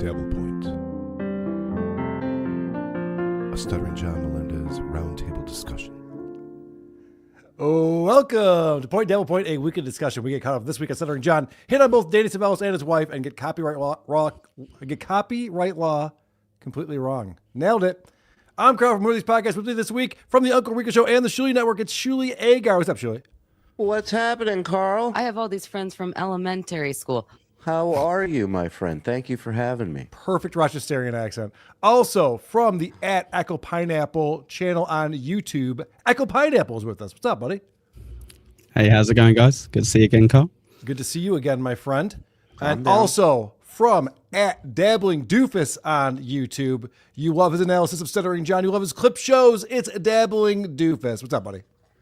Dabble Point. A Stuttering John Melendez roundtable discussion. Oh, welcome to Point Dabble Point, a weekly discussion. We get caught up this week on Stuttering John, hit on both Danny Savelos and his wife, and get copyright law completely wrong. Nailed it. I'm Carl from Moody's Podcast. With me this week from the Uncle Rico Show and the Shuli Network, it's Shuli Agar. What's up, Shuli? What's happening, Carl? I have all these friends from elementary school. How are you, my friend? Thank you for having me. Perfect Rochesterian accent. Also, from the Echo Pineapple channel on YouTube, Echo Pineapple is with us. What's up, buddy? Hey, how's it going, guys? Good to see you again, Carl. Good to see you again, my friend. And also from Dabbling Doofus on YouTube, you love his analysis of Stuttering John. You love his clip shows. It's Dabbling Doofus. What's up, buddy?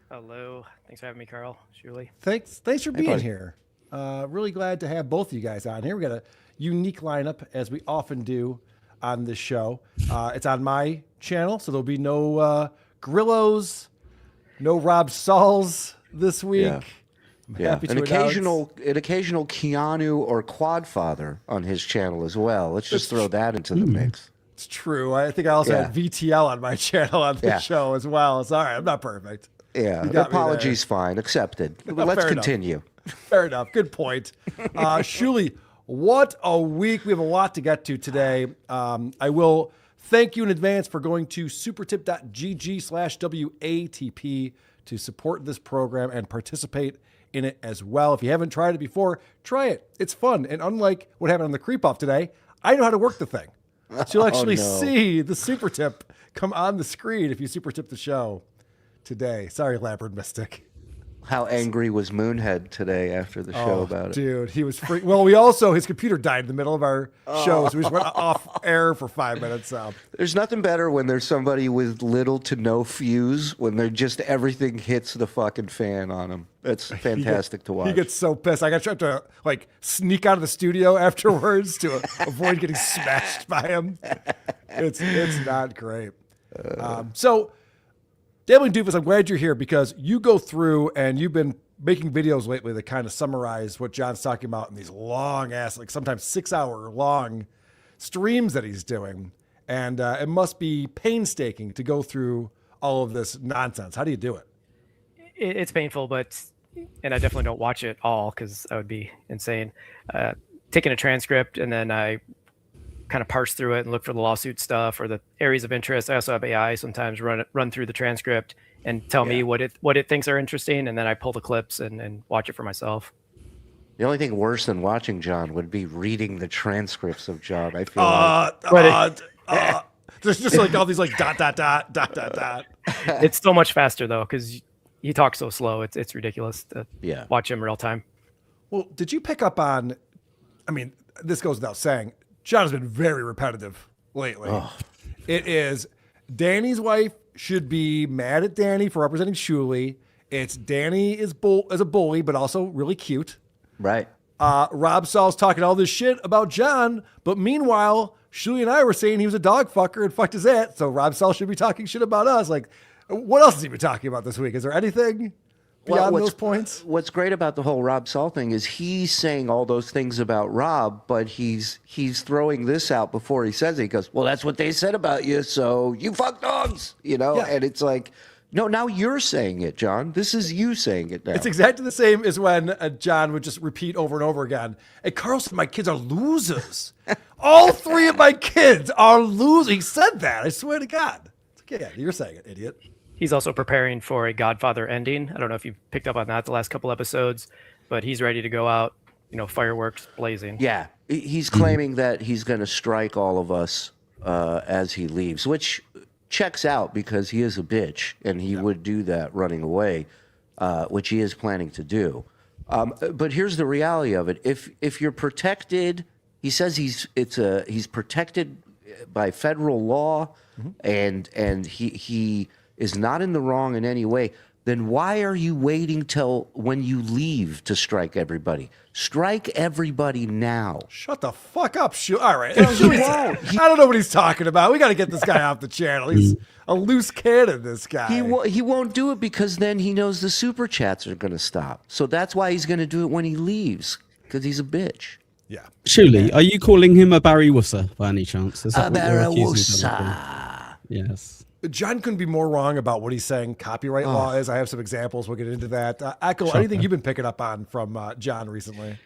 Hello. Thanks for having me, Carl. Shuli. Thanks for being here. Really glad to have both of you guys on here. We got a unique lineup, as we often do on this show. It's on my channel, so there'll be no Grillos, no Rob Sauls this week. Yeah. I'm happy to an occasional Keanu or Quadfather on his channel as well. Let's just throw that into the mix. It's true. I think I also had VTL on my channel on the show as well. It's all right. I'm not perfect. Yeah, apologies fine, accepted. Let's continue. Fair enough. Good point. Shuli, what a week. We have a lot to get to today. I will thank you in advance for going to supertip.gg/WATP to support this program and participate in it as well. If you haven't tried it before, try it. It's fun. And unlike what happened on the Creep Off today, I know how to work the thing. So you'll actually see the super tip come on the screen if you super tip the show today. Sorry, Labyrinth Mystic. How angry was Moonhead today after the show about it? Dude, he was free. Well, his computer died in the middle of our show, so we just went off air for 5 minutes. There's nothing better when there's somebody with little to no fuse, when they're just everything hits the fucking fan on them. It's fantastic to watch. He gets so pissed. I got to sneak out of the studio afterwards to avoid getting smashed by him. It's not great. So, Dabbling Doofus, I'm glad you're here because you go through and you've been making videos lately that kind of summarize what John's talking about in these long ass, sometimes 6 hour long streams that he's doing. And it must be painstaking to go through all of this nonsense. How do you do it? It's painful, and I definitely don't watch it all because that would be insane. Taking a transcript and then I kind of parse through it and look for the lawsuit stuff or the areas of interest. I also have AI sometimes run through the transcript and tell me what it thinks are interesting, and then I pull the clips and watch it for myself. The only thing worse than watching John would be reading the transcripts of John. I feel there's just all these dot. It's so much faster though because he talks so slow. It's ridiculous to watch him real time. Well, did you pick up on? I mean, this goes without saying. John has been very repetitive lately. It is Danny's wife should be mad at Danny for representing Shuli. It's Danny is a bully, but also really cute. Right. Rob Saul's talking all this shit about John, but meanwhile, Shuli and I were saying he was a dog fucker and fucked his ass. So Rob Saul should be talking shit about us. What else has he been talking about this week? Is there anything beyond those points? What's great about the whole Rob Saul thing is he's saying all those things about Rob, but he's throwing this out before he says it. He goes, well, that's what they said about you, so you fuck dogs, And it's like, no, now you're saying it, John. This is you saying it now. It's exactly the same as when John would just repeat over and over again, hey, Carl said my kids are losers. All three of my kids are losers. He said that. I swear to God. Yeah, you're saying it, idiot. He's also preparing for a Godfather ending. I don't know if you picked up on that the last couple episodes, but he's ready to go out, fireworks blazing. Yeah, he's claiming that he's going to strike all of us as he leaves, which checks out because he is a bitch and he would do that running away, which he is planning to do. But here's the reality of it: if you're protected, he says he's protected by federal law, and he is not in the wrong in any way, then why are you waiting till when you leave to strike everybody? Strike everybody now. Shut the fuck up, All right. I don't know what he's talking about. We got to get this guy off the channel. He's a loose cannon, this guy. He won't do it because then he knows the super chats are going to stop. So that's why he's going to do it when he leaves, because he's a bitch. Yeah. Shuli, are you calling him a Barry Wusser by any chance? Is that A what you're Barry accusing him of Wusser. doing? Yes. John couldn't be more wrong about what he's saying copyright law is. I have some examples. We'll get into that. Echo, Shocker. anything you've been picking up on from John recently?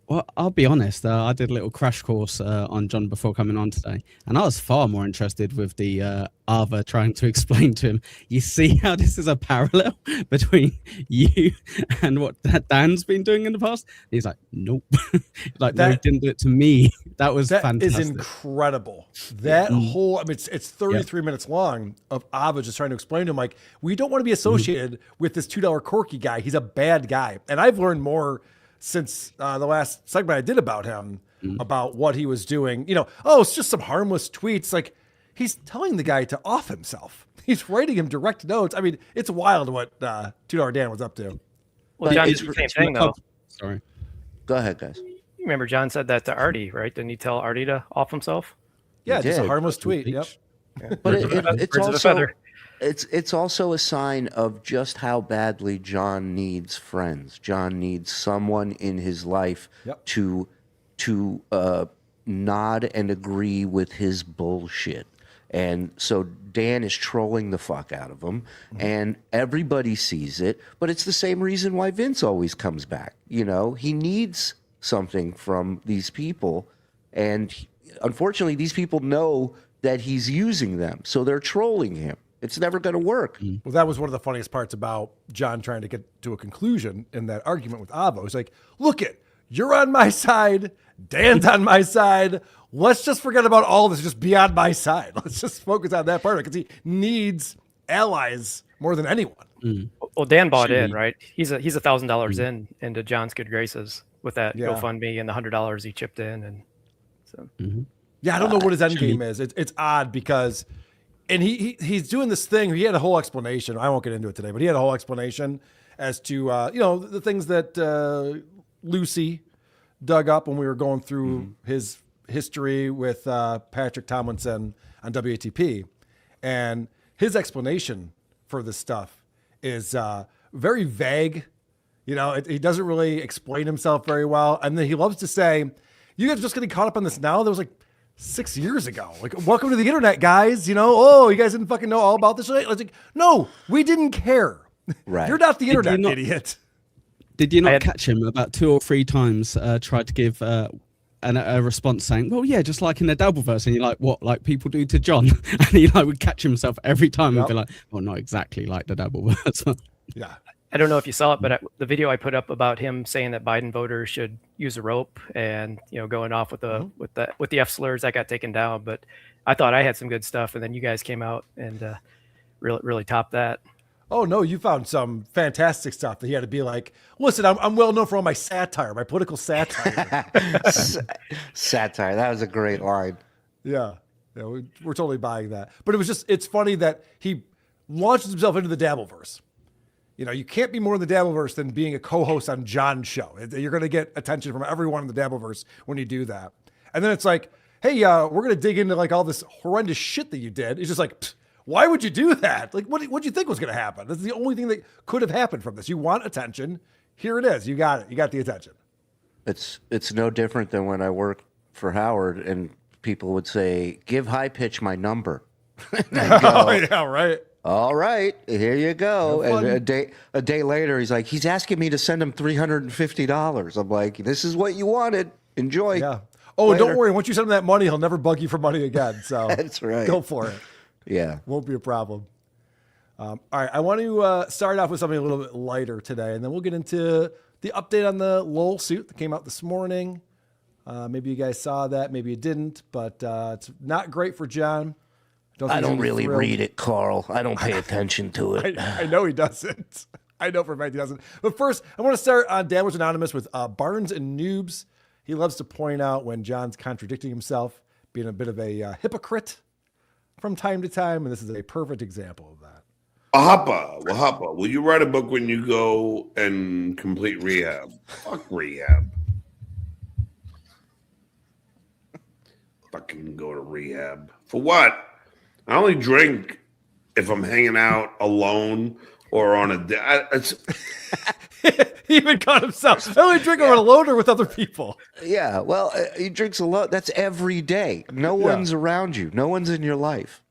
Well, I'll be honest. I did a little crash course on John before coming on today, and I was far more interested with the Ava trying to explain to him. You see how this is a parallel between you and what Dan's been doing in the past? And he's like, nope. Like, no, he didn't do it to me. That was fantastic. Is incredible. That whole, I mean, it's 33 minutes long of Ava just trying to explain to him, like, we don't want to be associated with this $2 quirky guy. He's a bad guy. And I've learned more since the last segment I did about him, about what he was doing. You know, oh, it's just some harmless tweets. Like, he's telling the guy to off himself. He's writing him direct notes. I mean, it's wild what $2 Dan was up to. Well, John did the same thing, though. Sorry. Go ahead, guys. Remember, John said that to Artie, right? Didn't he tell Artie to off himself? Yeah, just a did. harmless tweet. Yep. But Birds of a it's also feather. it's also a sign of just how badly John needs friends. John needs someone in his life to nod and agree with his bullshit. And so Dan is trolling the fuck out of him, and everybody sees it. But it's the same reason why Vince always comes back. You know, he needs something from these people, and unfortunately, these people know that he's using them, so they're trolling him. It's never going to work. Well, that was one of the funniest parts about John trying to get to a conclusion in that argument with Avo. He's like, look it, you're on my side. Dan's on my side. Let's just forget about all of this. Just be on my side. Let's just focus on that part of it, because he needs allies more than anyone. Well, Dan bought in, right? He's $1,000 into John's good graces with that GoFundMe and the $100 he chipped in, and so. Yeah, I don't know what his end game is. It's odd because, and he's doing this thing. He had a whole explanation. I won't get into it today, but he had a whole explanation as to the things that Lucy dug up when we were going through his history with Patrick Tomlinson on WATP, and his explanation for this stuff is very vague. You know, he doesn't really explain himself very well, and then he loves to say, "You guys are just getting caught up on this now." There was like 6 years ago. Like, welcome to the internet, guys. You know, oh, you guys didn't fucking know all about this. It's like, no, we didn't care. Right. You're not the internet, idiot. Did you not catch him about 2 or 3 times? Tried to give a response saying, "Well, yeah, just like in the Dabble verse," and you're like, "What? Like people do to John?" And he would catch himself every time and be like, "Well, not exactly like the Dabble verse." Yeah. I don't know if you saw it, but the video I put up about him saying that Biden voters should use a rope and going off with the F slurs, that got taken down. But I thought I had some good stuff, and then you guys came out and really topped that. Oh no, you found some fantastic stuff that he had to be like, listen, I'm well known for all my satire, my political satire. Satire. That was a great line. Yeah, we're totally buying that. But it's funny that he launches himself into the Dabbleverse. You know, you can't be more in the Dabbleverse than being a co-host on John's show. You're going to get attention from everyone in the Dabbleverse when you do that. And then it's like, hey, we're going to dig into like all this horrendous shit that you did. It's just like, why would you do that? Like, what do you think was going to happen? That's the only thing that could have happened from this. You want attention. Here it is. You got it. You got the attention. It's no different than when I worked for Howard and people would say, "Give High Pitch my number." And I'd go, oh, yeah, right. All right, here you go. And a day later, he's like, he's asking me to send him $350. I'm like, this is what you wanted. Enjoy. Yeah. Oh, and don't worry. Once you send him that money, he'll never bug you for money again. So that's right. Go for it. Yeah. Won't be a problem. All right. I want to start off with something a little bit lighter today, and then we'll get into the update on the Lowell suit that came out this morning. Maybe you guys saw that. Maybe you didn't, but it's not great for John. I don't really read it, Carl. I don't pay attention to it. I know he doesn't. I know for a fact he doesn't. But first, I want to start on Damage Anonymous with Barnes and Noobs. He loves to point out when John's contradicting himself, being a bit of a hypocrite from time to time, and this is a perfect example of that. Wahapa, will you write a book when you go and complete rehab? Fuck rehab. Fucking go to rehab. For what? I only drink if I'm hanging out alone or on a date. He even caught himself. I only drink when I'm alone or with other people. Yeah, well, he drinks a lot. That's every day. No one's around you. No one's in your life.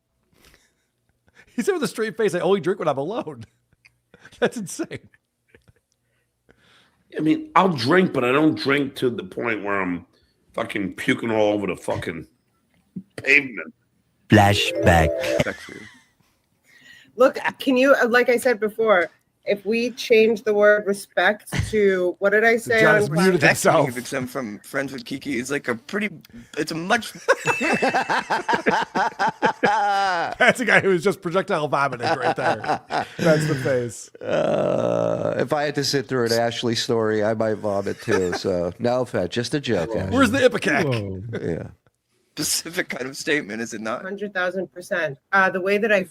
He said with a straight face, I only drink when I'm alone. That's insane. I mean, I'll drink, but I don't drink to the point where I'm fucking puking all over the fucking pavement. Flashback. Look, can you, like I said before, if we change the word respect to, what did I say? John has muted himself. Because I'm from friends with Kiki. It's like it's a much. That's a guy who was just projectile vomiting right there. That's the face. If I had to sit through an Ashley story, I might vomit too. So no, Fat, just a joke. Ashley. Where's the Ipecac? Whoa. Yeah. Specific kind of statement, is it not? 100,000%. The way that I.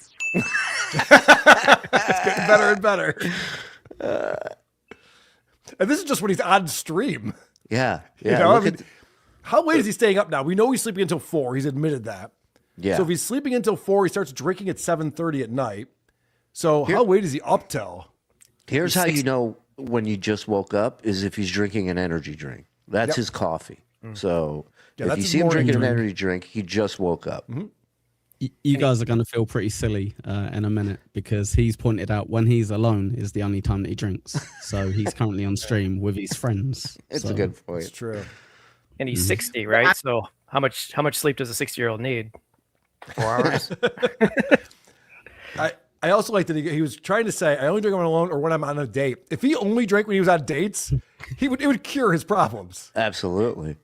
It's getting better and better. And this is just when he's on stream. Yeah. You Yeah. know, I look mean, at- how late is he staying up now? We know he's sleeping until 4. He's admitted that. yeah. So if he's sleeping until 4, he starts drinking at 7:30 at night. So how late is he up till? Here's how you know when you just woke up is if he's drinking an energy drink. That's his coffee. So Yeah, if that's you his see him morning drinking an drink. energy drink, he just woke up. You guys are going to feel pretty silly in a minute because he's pointed out when he's alone is the only time that he drinks. So he's currently on stream with his friends. It's So- a good It's point. true. And he's 60, right? So how much sleep does a 60-year-old need? 4 hours. I also like that he was trying to say, I only drink when I'm alone or when I'm on a date. If he only drank when he was on dates, it would cure his problems. Absolutely.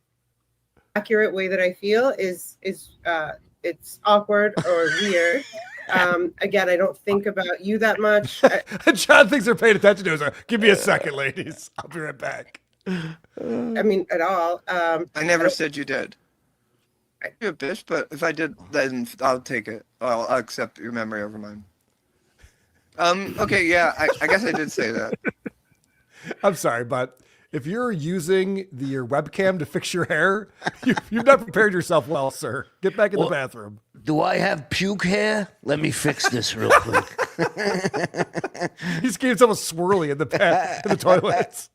Accurate way that I feel is it's awkward or weird. Again, I don't think about you that much. John thinks they're paying attention to us. Give me a second, ladies. I'll be right back. I mean, at all. I never said you did. You're a bitch, but if I did, then I'll take it. I'll accept your memory over mine. Okay, yeah, I guess I did say that. I'm sorry, but if you're using your webcam to fix your hair, you've not prepared yourself well, sir. Get back in the bathroom. Do I have puke hair? Let me fix this real quick. He just gave himself a swirly in the toilets.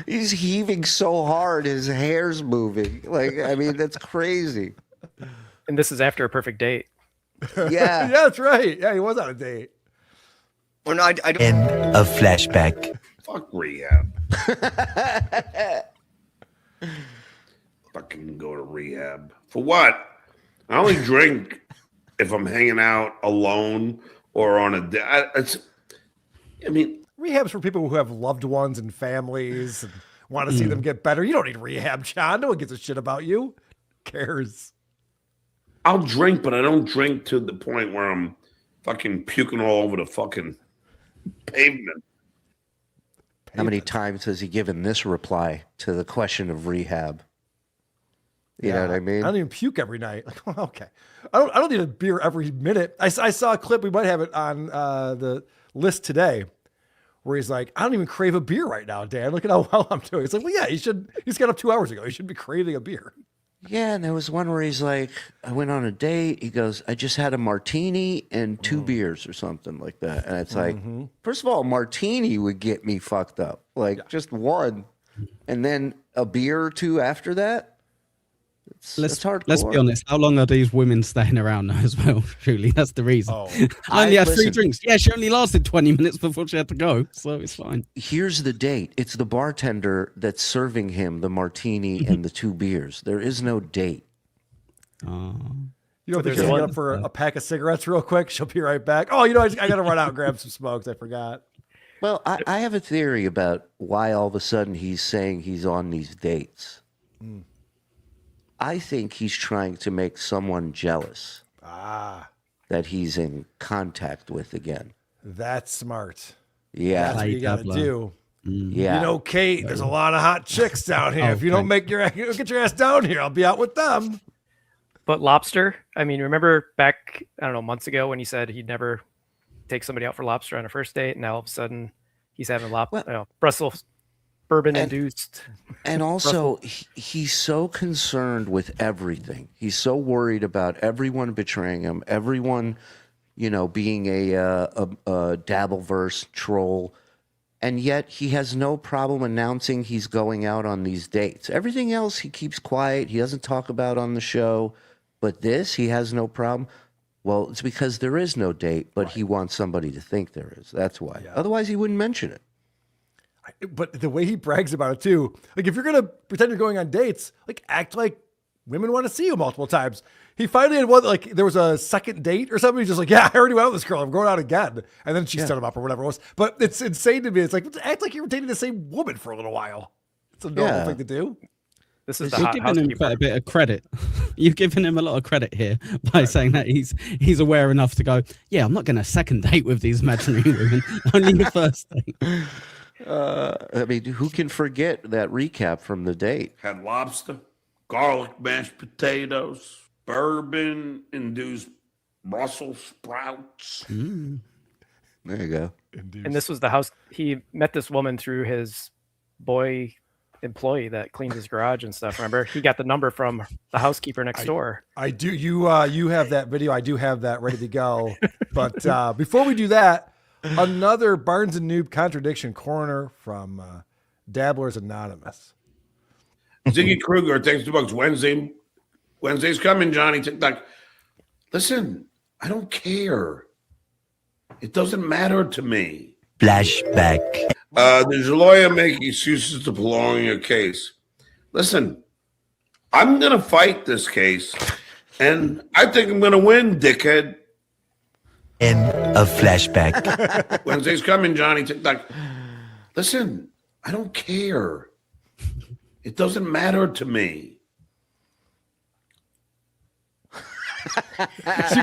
He's heaving so hard, his hair's moving. Like, I mean, that's crazy. And this is after a perfect date. Yeah. Yeah, that's right. Yeah, he was on a date. Well, no, I don't. End of flashback. Fuck rehab. Fucking go to rehab. For what? I only drink if I'm hanging out alone or on a date. I mean, Rehab's for people who have loved ones and families and want to see them get better. You don't need rehab, John. No one gives a shit about you. Cares. I'll drink, but I don't drink to the point where I'm fucking puking all over the fucking pavement. How many times has he given this reply to the question of rehab? You know what I mean? I don't even puke every night. Like, well, okay. I don't need a beer every minute. I saw a clip. We might have it on the list today where he's like, I don't even crave a beer right now, Dan. Look at how well I'm doing. It's like, well, yeah, he's got up 2 hours ago. He should be craving a beer. Yeah, and there was one where he's like, I went on a date. He goes, I just had a martini and 2 beers or something like that. And it's like, first of all, a martini would get me fucked up. Like, just one. And then a beer or 2 after that? It's hardcore. Let's be honest. How long are these women staying around now as well? Truly, that's the reason. Oh. I only had 3 listen. drinks. Yeah, she only lasted 20 minutes before she had to go, so it's fine. Here's the date. It's the bartender that's serving him the martini and the 2 beers. There is no date. You don't think there's she'll get one- up for a pack of cigarettes real quick? She'll be right back. Oh, I got to run out and grab some smokes. I forgot. Well, I have a theory about why all of a sudden he's saying he's on these dates. I think he's trying to make someone jealous that he's in contact with again. That's smart. Yeah. That's what you got to Dabbler. do. Yeah. You know, Kate, there's a lot of hot chicks down here. If you don't get your ass down here, I'll be out with them. But lobster, I mean, remember back, I don't know, months ago when he said he'd never take somebody out for lobster on a first date. And now all of a sudden he's having Brussels bourbon induced. And also, he's so concerned with everything. He's so worried about everyone betraying him, everyone being a Dabbleverse troll. And yet he has no problem announcing he's going out on these dates. Everything else he keeps quiet. He doesn't talk about on the show. But this, he has no problem. Well, it's because there is no date, but he wants somebody to think there is. That's why. Yeah. Otherwise, he wouldn't mention it. But the way he brags about it too, like if you're going to pretend you're going on dates, like act like women want to see you multiple times. He finally had one, like there was a second date or something. He's just like, yeah, I already went out with this girl. I'm going out again. And then she set him up or whatever it was. But it's insane to me. It's like, act like you were dating the same woman for a little while. It's a normal thing to do. This is the You're giving him quite a bit of credit. You've given him a lot of credit here by saying that he's aware enough to go, yeah, I'm not going to second date with these imaginary women. Only the first date. I mean, who can forget that recap from the date? Had lobster, garlic mashed potatoes, bourbon-induced Brussels sprouts. There you go. And this was the house. He met this woman through his boy employee that cleans his garage and stuff. Remember, he got the number from the housekeeper next door. I do. You have that video. I do have that ready to go. But before we do that, another Barnes and Noob contradiction corner from Dabblers Anonymous. Ziggy Kruger, thanks $2 Wednesday's coming, Johnny. TikTok. Listen, I don't care. It doesn't matter to me. Flashback. Does your lawyer make excuses to prolong your case? Listen, I'm going to fight this case, and I think I'm going to win, dickhead. End of flashback. Wednesday's coming, Johnny. TikTok. Listen, I don't care. It doesn't matter to me. So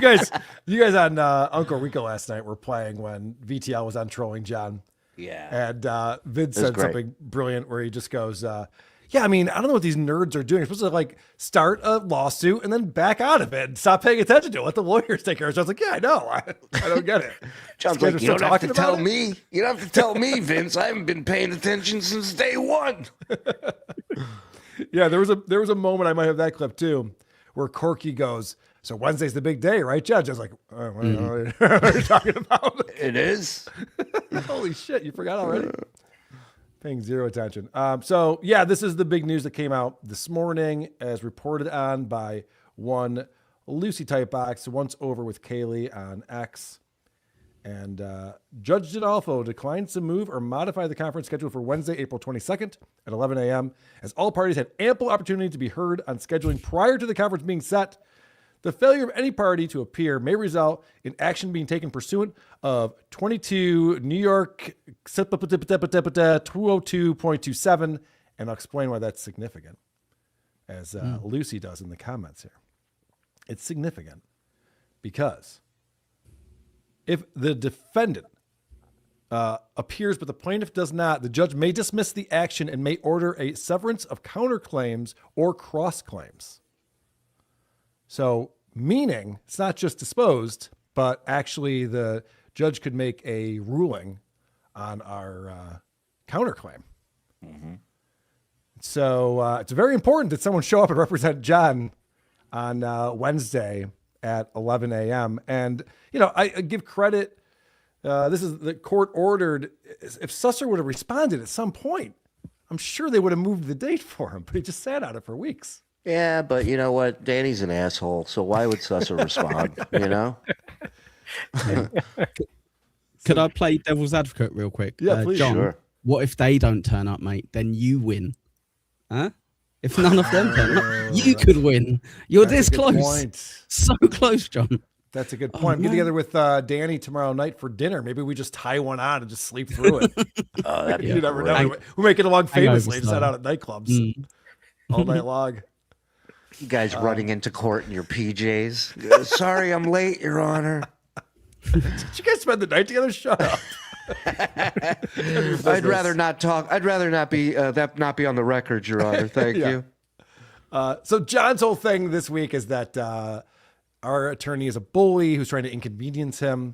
you guys on Uncle Rico last night were playing when VTL was on Trolling John. Yeah. And Vid said something brilliant where he just goes, yeah, I mean, I don't know what these nerds are doing. You're supposed to like start a lawsuit and then back out of it and stop paying attention to it. Let the lawyers take care of it. So I was like, yeah, I know. I don't get it. John's like, you don't have to tell me. You don't have to tell me, Vince. I haven't been paying attention since day one. Yeah, there was a moment, I might have that clip too, where Corky goes, so Wednesday's the big day, right, Judge? I was like, what are you talking about? It is. Holy shit, you forgot already? Paying zero attention. So yeah, this is the big news that came out this morning, as reported on by one Lucy Typebox, once over with Kaylee on X. And Judge Dinolfo declined to move or modify the conference schedule for Wednesday, April 22nd at 11 a.m., as all parties had ample opportunity to be heard on scheduling prior to the conference being set. The failure of any party to appear may result in action being taken pursuant of 22 New York 202.27, and I'll explain why that's significant, as Lucy does in the comments here. It's significant because if the defendant appears but the plaintiff does not, the judge may dismiss the action and may order a severance of counterclaims or cross-claims. So, meaning it's not just disposed, but actually the judge could make a ruling on our counterclaim. Mm-hmm. So it's very important that someone show up and represent John on Wednesday at 11 a.m. And, you know, I give credit. This is the court ordered. If Susser would have responded at some point, I'm sure they would have moved the date for him, but he just sat on it for weeks. Yeah, but you know what? Danny's an asshole, so why would Susser respond, you know? Could I play devil's advocate real quick? Yeah, please. John, Sure. what if they don't turn up, mate? Then you win. Huh? If none of them turn up, you could win. You're this close. Point. So close, John. That's a good point. Get together with Danny tomorrow night for dinner. Maybe we just tie one on and just sleep through it. You never know. We make it along famously. Just head out at nightclubs all night long. You guys running into court in your PJs. Sorry, I'm late, Your Honor. Did you guys spend the night together? Shut up. I'd rather not talk. I'd rather not be not be on the record, Your Honor. Thank you. So John's whole thing this week is that our attorney is a bully who's trying to inconvenience him,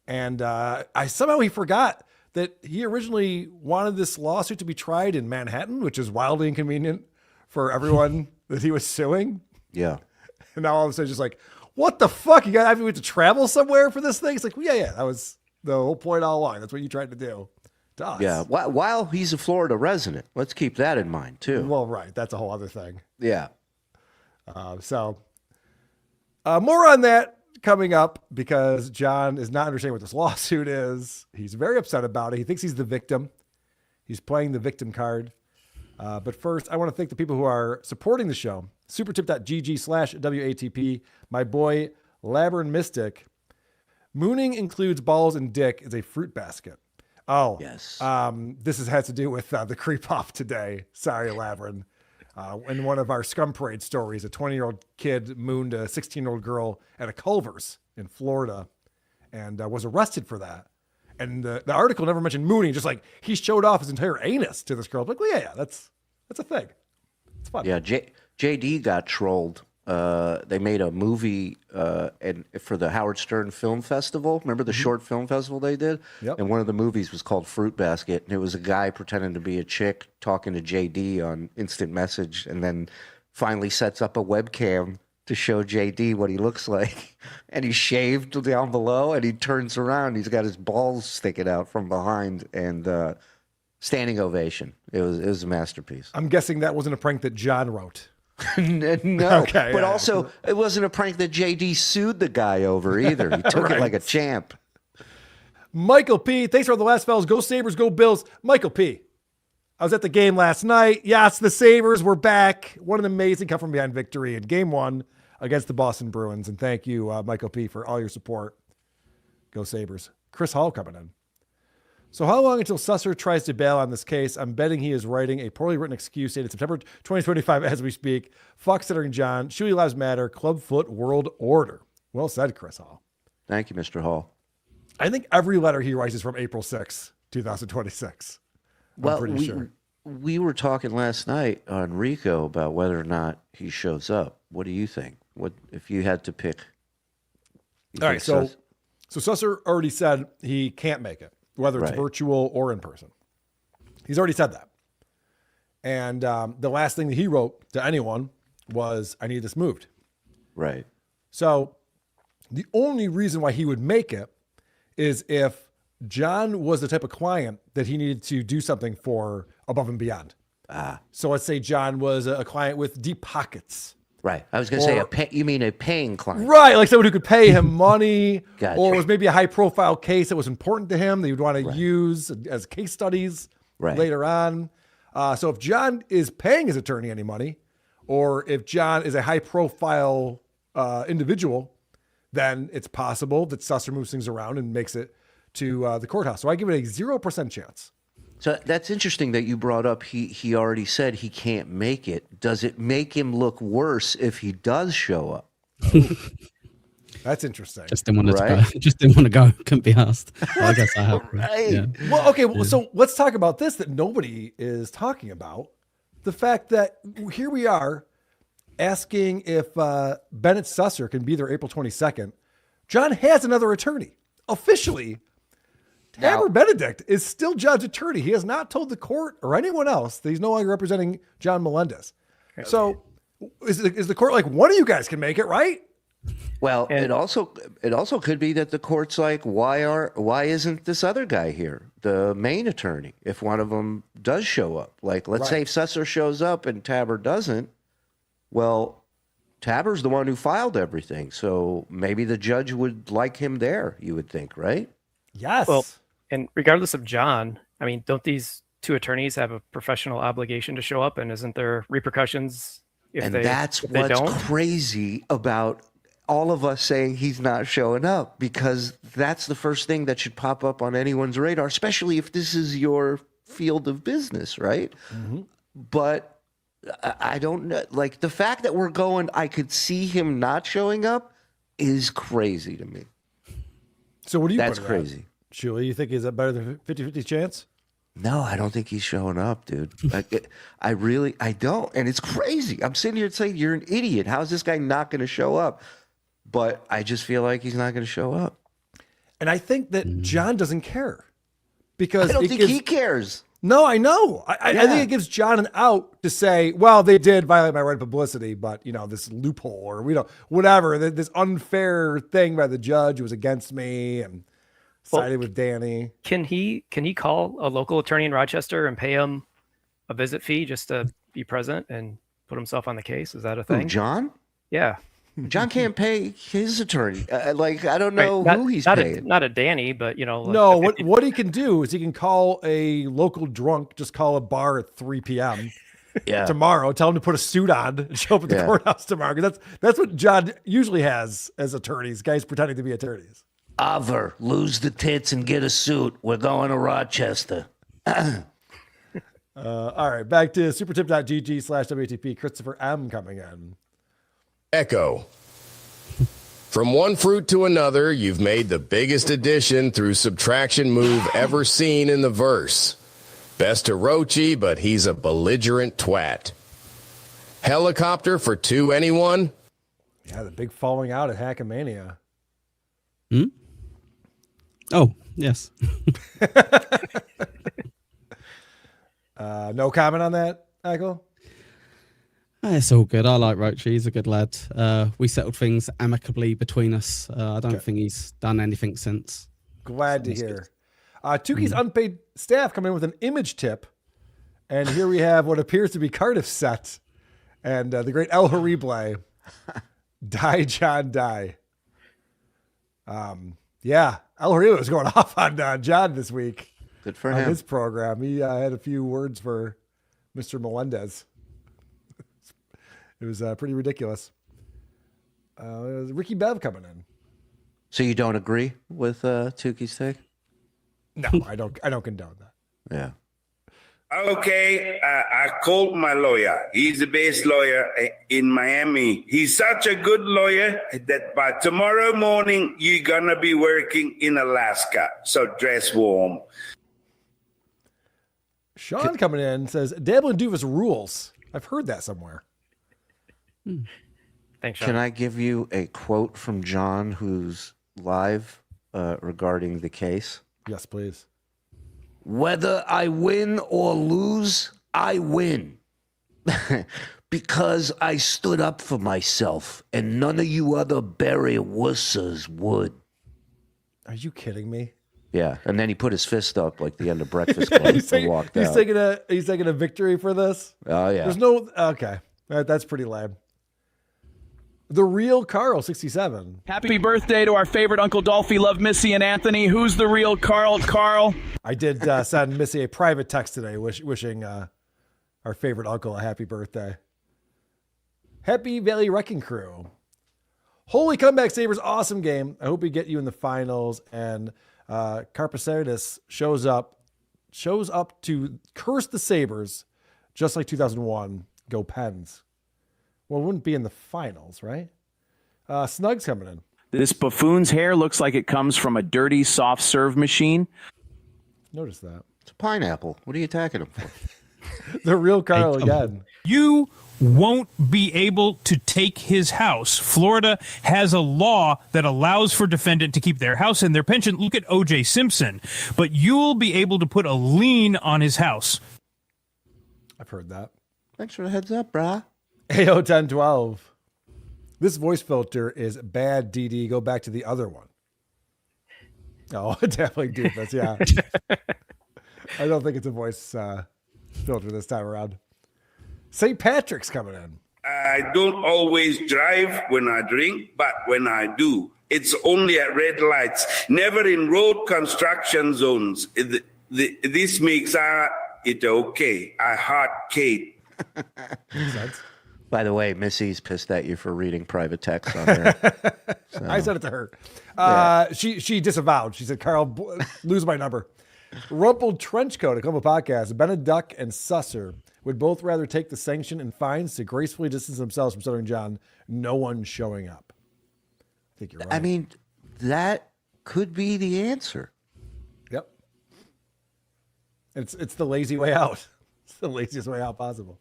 and he forgot that he originally wanted this lawsuit to be tried in Manhattan, which is wildly inconvenient for everyone that he was suing. Yeah. And now all of a sudden, just like, what the fuck? You got, we have to travel somewhere for this thing? It's like, well, yeah, that was the whole point all along. That's what you tried to do to us. Yeah. While he's a Florida resident, let's keep that in mind too. Well, right. That's a whole other thing. Yeah. More on that coming up because John is not understanding what this lawsuit is. He's very upset about it. He thinks he's the victim. He's playing the victim card. But first, I want to thank the people who are supporting the show. Supertip.gg/WATP. My boy, Labyrinth Mystic. Mooning includes balls and dick is a fruit basket. Oh, yes. This has to do with the creep off today. Sorry, Labyrinth. In one of our Scum Parade stories, a 20-year-old kid mooned a 16-year-old girl at a Culver's in Florida and was arrested for that. And the article never mentioned mooning, just like he showed off his entire anus to this girl. I'm like, well, yeah, that's a thing. It's fun. Yeah, JD got trolled. They made a movie for the Howard Stern Film Festival. Remember the short film festival they did? Yep. And one of the movies was called Fruit Basket. And it was a guy pretending to be a chick talking to JD on instant message and then finally sets up a webcam to show JD what he looks like. And he's shaved down below and he turns around. He's got his balls sticking out from behind and standing ovation. It was a masterpiece. I'm guessing that wasn't a prank that John wrote. No, Okay, but yeah. also it wasn't a prank that JD sued the guy over either. He took it like a champ. Michael P. Thanks for all the last fellas. Go Sabres, go Bills. Michael P. I was at the game last night. Yes, the Sabres were back. What an amazing come from behind victory in game 1 against the Boston Bruins. And thank you, Michael P., for all your support. Go Sabres. Chris Hall coming in. So how long until Susser tries to bail on this case? I'm betting he is writing a poorly written excuse dated September 2025 as we speak. Fuck Stuttering John. Shooty Lives Matter. Clubfoot World Order. Well said, Chris Hall. Thank you, Mr. Hall. I think every letter he writes is from April 6, 2026. I'm pretty sure. We were talking last night on Rico about whether or not he shows up. What do you think? What if you had to pick? All right, so Susser already said he can't make it, whether it's virtual or in person. He's already said that. And the last thing that he wrote to anyone was, I need this moved. Right. So the only reason why he would make it is if John was the type of client that he needed to do something for above and beyond. So let's say John was a client with deep pockets. Right. I was going to say, you mean a paying client. Right. Like someone who could pay him money Gotcha. or was maybe a high profile case that was important to him that you'd want to use as case studies later on. So if John is paying his attorney any money, or if John is a high profile individual, then it's possible that Susser moves things around and makes it to the courthouse. So I give it a 0% chance. So that's interesting that you brought up. He already said he can't make it. Does it make him look worse if he does show up? That's interesting. Just didn't want to go. Just didn't want to go. Couldn't be asked. Well, I guess I have. Yeah. Well, okay. Well, so let's talk about this that nobody is talking about. The fact that here we are asking if Bennett Susser can be there April 22nd. John has another attorney. Officially, Taber Benedict is still John's attorney. He has not told the court or anyone else that he's no longer representing John Melendez. Okay. So is the court like, one of you guys can make it, right? Well, it also could be that the court's like, why isn't this other guy here, the main attorney, if one of them does show up? Like, let's say if Susser shows up and Taber doesn't, well, Taber's the one who filed everything, so maybe the judge would like him there, you would think, right? Yes. Well, and regardless of John, I mean, don't these two attorneys have a professional obligation to show up, and isn't there repercussions if that's they what's don't? Crazy about all of us saying he's not showing up, because that's the first thing that should pop up on anyone's radar, especially if this is your field of business, right? Mm-hmm. But I don't know. Like, the fact that we're going, I could see him not showing up is crazy to me. So what do you That's put crazy. Shuli, you think is that better than 50-50 chance? No, I don't think he's showing up, dude. I don't. And it's crazy. I'm sitting here saying, you're an idiot. How is this guy not going to show up? But I just feel like he's not going to show up. And I think that John doesn't care. Because I don't think he cares. No, I know. I think it gives John an out to say, well, they did violate my right of publicity, but this loophole or whatever, this unfair thing by the judge was against me and sided with Danny. Can he call a local attorney in Rochester and pay him a visit fee just to be present and put himself on the case? Is that a thing? Who, John? Yeah. John can't pay his attorney. I don't know Right. who he's not paying. Not a Danny, but No, what he can do is he can call a local drunk, just call a bar at 3 p.m. tomorrow, tell him to put a suit on and show up at the courthouse tomorrow. Because that's what John usually has as attorneys, guys pretending to be attorneys. Oliver, lose the tits and get a suit. We're going to Rochester. All right, back to supertip.gg/WATP. Christopher M. coming in. Echo. From one fruit to another, you've made the biggest addition through subtraction move ever seen in the verse. Best to Rochi, but he's a belligerent twat. Helicopter for 2, anyone? Yeah, the big falling out at Hackamania. Oh, yes. No comment on that, Michael? It's all good. I like Roach. He's a good lad. We settled things amicably between us. I don't think he's done anything since. Glad to hear. Tukey's unpaid staff come in with an image tip. And here we have what appears to be Cardiff's set. And the great El Harible. Die, John, die. Yeah, El Harible was going off on John this week. Good for on him. his program. He had a few words for Mr. Melendez. It was pretty ridiculous. It was Ricky Bev coming in. So you don't agree with Tukey's take? No, I don't condone that. Yeah. Okay, I called my lawyer. He's the best lawyer in Miami. He's such a good lawyer that by tomorrow morning, you're going to be working in Alaska. So dress warm. Sean coming in says, Dabble and Doofus rules. I've heard that somewhere. Thanks, Sean. Can I give you a quote from John, who's live regarding the case? Yes, please. Whether I win or lose, I win. Because I stood up for myself, and none of you other Barry wussers would. Are you kidding me? Yeah, and then he put his fist up like the end of Breakfast Club and walked out. He's taking a victory for this? Oh, yeah. There's no... Okay. That's pretty lame. The real Carl, 67. Happy birthday to our favorite Uncle Dolphy. Love Missy and Anthony. Who's the real Carl? Carl. I did send Missy a private text today wishing our favorite uncle a happy birthday. Happy Valley Wrecking Crew. Holy Comeback Sabres, awesome game. I hope we get you in the finals. And Carpacerdis shows up to curse the Sabres, just like 2001. Go Pens. Well, it wouldn't be in the finals, right? Snug's coming in. This buffoon's hair looks like it comes from a dirty soft serve machine. Notice that. It's a pineapple. What are you attacking him for? The real Carl again. You won't be able to take his house. Florida has a law that allows for defendant to keep their house and their pension. Look at O.J. Simpson. But you'll be able to put a lien on his house. I've heard that. Thanks for the heads up, brah. AO 1012. This voice filter is bad, DD. Go back to the other one. Oh, definitely Doofus, yeah. I don't think it's a voice filter this time around. St. Patrick's coming in. I don't always drive when I drink, but when I do, it's only at red lights, never in road construction zones. This makes it okay. I heart Kate. By the way, Missy's pissed at you for reading private text on there. So. I said it to her. She disavowed. She said, Carl, lose my number. Rumpled Trenchcoat, a couple podcasts. Beneduck and Susser would both rather take the sanction and fines to gracefully distance themselves from Southern John. No one showing up. I think you're right. I mean, that could be the answer. Yep. It's the lazy way out. It's the laziest way out possible.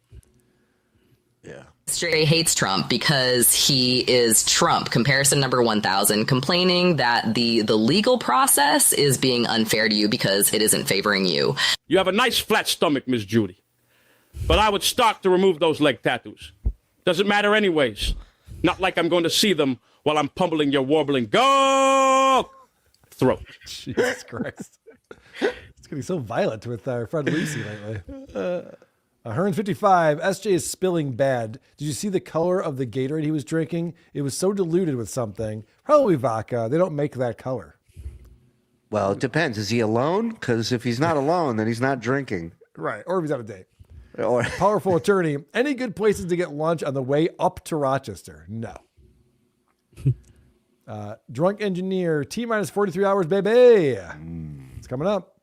Yeah. SJ hates Trump because he is Trump. Comparison number 1000, complaining that the legal process is being unfair to you because it isn't favoring you. You have a nice flat stomach, Miss Judy. But I would start to remove those leg tattoos. Doesn't matter anyways. Not like I'm going to see them while I'm pummeling your warbling go throat. Jesus Christ. It's getting so violent with our friend Lucy lately. Hearns 55, SJ is spilling bad. Did you see the color of the Gatorade he was drinking? It was so diluted with something. Probably vodka. They don't make that color. Well, it depends. Is he alone? Because if he's not alone, then he's not drinking. Right. Or if he's on a date. Or Powerful attorney. Any good places to get lunch on the way up to Rochester? No. Drunk engineer. T-minus 43 hours, baby. It's coming up.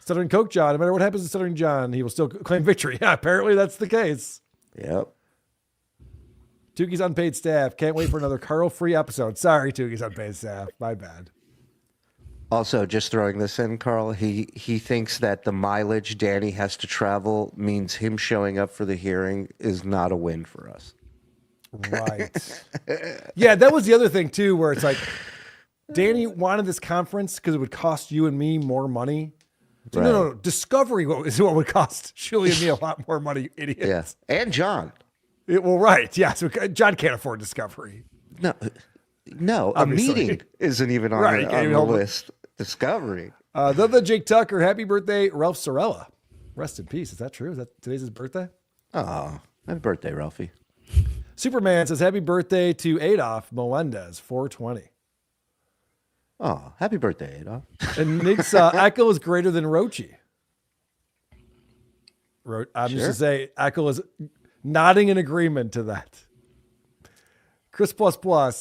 Stuttering Coke John. No matter what happens to Stuttering John, he will still claim victory. Yeah, apparently that's the case. Yep. Tuki's unpaid staff. Can't wait for another Carl-free episode. Sorry, Tuki's unpaid staff. My bad. Also, just throwing this in, Carl, he thinks that the mileage Danny has to travel means him showing up for the hearing is not a win for us. Right. Yeah, that was the other thing, too, where it's like, Danny wanted this conference because it would cost you and me more money. So Right. No. Discovery is what would cost Shuli and me a lot more money, you idiots. Yes. And John. Well, right. Yeah, so John can't afford Discovery. No, a Obviously. meeting isn't even on, Right, on the list. Discovery. The Jake Tucker, happy birthday, Ralph Sorella. Rest in peace. Is that true? Is that today's his birthday? Oh, happy birthday, Ralphie. Superman says happy birthday to Adolf Melendez, 420. Oh, happy birthday, Adolf. And Nick's Echo is greater than Rochi. I'm just Sure. to say Echo is nodding in agreement to that. Chris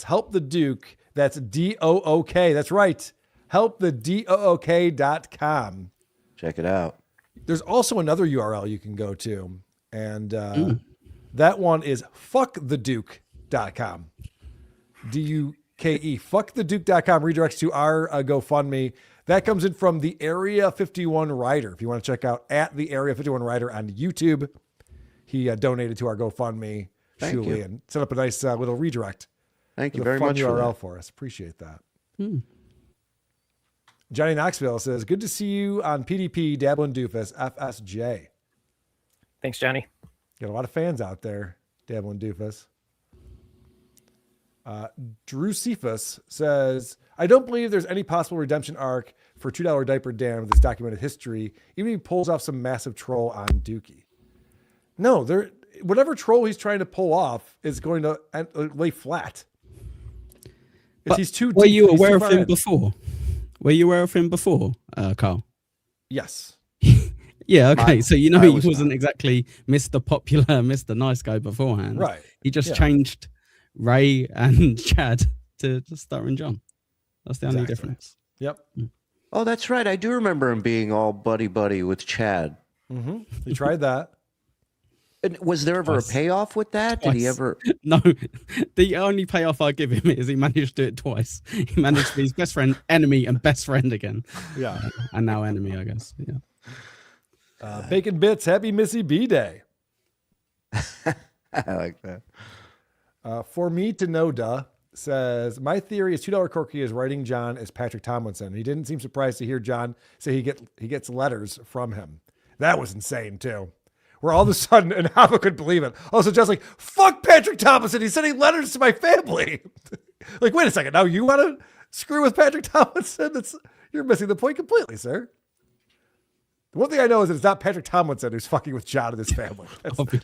help the Duke. That's DOOK. That's right. Help the DOOK.com. Check it out. There's also another URL you can go to. And that one is fucktheduke.com. DUKE. Fucktheduke.com redirects to our GoFundMe. That comes in from the Area 51 Writer. If you want to check out at the Area 51 Writer on YouTube, he donated to our GoFundMe. Thank Shuli, you. and set up a nice little redirect. Thank you with a very fun much for URL that. for us. Appreciate that. Johnny Knoxville says, good to see you on PDP, Dabble and Doofus, FSJ. Thanks, Johnny. Got a lot of fans out there, Dabble and Doofus. Drew Cephas says, I don't believe there's any possible redemption arc for $2 Diaper Dan with this documented history, even if he pulls off some massive troll on Dookie. No, whatever troll he's trying to pull off is going to lay flat. But He's too were deep, you he's too aware of far him in. before? Were you aware of him before, Carl? Yes. Yeah, okay. So you know I he was wasn't exactly Mr. Popular, Mr. Nice Guy beforehand. Right. He just Yeah. changed Ray and Chad to Stuttering John. That's the only Exactly. difference. Yep. Oh, that's right. I do remember him being all buddy-buddy with Chad. Mm-hmm. He tried that. And was there ever Twice. a payoff with that? Did he Twice. ever? No, the only payoff I give him is he managed to do it twice. He managed to be his best friend, enemy, and best friend again. Yeah. And now enemy, I guess. Yeah. Bacon Bits, happy Missy B Day. I like that. For me to know, says, my theory is $2 Corky is writing John as Patrick Tomlinson. He didn't seem surprised to hear John say he gets letters from him. That was insane, too. Where all of a sudden, and Hava couldn't believe it. Also, John's like, fuck Patrick Tomlinson. He's sending letters to my family. Like, wait a second. Now you want to screw with Patrick Tomlinson? You're missing the point completely, sir. The one thing I know is that it's not Patrick Tomlinson who's fucking with John and his family.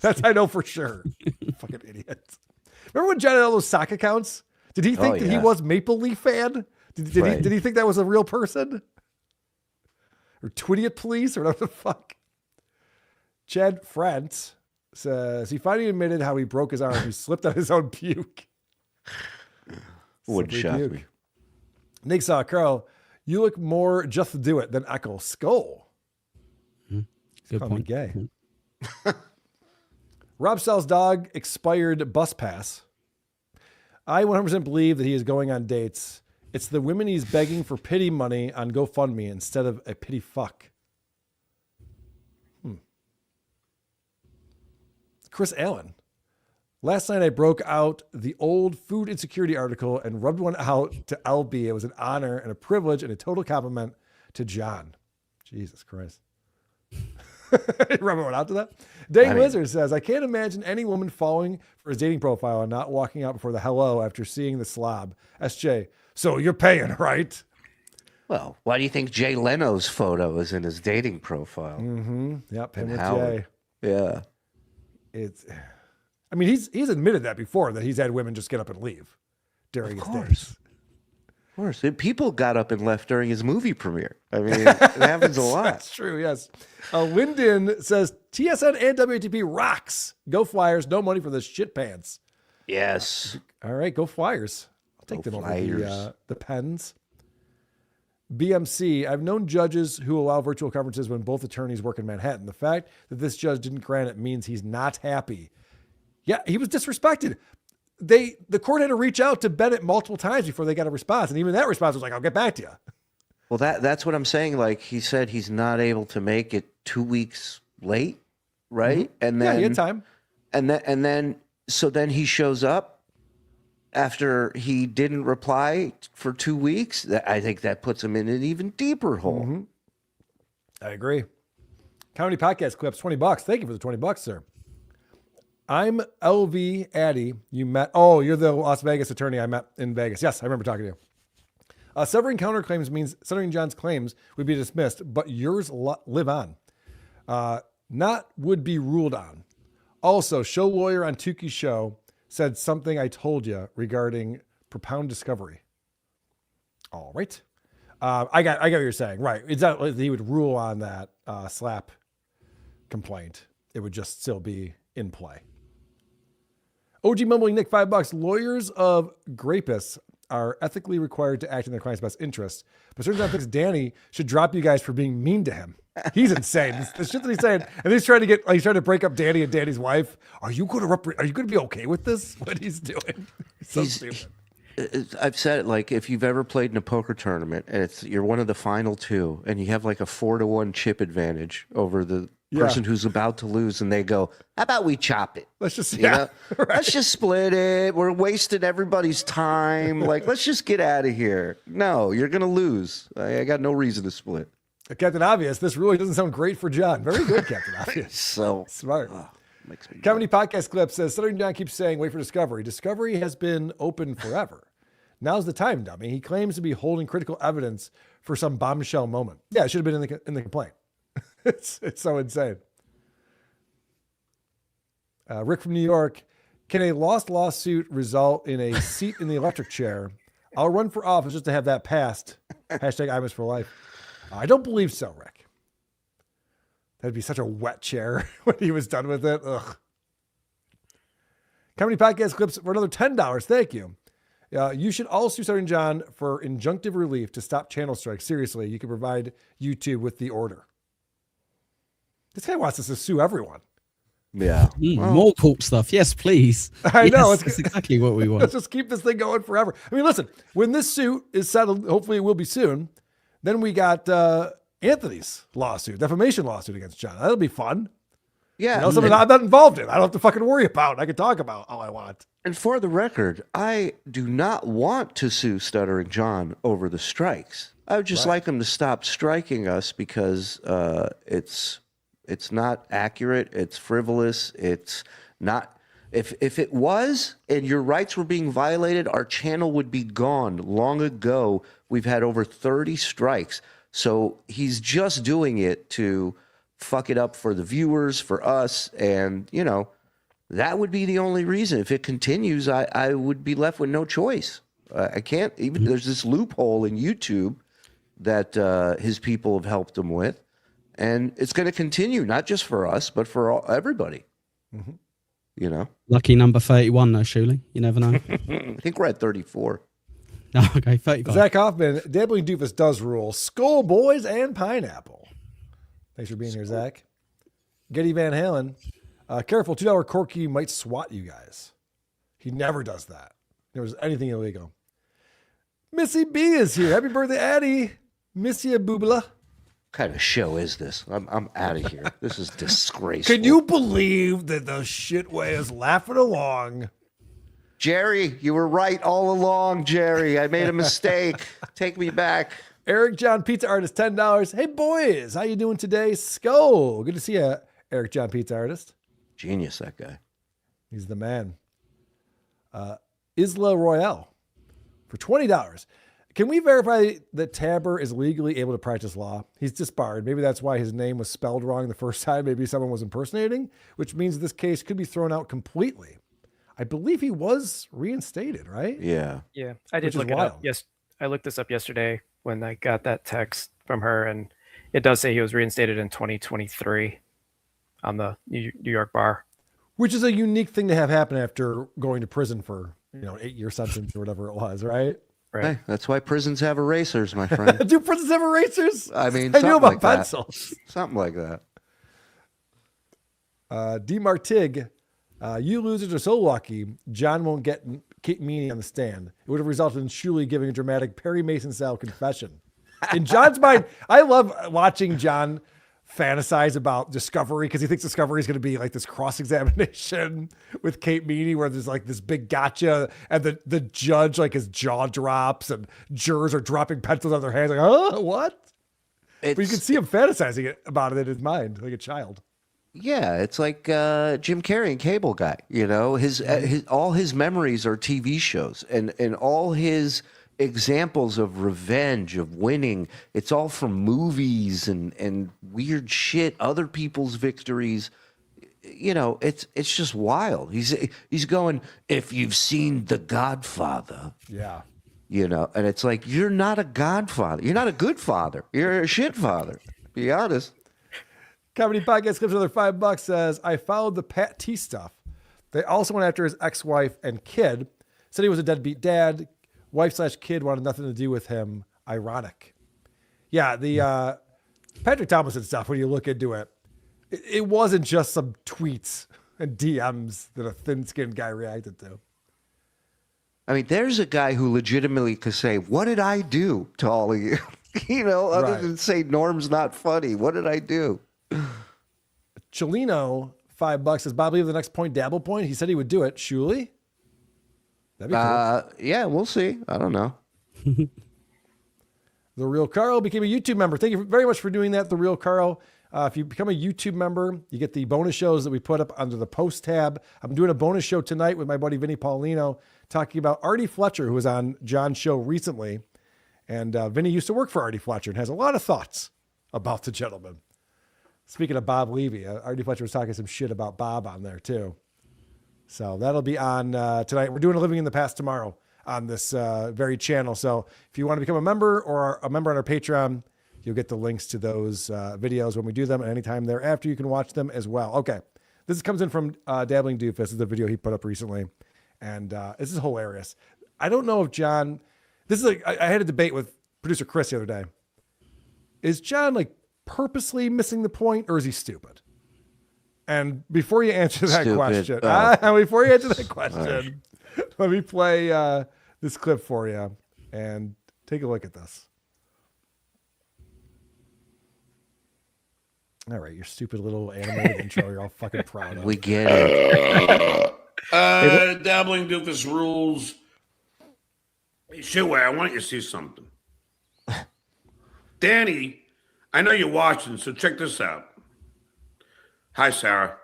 That's I know for sure. Fucking idiot. Remember when John had all those sock accounts? Did he think that he was Maple Leaf fan? Did he think that was a real person? Or Twittiot Police or whatever the fuck? Chad Frantz says he finally admitted how he broke his arm. He slipped on his own puke. Wouldn't Slippery shock puke. me. Nick saw Carl, you look more just do it than Echo Skull. Good Call me point. gay. Rob Sal's dog expired bus pass. I 100% believe that he is going on dates. It's the women he's begging for pity money on GoFundMe instead of a pity fuck. Chris Allen. Last night I broke out the old food insecurity article and rubbed one out to LB. It was an honor and a privilege and a total compliment to John. Jesus Christ. Rubbing one out to that? Dane Wizard says, I can't imagine any woman falling for his dating profile and not walking out before the hello after seeing the slob. SJ, so you're paying, right? Well, why do you think Jay Leno's photo is in his dating profile? Mm-hmm. Yep, him And with Howard. Jay. Yeah. I mean, he's admitted that before, that he's had women just get up and leave during his dates. Of course. People got up and left during his movie premiere. I mean, it happens a lot. That's true, yes. Lyndon says, TSN and WATP rocks. Go Flyers. No money for the shit pants. Yes. All right, go Flyers. I'll take them over the Pens. BMC, I've known judges who allow virtual conferences when both attorneys work in Manhattan. The fact that this judge didn't grant it means he's not happy. Yeah, he was disrespected. The court had to reach out to Bennett multiple times before they got a response. And even that response was like, I'll get back to you. Well, that's what I'm saying. Like, he said he's not able to make it 2 weeks late, right? Mm-hmm. And then he had time. And then he shows up after he didn't reply for 2 weeks. I think that puts him in an even deeper hole. Mm-hmm. I agree. Comedy podcast clips, $20. Thank you for the $20, sir. I'm LV Addy. You met. Oh, you're the Las Vegas attorney I met in Vegas. Yes, I remember talking to you. Severing counterclaims means Severing John's claims would be dismissed, but yours live on. Not would be ruled on. Also, show lawyer on Tuki's show said something I told you regarding propound discovery. All right. I got what you're saying. Right. It's not like he would rule on that slap complaint. It would just still be in play. OG Mumbling Nick, $5. Lawyers of grapists are ethically required to act in their client's best interest. But Sir John thinks Danny should drop you guys for being mean to him. He's insane. The shit that he's saying. And he's trying to break up Danny and Danny's wife. Are you going to be okay with this? What he's doing? So stupid. I've said it, like, if you've ever played in a poker tournament and you're one of the final two and you have like a 4-1 chip advantage over the person who's about to lose, and they go, how about we chop it? Let's just, let's just split it. We're wasting everybody's time. Like, let's just get out of here. No, you're going to lose. I got no reason to split. Captain Obvious, this really doesn't sound great for John. Very good, Captain Obvious. So smart. Makes me Comedy podcast clip says, Southern John keeps saying, wait for Discovery. Discovery has been open forever. Now's the time, dummy. He claims to be holding critical evidence for some bombshell moment. Yeah, it should have been in the complaint. It's so insane. Rick from New York, can a lost lawsuit result in a seat in the electric chair? I'll run for office just to have that passed. Hashtag IMS for life. I don't believe so, Rick. That'd be such a wet chair when he was done with it. Ugh. Comedy podcast clips for another $10. Thank you. You should all sue Southern John for injunctive relief to stop channel strikes. Seriously, you can provide YouTube with the order. This guy wants us to sue everyone. Yeah. More court stuff. Yes, please. I know. That's exactly what we want. Let's just keep this thing going forever. I mean, listen, when this suit is settled, hopefully it will be soon, then we got Anthony's lawsuit, defamation lawsuit against John. That'll be fun. Yeah. Something I'm not involved in. I don't have to fucking worry about. I can talk about all I want. And for the record, I do not want to sue Stuttering John over the strikes. I would just like him to stop striking us because it's not accurate. It's frivolous. It's not. If it was and your rights were being violated, our channel would be gone long ago. We've had over 30 strikes. So he's just doing it to fuck it up for the viewers, for us. And, that would be the only reason. If it continues, I would be left with no choice. I can't even. There's this loophole in YouTube that his people have helped him with. And it's going to continue, not just for us, but for everybody. Mm-hmm. Lucky number 31, though, Shuley. You never know. I think we're at 34. Oh, okay, 35. Zach Hoffman, Dabbling Doofus does rule. Skull Boys and Pineapple. Thanks for being here, Zach. Getty Van Halen. Careful, $2 Corky might swat you guys. He never does that. There was anything illegal. Missy B is here. Happy birthday, Addie. Miss you, Boobla. kind of show is this? I'm out of here. This is disgraceful. Can you believe that the shitway is laughing along? Jerry, you were right all along, Jerry. I made a mistake. Take me back. Eric John Pizza Artist, $10. Hey, boys. How you doing today? Skull. Good to see you, Eric John Pizza Artist. Genius, that guy. He's the man. Isla Royale for $20. Can we verify that Tabber is legally able to practice law? He's disbarred. Maybe that's why his name was spelled wrong the first time. Maybe someone was impersonating, which means this case could be thrown out completely. I believe he was reinstated, right? Yeah. Yeah, I did look it up. Yes, I looked this up yesterday when I got that text from her, and it does say he was reinstated in 2023 on the New York bar. Which is a unique thing to have happen after going to prison for, 8-year sentence or whatever it was, right? Right. Hey, that's why prisons have erasers, my friend. Do prisons have erasers? I mean, I knew about like pencils. That. Something like that. D. Martig, you losers are so lucky. John won't get Kate Meany on the stand. It would have resulted in Shuley giving a dramatic Perry Mason-style confession. In John's mind, I love watching John fantasize about Discovery because he thinks Discovery is going to be like this cross-examination with Kate Meany where there's like this big gotcha and the judge, like his jaw drops and jurors are dropping pencils on their hands like, oh, what? But you can see him fantasizing about it in his mind like a child. Yeah, it's like Jim Carrey and Cable Guy. His all his memories are TV shows, and all his examples of revenge, of winning, it's all from movies and weird shit, other people's victories. It's just wild. He's going, if you've seen The Godfather. Yeah. And it's like, you're not a godfather. You're not a good father. You're a shit father. Be honest. Comedy Podcast Clips another $5 says, I followed the Pat T stuff. They also went after his ex-wife and kid. Said he was a deadbeat dad. Wife/kid wanted nothing to do with him. Ironic. Yeah, the Patrick Tomlinson stuff, when you look into it, it wasn't just some tweets and DMs that a thin-skinned guy reacted to. I mean, there's a guy who legitimately could say, what did I do to all of you? Other than say Norm's not funny. What did I do? Chelino, $5 says, Bob, leave the next point, Dabble point. He said he would do it. Shuley? That'd be cool. Yeah, we'll see. I don't know. The Real Carl became a YouTube member. Thank you very much for doing that, The Real Carl. If you become a YouTube member, you get the bonus shows that we put up under the post tab. I'm doing a bonus show tonight with my buddy Vinny Paulino talking about Artie Fletcher, who was on John's show recently. And Vinny used to work for Artie Fletcher and has a lot of thoughts about the gentleman. Speaking of Bob Levy, Artie Fletcher was talking some shit about Bob on there too. So that'll be on tonight. We're doing a Living in the Past tomorrow on this very channel. So if you want to become a member or a member on our Patreon, you'll get the links to those videos when we do them. And anytime thereafter, you can watch them as well. Okay. This comes in from Dabbling Doofus. This is the video he put up recently. And this is hilarious. I don't know if John, I had a debate with producer Chris the other day. Is John like purposely missing the point or is he stupid? And before you answer that question, let me play this clip for you and take a look at this. All right, your stupid little animated intro you're all fucking proud of. We get it. Dabbling Doofus rules. Hey, Shitway, I want you to see something. Danny, I know you're watching, so check this out. Hi, Sarah.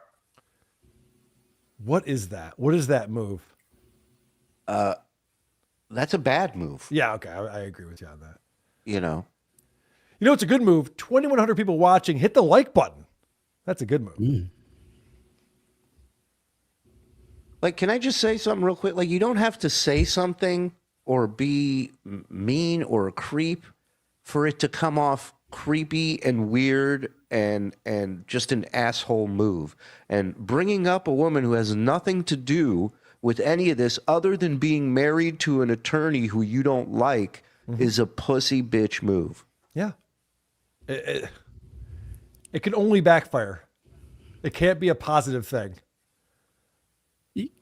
What is that? What is that move? That's a bad move. Yeah, okay. I agree with you on that. You know, it's a good move. 2,100 people watching. Hit the like button. That's a good move. Like, can I just say something real quick? Like, you don't have to say something or be mean or a creep for it to come off creepy and weird and just an asshole move. And bringing up a woman who has nothing to do with any of this other than being married to an attorney who you don't like is a pussy bitch move. Yeah. It can only backfire. It can't be a positive thing.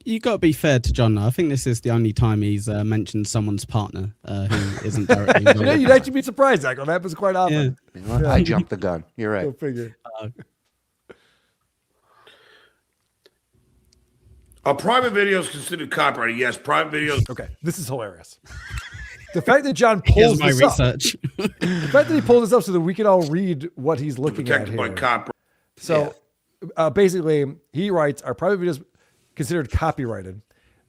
You got to be fair to John. I think this is the only time he's mentioned someone's partner who isn't directly involved. Yeah, you'd actually be surprised, Zach. That happens quite often. You know what? I jumped the gun. You're right. Go figure. Are private videos considered copyrighted? Yes, private videos. Okay, this is hilarious. The fact that John pulls Here's my research. The fact that he pulls this up so that we can all read what he's looking at Protected by here. copyright. So basically, he writes, are private videos considered copyrighted?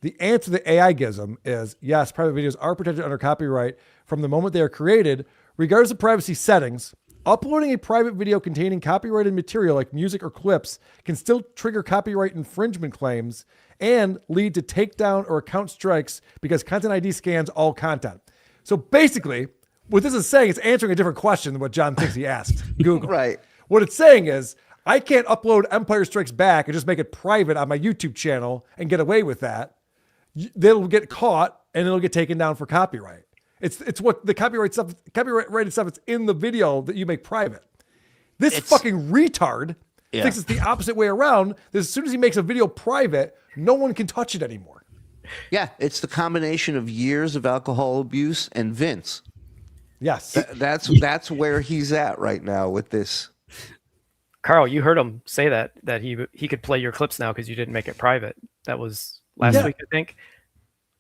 The answer the AI gives him is yes, private videos are protected under copyright from the moment they are created, regardless of privacy settings. Uploading a private video containing copyrighted material like music or clips can still trigger copyright infringement claims and lead to takedown or account strikes because Content ID scans all content. So basically, what this is saying is answering a different question than what John thinks he asked Google. Right. What it's saying is, I can't upload Empire Strikes Back and just make it private on my YouTube channel and get away with that. They'll get caught and it'll get taken down for copyright. It's what the copyrighted stuff it's in the video that you make private. This fucking retard thinks it's the opposite way around. That as soon as he makes a video private, no one can touch it anymore. Yeah, it's the combination of years of alcohol abuse and Vince. Yes. That's where he's at right now with this. Carl, you heard him say that he could play your clips now because you didn't make it private. That was last week, I think.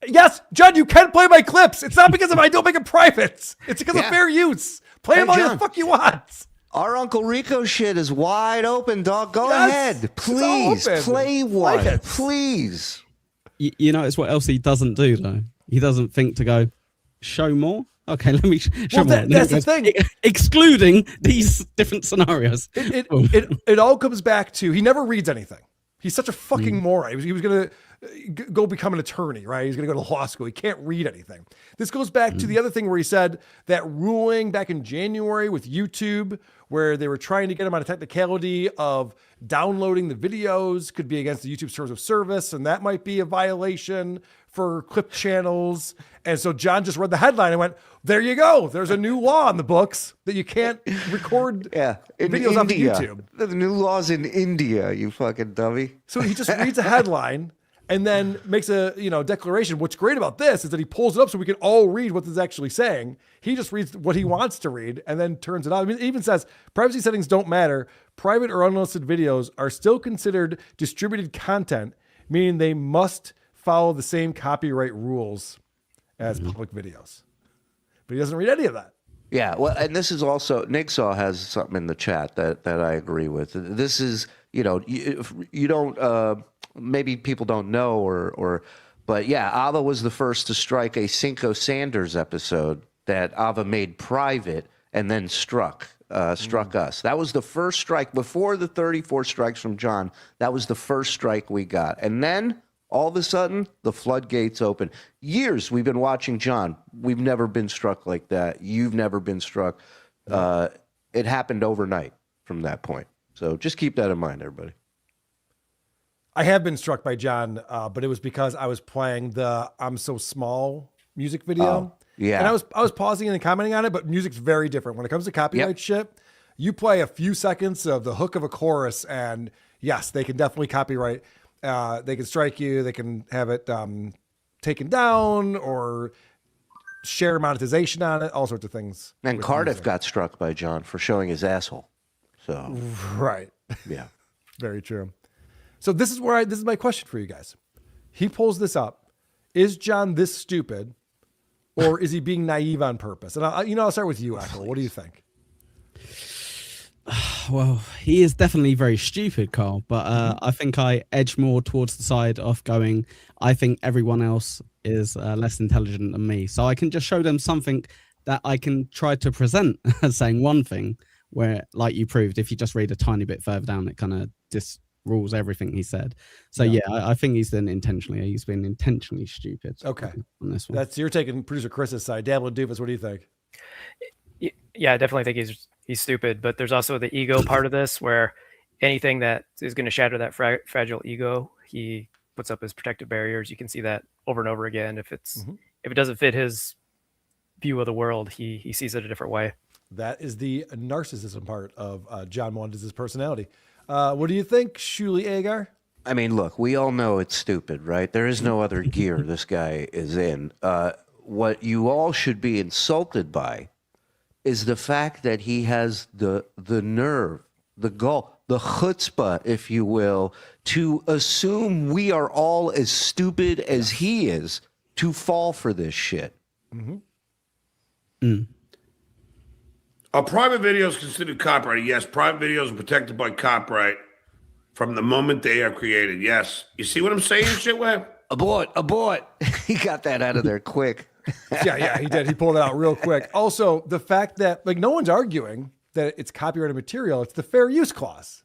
Yes, John, you can play my clips. It's not because I don't make it private. It's because of fair use. Play them all the fuck you want. Our Uncle Rico shit is wide open, dog. Go ahead. Please play one. Please. You notice what else he doesn't do, though? He doesn't think to go, show more? Okay, let me show more. That's the thing. Excluding these different scenarios. It all comes back to he never reads anything. He's such a fucking moron. He was going to go become an attorney, right? He's going to go to law school. He can't read anything. This goes back to the other thing where he said that ruling back in January with YouTube, where they were trying to get him on a technicality of downloading the videos could be against the YouTube terms of service, and that might be a violation for clip channels. And so John just read the headline and went, there you go. There's a new law in the books that you can't record videos off of YouTube. The new laws in India, you fucking dummy. So he just reads a headline and then makes a declaration. What's great about this is that he pulls it up so we can all read what this is actually saying. He just reads what he wants to read and then turns it on. I mean, it even says privacy settings don't matter. Private or unlisted videos are still considered distributed content, meaning they must follow the same copyright rules as public videos. But he doesn't read any of that. Yeah, well, and this is also, Nigsaw has something in the chat that I agree with. This is, you don't, maybe people don't know but yeah, Ava was the first to strike a Cinco Sanders episode that Ava made private and then struck us. That was the first strike before the 34 strikes from John. That was the first strike we got. And then all of a sudden, the floodgates open. Years we've been watching John. We've never been struck like that. You've never been struck. It happened overnight from that point. So just keep that in mind, everybody. I have been struck by John, but it was because I was playing the I'm So Small music video. Oh, yeah. And I was pausing and commenting on it, but music's very different. When it comes to copyright shit, you play a few seconds of the hook of a chorus, and yes, they can definitely copyright. They can strike you. They can have it taken down or share monetization on it, all sorts of things. And Cardiff got struck by John for showing his asshole. So right. Yeah. Very true. So this is my question for you guys. He pulls this up. Is John this stupid, or is he being naive on purpose? And I'll start with you, Echo. What do you think? Well, he is definitely very stupid, Carl, but I think I edge more towards the side of going, I think everyone else is less intelligent than me. So I can just show them something that I can try to present as saying one thing where, like you proved, if you just read a tiny bit further down, it kind of disrules everything he said. So I think he's been intentionally stupid. Okay. On this one. You're taking producer Chris's side. Dabble and Doofus, what do you think? Yeah, I definitely think he's stupid, but there's also the ego part of this where anything that is going to shatter that fragile ego, he puts up as protective barriers. You can see that over and over again. If it doesn't fit his view of the world, he sees it a different way. That is the narcissism part of John Melendez's personality. What do you think, Shuli Agar? I mean, look, we all know it's stupid, right? There is no other gear this guy is in. What you all should be insulted by is the fact that he has the nerve, the gall, the chutzpah, if you will, to assume we are all as stupid as he is to fall for this shit. Are private videos considered copyrighted? Yes, private videos are protected by copyright from the moment they are created. Yes. You see what I'm saying, Shitway? Abort. He got that out of there quick. Yeah, he did. He pulled it out real quick. Also, the fact that no one's arguing that it's copyrighted material. It's the fair use clause.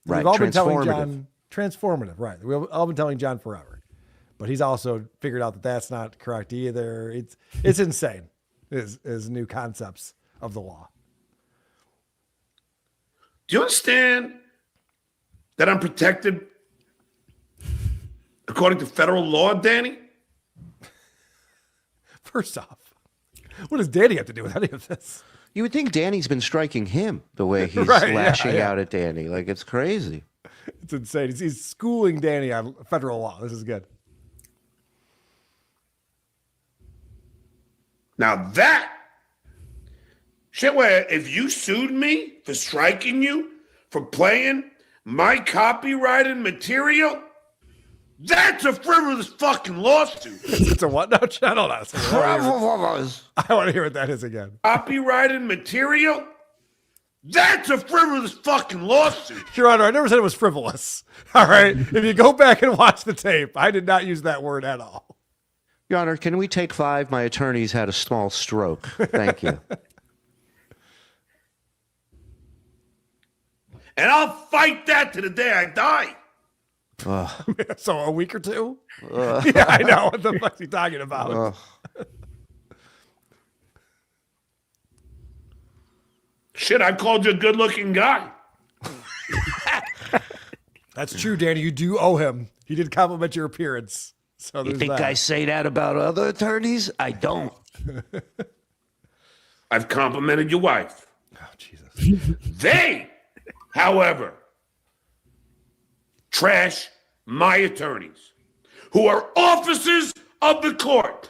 Right. We've all been telling John transformative. Right. We've all been telling John forever, but he's also figured out that that's not correct either. It's insane. Is new concepts of the law. Do you understand that I'm protected according to federal law, Danny? First off, what does Danny have to do with any of this? You would think Danny's been striking him the way he's Right, lashing out at Danny. Like, it's crazy. It's insane. He's schooling Danny on federal law. This is good. Now that shit, where if you sued me for striking you for playing my copyrighted material, that's a frivolous fucking lawsuit. It's a what? No, channel us. I want to hear what that is again. Copyrighted material? That's a frivolous fucking lawsuit. Your Honor, I never said it was frivolous. All right. If you go back and watch the tape, I did not use that word at all. Your Honor, can we take 5? My attorney's had a small stroke. Thank you. And I'll fight that to the day I die. So a week or two? Yeah, I know. What the fuck's he talking about? Shit, I called you a good-looking guy. That's true, Danny. You do owe him. He did compliment your appearance. So You there's think that. I say that about other attorneys? I don't. I've complimented your wife. Oh, Jesus. They, however, trash my attorneys, who are officers of the court.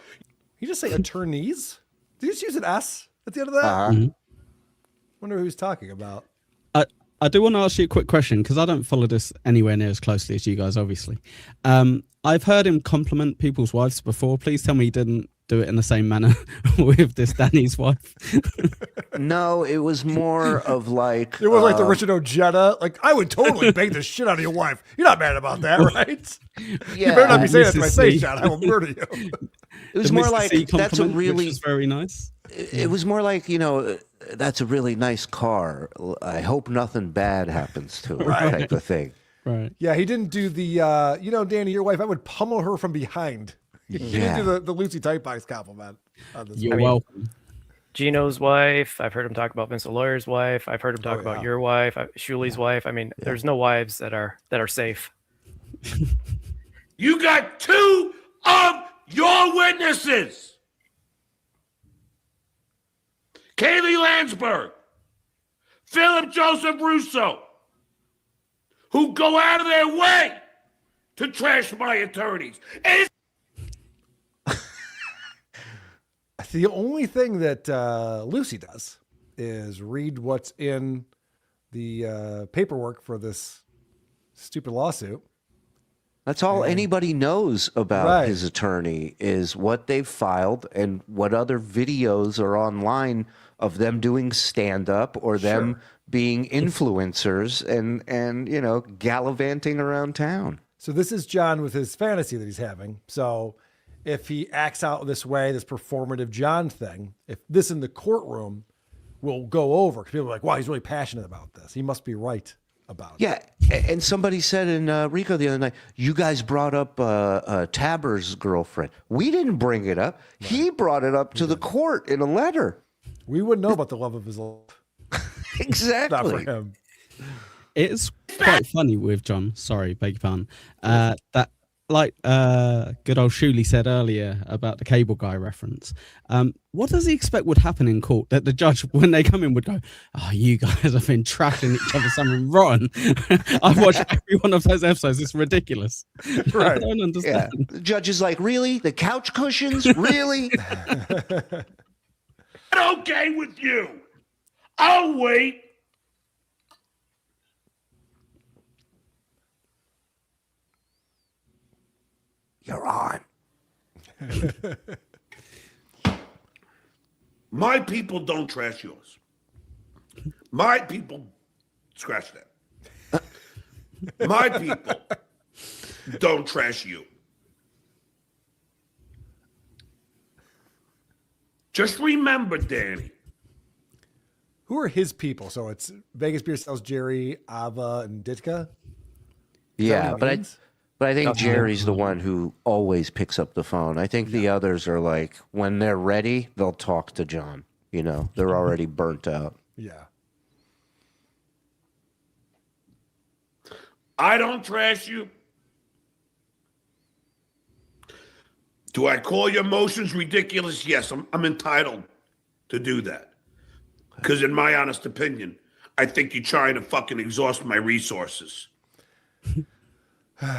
You just say attorneys? Did you just use an S at the end of that? Wonder who he's talking about. I do want to ask you a quick question because I don't follow this anywhere near as closely as you guys, obviously. I've heard him compliment people's wives before. Please tell me he didn't do it in the same manner with this Danny's wife. No, it was more of like... It was like the Richard Ojeda. Like, I would totally bang the shit out of your wife. You're not mad about that, right? You better not be saying that to my face, John. I will murder you. It was more like, that's a really... Which was very nice. It was more like, that's a really nice car. I hope nothing bad happens to it, type of thing. Right. Yeah, he didn't do the, Danny, your wife, I would pummel her from behind. He didn't do the Lucy Tightbox compliment. You're welcome. Gino's wife. I've heard him talk about Vince the lawyer's wife. I've heard him talk about your wife, Shuli's wife. I mean, there's no wives that are safe. You got 2 of your witnesses. Kaylee Landsberg, Philip Joseph Russo, who go out of their way to trash my attorneys. And the only thing that Lucy does is read what's in the paperwork for this stupid lawsuit. That's all anybody knows about his attorney is what they've filed and what other videos are online of them doing stand-up or them being influencers and gallivanting around town. So this is John with his fantasy that he's having. So if he acts out this way, this performative John thing, if this in the courtroom will go over, because people are like, wow, he's really passionate about this. He must be right about it. Yeah, and somebody said in Rico the other night, you guys brought up Taber's girlfriend. We didn't bring it up. Right. He brought it up to the court in a letter. We wouldn't know about the love of his life. Exactly. Not for him. It's quite funny with John. Sorry, beg your pardon. That like good old Shuley said earlier about the cable guy reference, what does he expect would happen in court? That the judge, when they come in, would go, "Oh, you guys have been trashing each other something rotten." I've watched every one of those episodes. It's ridiculous. Right. I don't understand. Yeah. The judge is like, really? The couch cushions? Really? Okay with you. I'll wait. You're on. My people don't trash yours. My people, scratch that. My people don't trash you. Just remember, Danny. Who are his people? So it's Vegas Beer sells Jerry, Ava, and Ditka? Yeah, but I think Jerry's the one who always picks up the phone. I think the others are like, when they're ready, they'll talk to John. You know, they're already burnt out. Yeah. I don't trash you. Do I call your motions ridiculous? Yes, I'm entitled to do that. Because in my honest opinion, I think you're trying to fucking exhaust my resources.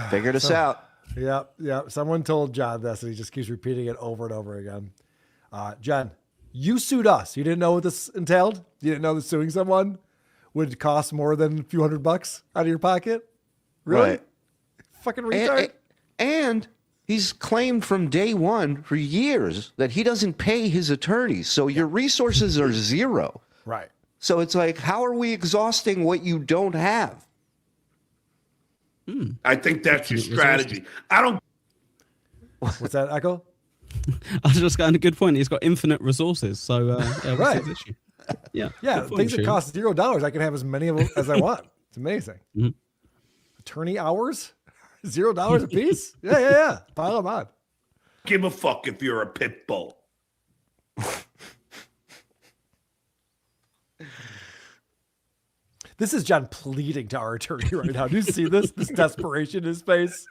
Figure this out. Yeah. Someone told John this, and he just keeps repeating it over and over again. John, you sued us. You didn't know what this entailed? You didn't know that suing someone would cost more than a few $100 out of your pocket? Really? Right. Fucking retard. And he's claimed from day one for years that he doesn't pay his attorneys. So your resources are zero. Right. So it's like, how are we exhausting what you don't have? I think that's your strategy. I don't. What's that, Echo? I was just getting a good point. He's got infinite resources. So, what's his issue? Yeah. Yeah, things that cost $0, I can have as many of them as I want. It's amazing. Mm-hmm. Attorney hours? $0 a piece? Yeah. Pile them on. Give a fuck if you're a pit bull. This is John pleading to our attorney right now. Do you see this? This desperation in his face?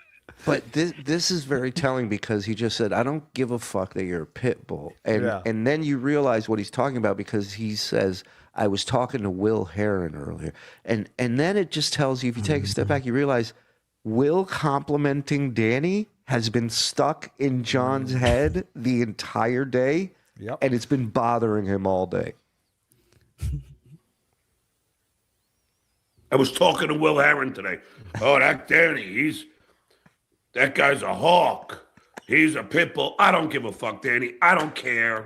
But this is very telling because he just said, I don't give a fuck that you're a pit bull. And then you realize what he's talking about because he says, I was talking to Will Heron earlier. And then it just tells you, if you take a step back, you realize Will complimenting Danny has been stuck in John's head the entire day. Yep. And it's been bothering him all day. I was talking to Will Heron today. Oh, that Danny, that guy's a hawk. He's a pit bull. I don't give a fuck, Danny. I don't care.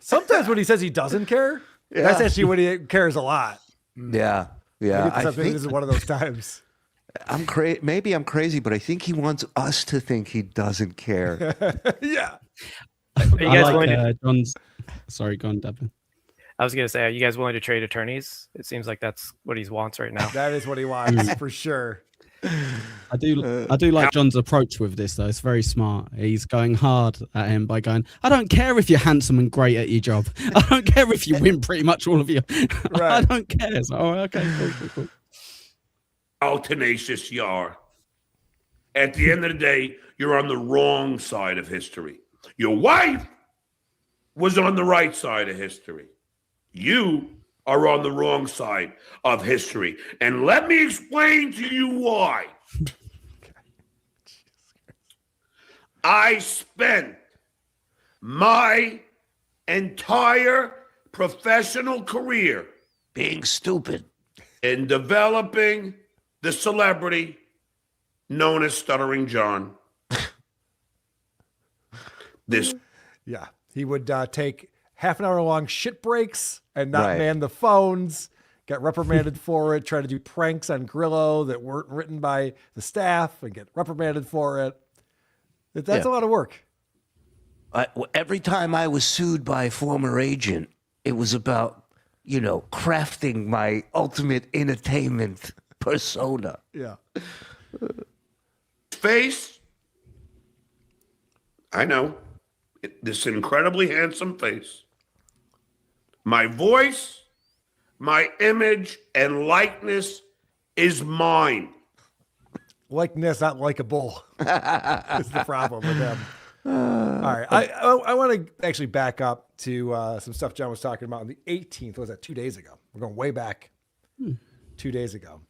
Sometimes when he says he doesn't care, that's actually when he cares a lot. Yeah. I think this is one of those times. Maybe I'm crazy, but I think he wants us to think he doesn't care. Yeah. Are you guys willing to... John's... Sorry, go on, Dabble. I was going to say, are you guys willing to trade attorneys? It seems like that's what he wants right now. That is what he wants, for sure. I do like John's approach with this, though. It's very smart. He's going hard at him by going, I don't care if you're handsome and great at your job. I don't care if you win pretty much all of you. Right. I don't care. So, okay, cool. How tenacious you are. At the end of the day, you're on the wrong side of history. Your wife was on the right side of history. You are on the wrong side of history. And let me explain to you why. I spent my entire professional career being stupid in developing the celebrity known as Stuttering John. Yeah, he would take half an hour long shit breaks and not man the phones, get reprimanded for it, try to do pranks on Grillo that weren't written by the staff and get reprimanded for it. That's a lot of work. Every time I was sued by a former agent, it was about, crafting my ultimate entertainment persona. Yeah. Face, I know. This incredibly handsome face. My voice, my image, and likeness is mine. likeness, not likable. Is the problem with them. All right. I want to actually back up to some stuff John was talking about on the 18th. What was that? 2 days ago. We're going way back 2 days ago.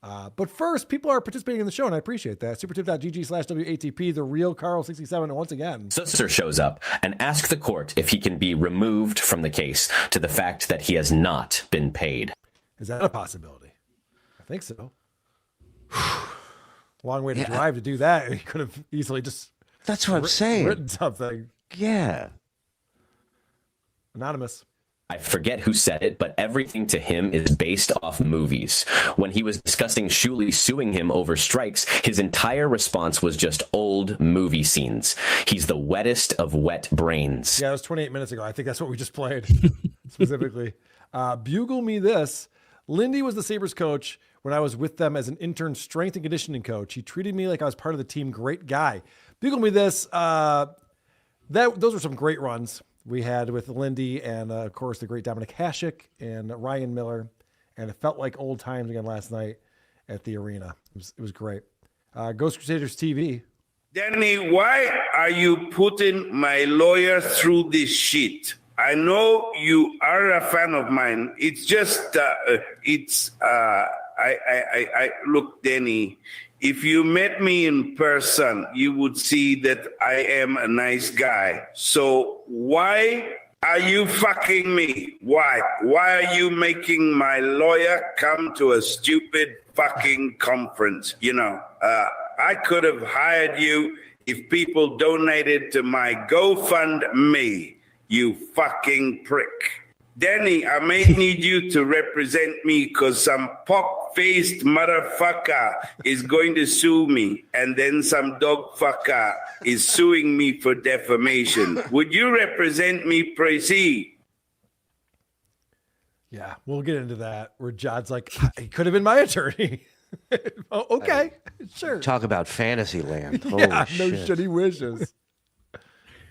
But first, people are participating in the show, and I appreciate that. Supertip.gg/WATP, the real Carl67. And once again, Solicitor shows up and asks the court if he can be removed from the case to the fact that he has not been paid. Is that a possibility? I think so. Long way to drive to do that. He could have easily just... That's what I'm saying. Written something. Yeah. Anonymous. I forget who said it, but everything to him is based off movies. When he was discussing Shuley suing him over strikes, his entire response was just old movie scenes. He's the wettest of wet brains. Yeah, it was 28 minutes ago. I think that's what we just played specifically. Bugle me this. Lindy was the Sabres coach when I was with them as an intern strength and conditioning coach. He treated me like I was part of the team. Great guy. Bugle me this. Those were some great runs we had with Lindy and, of course, the great Dominic Hasek and Ryan Miller. And it felt like old times again last night at the arena. It was great. Ghost Crusaders TV. Danny, why are you putting my lawyer through this shit? I know you are a fan of mine. It's just, look, Danny, if you met me in person, you would see that I am a nice guy. So why are you fucking me? Why? Why are you making my lawyer come to a stupid fucking conference? You know, I could have hired you if people donated to my GoFundMe, you fucking prick. Danny, I may need you to represent me because some pop-faced motherfucker is going to sue me, and then some dog fucker is suing me for defamation. Would you represent me, Précis? Yeah, we'll get into that, where John's like, he could have been my attorney. Oh, okay, sure. Talk about fantasy land. Holy Yeah, no shit. shitty wishes.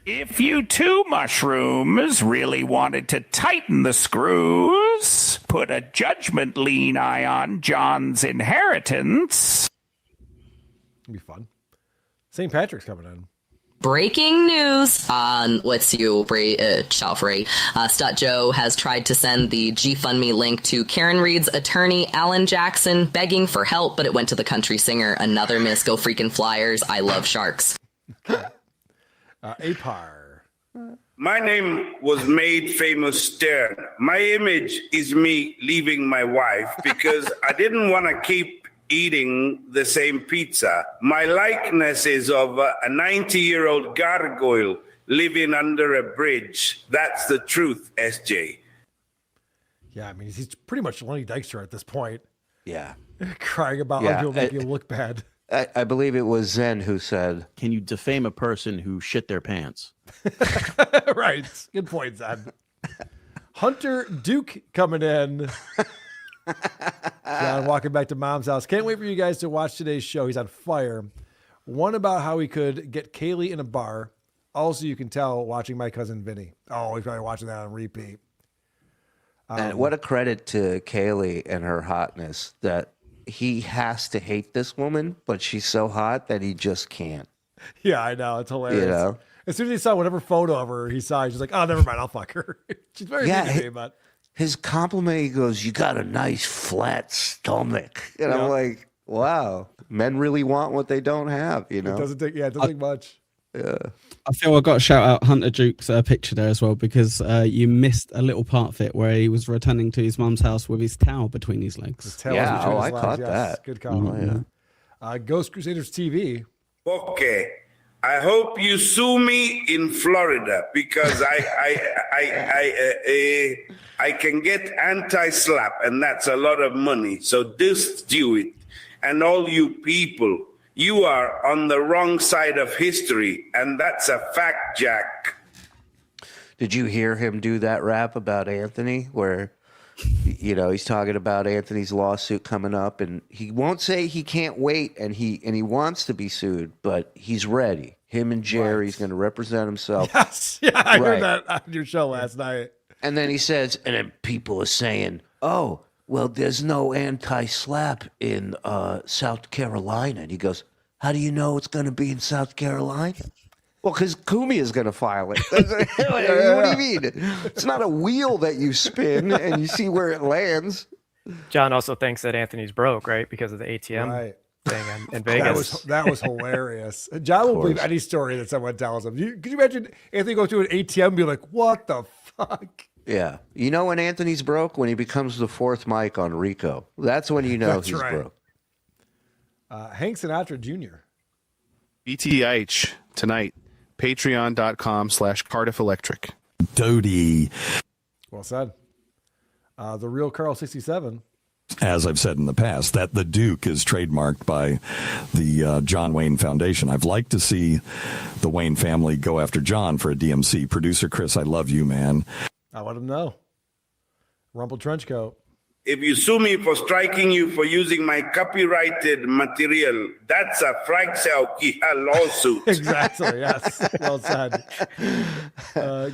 If you two mushrooms really wanted to tighten the screws, put a judgment lien eye on John's inheritance. It'll be fun. St. Patrick's coming in. Breaking news on Let's You, Shalfrey. Stut Joe has tried to send the GFundMe link to Karen Reed's attorney, Alan Jackson, begging for help, but it went to the country singer. Another miss. Go freaking Flyers. I love sharks. Apar. My name was made famous Stern. My image is me leaving my wife because I didn't want to keep eating the same pizza. My likeness is of a 90-year-old gargoyle living under a bridge. That's the truth, SJ. Yeah, I mean, he's pretty much Lenny Dykstra at this point. Yeah. Crying about Yeah, people making him look bad. I believe it was Zen who said, "Can you defame a person who shit their pants?" Right. Good point, Zed. Hunter Duke coming in. John walking back to mom's house. Can't wait for you guys to watch today's show. He's on fire. One about how he could get Kaylee in a bar. Also, you can tell watching My Cousin Vinny. Oh, he's probably watching that on repeat. and what a credit to Kaylee and her hotness that he has to hate this woman, but she's so hot that he just can't. Yeah, I know. It's hilarious. You know? As soon as he saw whatever photo of her he saw, he's just like, oh, never mind, I'll fuck her. She's very mean to me, but his compliment, he goes, "You got a nice flat stomach." And I'm like, wow, men really want what they don't have, you know? It doesn't take much. Yeah. I feel I got to shout out Hunter Duke's picture there as well, because you missed a little part of it where he was returning to his mum's house with his towel between his legs. Yeah, I caught that. Good call. Oh, yeah. Ghost Crusaders TV. Okay. I hope you sue me in Florida because I can get anti-slap, and that's a lot of money. So just do it. And all you people, you are on the wrong side of history, and that's a fact, Jack. Did you hear him do that rap about Anthony where, you know, he's talking about Anthony's lawsuit coming up, and he won't say he can't wait, and he wants to be sued, but he's ready. Him and Jerry's going to represent himself. Yes, yeah, I heard that on your show last night. And then he says, and then people are saying, "Oh, well, there's no anti-slap in South Carolina. And he goes, how do you know it's going to be in South Carolina? Well, because Kumi is going to file it. What do you mean? It's not a wheel that you spin and you see where it lands. John also thinks that Anthony's broke, right? Because of the ATM thing in Vegas. That was hilarious. John will believe any story that someone tells him. Could you imagine Anthony go through an ATM and be like, what the fuck? Yeah. You know when Anthony's broke? When he becomes the fourth mic on Rico. That's when you know he's broke. Hank Sinatra Jr. BTH tonight. Patreon.com/Cardiff Electric. Doty. Well said. The real Carl 67. As I've said in the past, that the Duke is trademarked by the John Wayne Foundation. I'd like to see the Wayne family go after John for a DMC. Producer Chris, I love you, man. I let him know. Rumpled trench coat. If you sue me for striking you for using my copyrighted material, that's a lawsuit. Exactly, yes. Well said.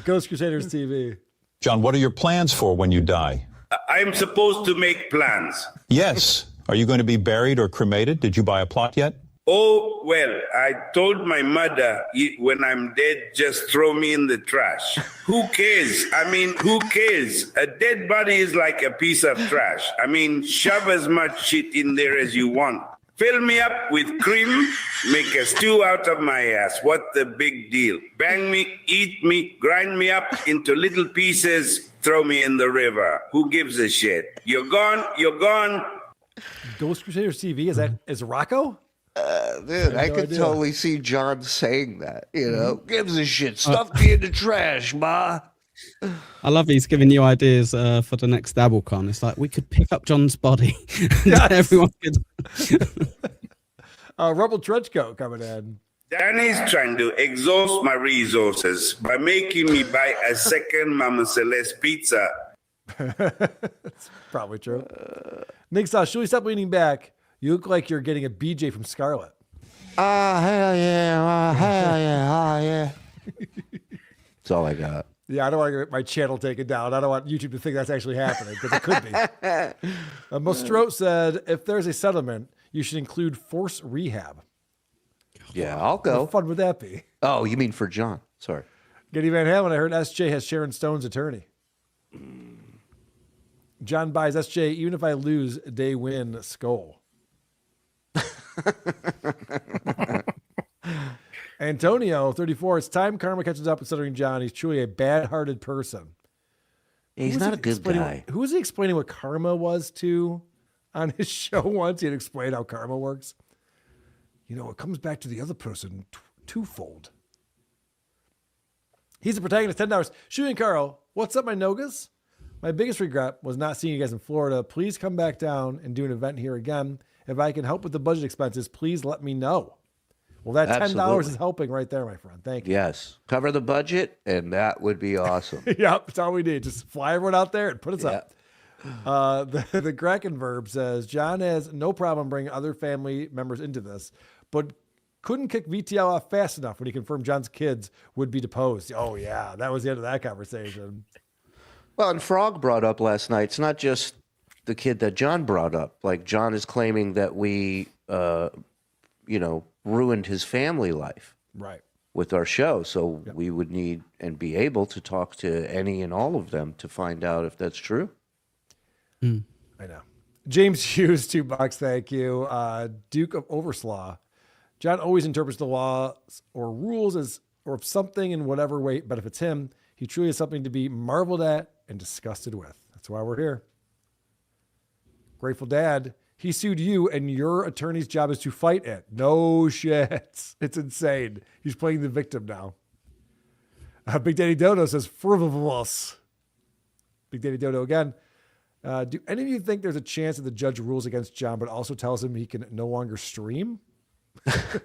Ghost Crusaders TV. John, what are your plans for when you die? I'm supposed to make plans. Yes. Are you going to be buried or cremated? Did you buy a plot yet? Oh, well, I told my mother, when I'm dead, just throw me in the trash. Who cares? I mean, who cares? A dead body is like a piece of trash. I mean, shove as much shit in there as you want. Fill me up with cream, make a stew out of my ass. What the big deal? Bang me, eat me, grind me up into little pieces, throw me in the river. Who gives a shit? You're gone, you're gone. Ghost Crusaders TV, is Rocco? Dude, I could totally see John saying that. You know, gives a shit. Stuff me in the trash, ma. I love he's giving you ideas for the next DabbleCon. It's like we could pick up John's body. Everyone could. Rumble Trenchcoat coming in. Danny's trying to exhaust my resources by making me buy a second Mama Celeste pizza. That's probably true. Nick saw, should we stop leaning back? You look like you're getting a BJ from Scarlet. Hell yeah. Hell yeah. Oh, yeah. That's all I got. Yeah, I don't want to get my channel taken down. I don't want YouTube to think that's actually happening, because it could be. Mostro said, if there's a settlement, you should include force rehab. Yeah, I'll go. How fun would that be? Oh, you mean for John? Sorry. Giddy Van Halen, I heard SJ has Sharon Stone's attorney. John buys SJ, even if I lose, they win skull. Antonio, 34. It's time karma catches up with Stuttering John. He's truly a bad-hearted person. He's not a good guy. Who was he explaining what karma was to on his show once? He had explained how karma works. You know, it comes back to the other person twofold. He's the protagonist, $10. Shooting Carl, what's up, my Nogas? My biggest regret was not seeing you guys in Florida. Please come back down and do an event here again. If I can help with the budget expenses, please let me know. Well, that $10 is helping right there, my friend. Thank you. Yes. Cover the budget, and that would be awesome. Yep, that's all we need. Just fly everyone out there and put us up. The Kraken verb says, John has no problem bringing other family members into this, but couldn't kick VTL off fast enough when he confirmed John's kids would be deposed. Oh, yeah, that was the end of that conversation. Well, and Frog brought up last night, it's not just the kid that John brought up. Like, John is claiming that we, ruined his family life. Right. With our show. So we would need and be able to talk to any and all of them to find out if that's true. I know. James Hughes, $2. Thank you. Duke of Overslaw. John always interprets the laws or rules as or something in whatever way, but if it's him, he truly has something to be marveled at and disgusted with. That's why we're here. Grateful Dad. He sued you, and your attorney's job is to fight it. No shit. It's insane. He's playing the victim now. Big Daddy Dodo says, frivolous. Big Daddy Dodo again. Do any of you think there's a chance that the judge rules against John, but also tells him he can no longer stream?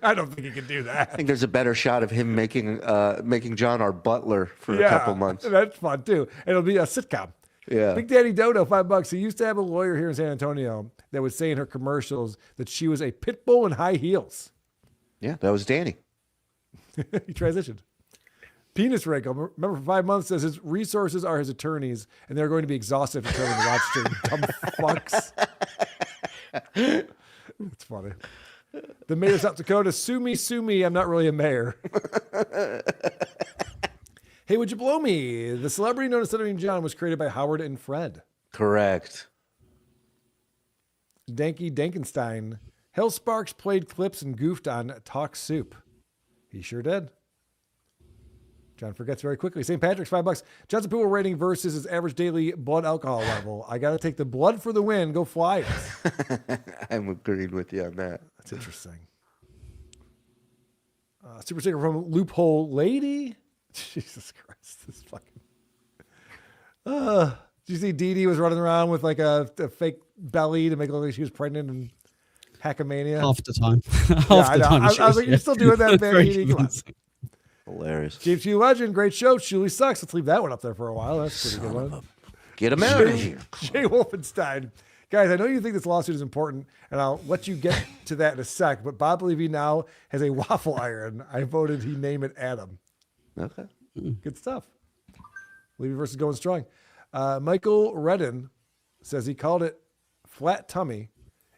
I don't think he can do that. I think there's a better shot of him making John our butler for a couple months. That's fun, too. And it'll be a sitcom. Yeah. Big Daddy Dodo, $5. He used to have a lawyer here in San Antonio that would say in her commercials that she was a pit bull in high heels. Yeah, that was Danny. He transitioned. Penis Wrinkle. Remember, for 5 months says his resources are his attorneys, and they're going to be exhausted after telling the watch stream. Dumb fucks. It's funny. The mayor of South Dakota, sue me. I'm not really a mayor. Hey, would you blow me? The celebrity known as Debunking John was created by Howard and Fred. Correct. Danky Dankenstein. Hell Sparks played clips and goofed on Talk Soup. He sure did. John forgets very quickly. St. Patrick's, $5. John's approval rating versus his average daily blood alcohol level. I got to take the blood for the win. Go Flyers. I'm agreed with you on that. That's interesting. Super sticker from Loophole Lady. Jesus Christ. This fucking. Did you see Dee Dee was running around with like a fake belly to make it look like she was pregnant and Hackamania? Half the time. I was like, you're still doing that, man. Dee Dee? Come on. Hilarious. James Q Legend, great show. Shuli sucks. Let's leave that one up there for a while. That's a pretty good one. Get him out of here. Jay Wolfenstein. Guys, I know you think this lawsuit is important, and I'll let you get to that in a sec, but Bob Levy now has a waffle iron. I voted he name it Adam. Okay. Good stuff. Levy versus Going Strong. Michael Redden says he called it flat tummy.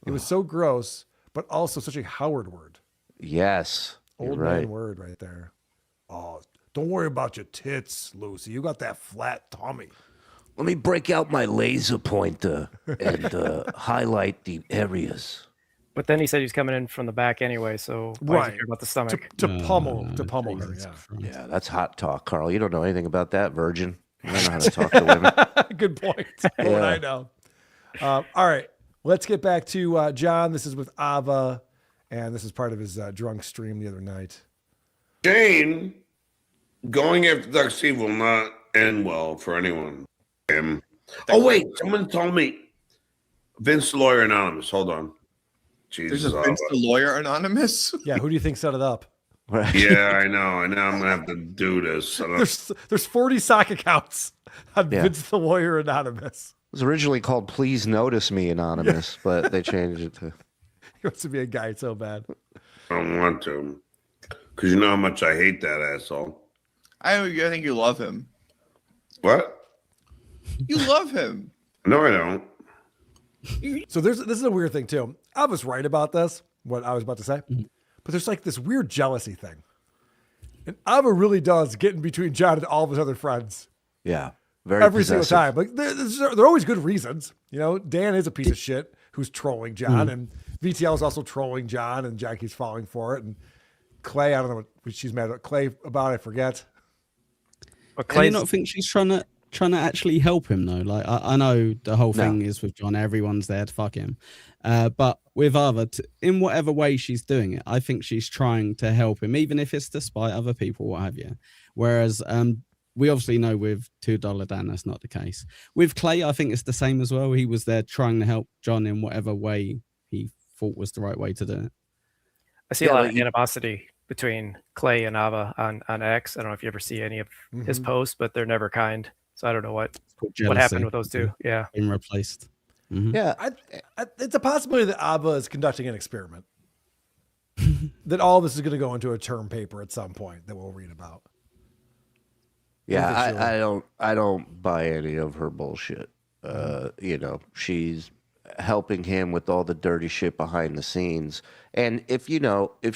It was so gross, but also such a Howard word. Yes. Old man word right there. Oh, don't worry about your tits, Lucy. You got that flat tummy. Let me break out my laser pointer and highlight the areas. But then he said he's coming in from the back anyway, so why does he care about the stomach? To pummel her, yeah. Yeah, that's hot talk, Carl. You don't know anything about that, virgin. I don't know how to talk to women. Good point. What I know. All right, let's get back to John. This is with Ava, and this is part of his drunk stream the other night. Shane, going after Doug Steve will not end well for anyone. Oh, wait, someone told me. Vince the Lawyer Anonymous. Hold on. Jesus. There's a Vince the Lawyer Anonymous? Yeah, who do you think set it up? Yeah, I know. I'm going to have to do this. There's 40 sock accounts on Vince the Lawyer Anonymous. It was originally called Please Notice Me Anonymous, but they changed it to... He wants to be a guy so bad. I don't want to. Because you know how much I hate that asshole. I think you love him. What? You love him. No, I don't. So this is a weird thing too. I was right about this, what I was about to say, but there's like this weird jealousy thing. And Ava really does get in between John and all of his other friends. Yeah. Very every possessive. single time. Like they're always good reasons. You know, Dan is a piece of shit who's trolling John, and VTL is also trolling John, and Jackie's falling for it. And Clay, I don't know what she's mad at Clay about, I forget. But Clay, do you not think she's trying to actually help him though? Like I know the whole thing is with John, everyone's there to fuck him, but with Ava, in whatever way she's doing it, I think she's trying to help him, even if it's despite other people, what have you. Whereas we obviously know with $2 Dan that's not the case. With Clay, I think it's the same as well. He was there trying to help John in whatever way he thought was the right way to do it. I see a lot of animosity between Clay and Ava on X. I don't know if you ever see any of his posts, but they're never kind. So I don't know what happened with those two. Yeah. Being replaced. Yeah. It's a possibility that Ava is conducting an experiment. That all this is going to go into a term paper at some point that we'll read about. Yeah, I don't buy any of her bullshit. You know, she's helping him with all the dirty shit behind the scenes. And if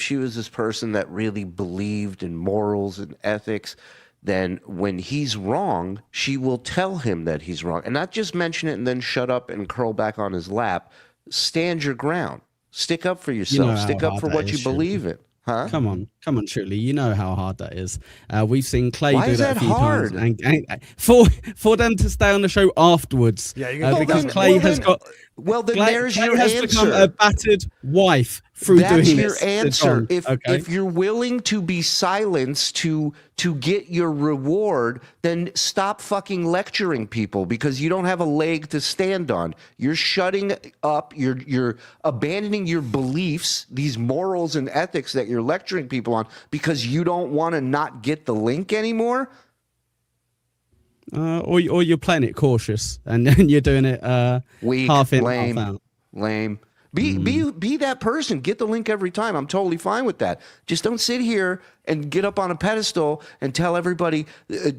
she was this person that really believed in morals and ethics, then when he's wrong, she will tell him that he's wrong. And not just mention it and then shut up and curl back on his lap. Stand your ground. Stick up for yourself. Stick up for what you believe in. Huh? Come on, Shirley. You know how hard that is. We've seen Clay Why do is that a that few hard? times, and for them to stay on the show afterwards. Yeah, because Clay has got. Well, then Clay there's your has answer. become a battered wife through That's doing your this to answer. John, If you're willing to be silenced to get your reward, then stop fucking lecturing people because you don't have a leg to stand on. You're shutting up. You're abandoning your beliefs, these morals and ethics that you're lecturing people on because you don't want to not get the link anymore. or you're playing it cautious and then you're doing it Weak, half in, lame, half out. lame. Be that person. Get the link every time. I'm totally fine with that. Just don't sit here and get up on a pedestal and tell everybody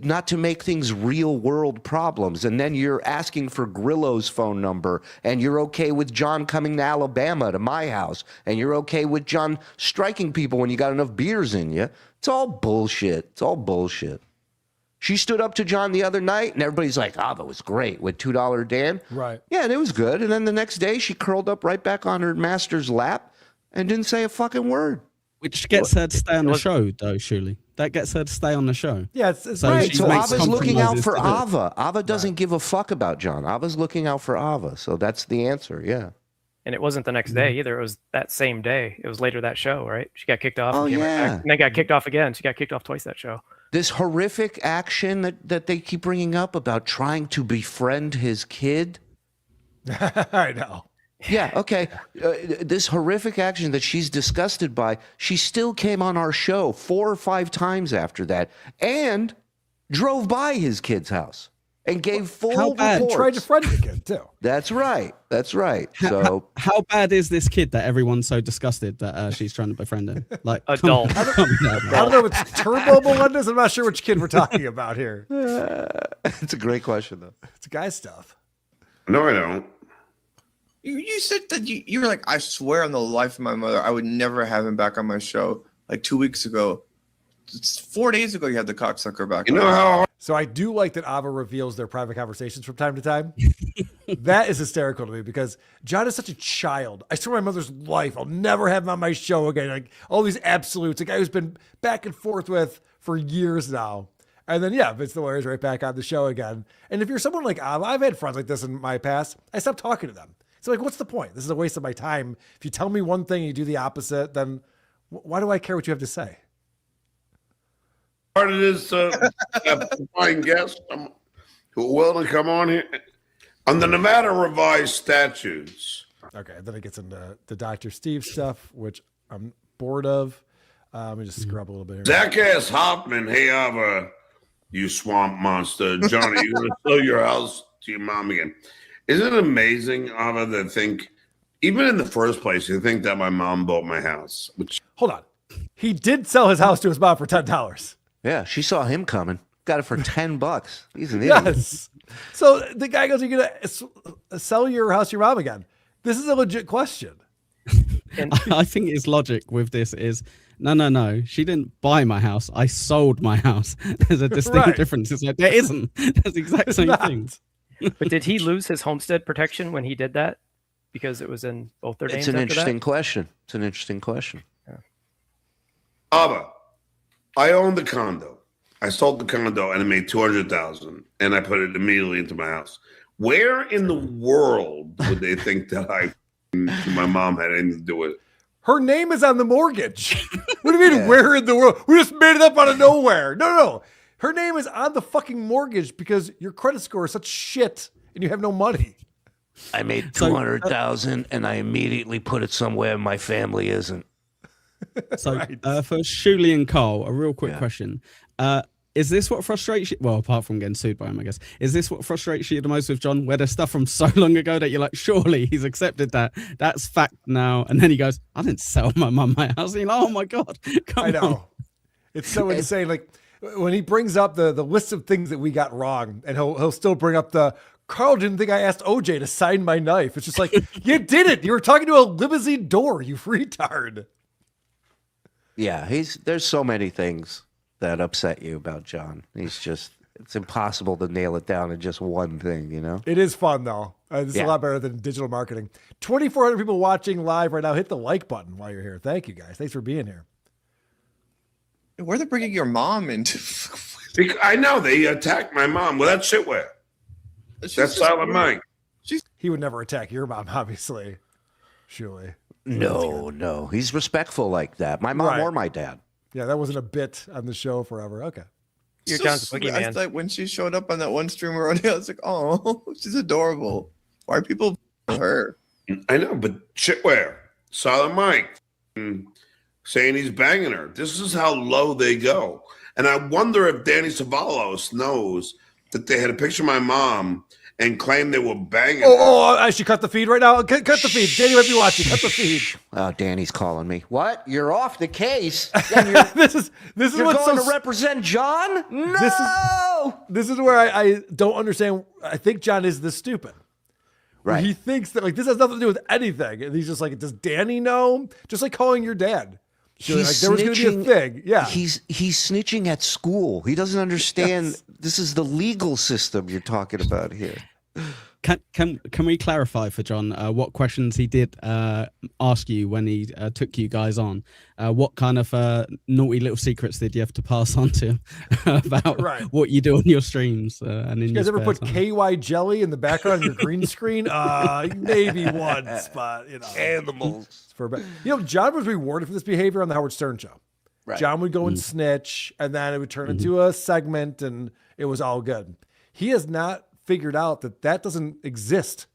not to make things real world problems. And then you're asking for Grillo's phone number, and you're okay with John coming to Alabama to my house, and you're okay with John striking people when you got enough beers in you. It's all bullshit. It's all bullshit. She stood up to John the other night, and everybody's like, oh, that was great with $2 Dan. Right. Yeah, and it was good. And then the next day, she curled up right back on her master's lap and didn't say a fucking word. Which gets her to stay on the show, though, surely. That gets her to stay on the show. Yeah, it's so right. So makes Ava's looking out compromises for to do it. Ava. Ava doesn't give a fuck about John. Ava's looking out for Ava. So that's the answer, yeah. And it wasn't the next day either. It was that same day. It was later that show, right? She got kicked off. Oh, and came right yeah. back, and then got kicked off again. She got kicked off twice that show. This horrific action that they keep bringing up about trying to befriend his kid. I know. Yeah, okay. This horrific action that she's disgusted by, she still came on our show 4 or 5 times after that and drove by his kid's house and gave full reports. Tried to friend the kid, too. That's right. That's right. How bad is this kid that everyone's so disgusted that she's trying to befriend him? Like adult. I don't know if it's Turbo Melendez. I'm not sure which kid we're talking about here. It's a great question, though. It's guy stuff. No, I don't. You said that you were like, I swear on the life of my mother, I would never have him back on my show. Like 2 weeks ago. It's 4 days ago you had the cocksucker back. You know how So I do like that Ava reveals their private conversations from time to time. That is hysterical to me because John is such a child. I swear my mother's life, I'll never have him on my show again. Like all these absolutes, a guy who's been back and forth with for years now. And then, yeah, Vince the Lawyer's right back on the show again. And if you're someone like Ava, I've had friends like this in my past. I stopped talking to them. So like, what's the point? This is a waste of my time. If you tell me one thing and you do the opposite, then why do I care what you have to say? part of this fine guest who will to come on here? On the Nevada revised statutes. Okay, then it gets into the Dr. Steve stuff, which I'm bored of. Let me just scrub a little bit here. Zach S. Hoffman, hey, Ava, you swamp monster. Johnny, you're going to sell your house to your mom again. Isn't it amazing, Ava, that think, even in the first place, you think that my mom bought my house? Which Hold on. He did sell his house to his mom for $10. Yeah, she saw him coming. Got it for $10. He's an idiot. Yes. So the guy goes, "You're gonna sell your house to your mom again?" This is a legit question. I think his logic with this is no. She didn't buy my house. I sold my house. There's a distinct difference. It's like there isn't. That's the exact same thing. But did he lose his homestead protection when he did that? Because it was in both their names. It's an interesting question. It's an interesting question. Yeah. Ava, I owned the condo. I sold the condo and it made $200,000, and I put it immediately into my house. Where in the world would they think that my mom had anything to do with it? Her name is on the mortgage. What do you mean, where in the world? We just made it up out of nowhere. No. Her name is on the fucking mortgage because your credit score is such shit and you have no money. I made $200,000 and I immediately put it somewhere my family isn't. So for Shuley and Carl, a real quick question. Is this what frustrates you? Well, apart from getting sued by him, I guess. Is this what frustrates you the most with John? Where there's stuff from so long ago that you're like, surely he's accepted that. That's fact now. And then he goes, I didn't sell my mum my house. And you're like, oh my God. I know. On. It's so insane. Like when he brings up the list of things that we got wrong, and he'll still bring up Carl didn't think I asked OJ to sign my knife. It's just like, you did it. You were talking to a limousine door, you retard. Yeah, there's so many things that upset you about John. It's impossible to nail it down in just one thing, you know? It is fun, though. It's a lot better than digital marketing. 2,400 people watching live right now. Hit the like button while you're here. Thank you, guys. Thanks for being here. Where are they bringing your mom into? I know. They attacked my mom with that shitware. That's Silent Mike. He would never attack your mom, obviously. Surely. No. He's respectful like that. My mom or my dad. Yeah, that wasn't a bit on the show forever. Okay. You're John's boogeyman. I thought when she showed up on that one stream around, I was like, oh, she's adorable. Why are people her? I know, but shitware. Silent Mike saying he's banging her. This is how low they go. And I wonder if Danny Savalos knows that they had a picture of my mom and claimed they were banging. I should cut the feed right now. Cut the feed. Danny might be watching. Cut the feed. Oh, Danny's calling me. What? You're off the case? Yeah, this is you're what's going so to represent John? No. This is where I don't understand. I think John is this stupid. Right. He thinks that like this has nothing to do with anything, and he's just like, does Danny know? Just like calling your dad. Like, there was going to be a thing. Yeah. He's snitching at school. He doesn't understand. Yes. This is the legal system you're talking about here. Can we clarify for John what questions he did ask you when he took you guys on? What kind of naughty little secrets did you have to pass on to him about what you do on your streams? And in you guys your ever put time? KY jelly in the background of your green screen? Maybe once, but animals. John was rewarded for this behavior on the Howard Stern show. Right. John would go and snitch, and then it would turn into a segment, and it was all good. He has not figured out that doesn't exist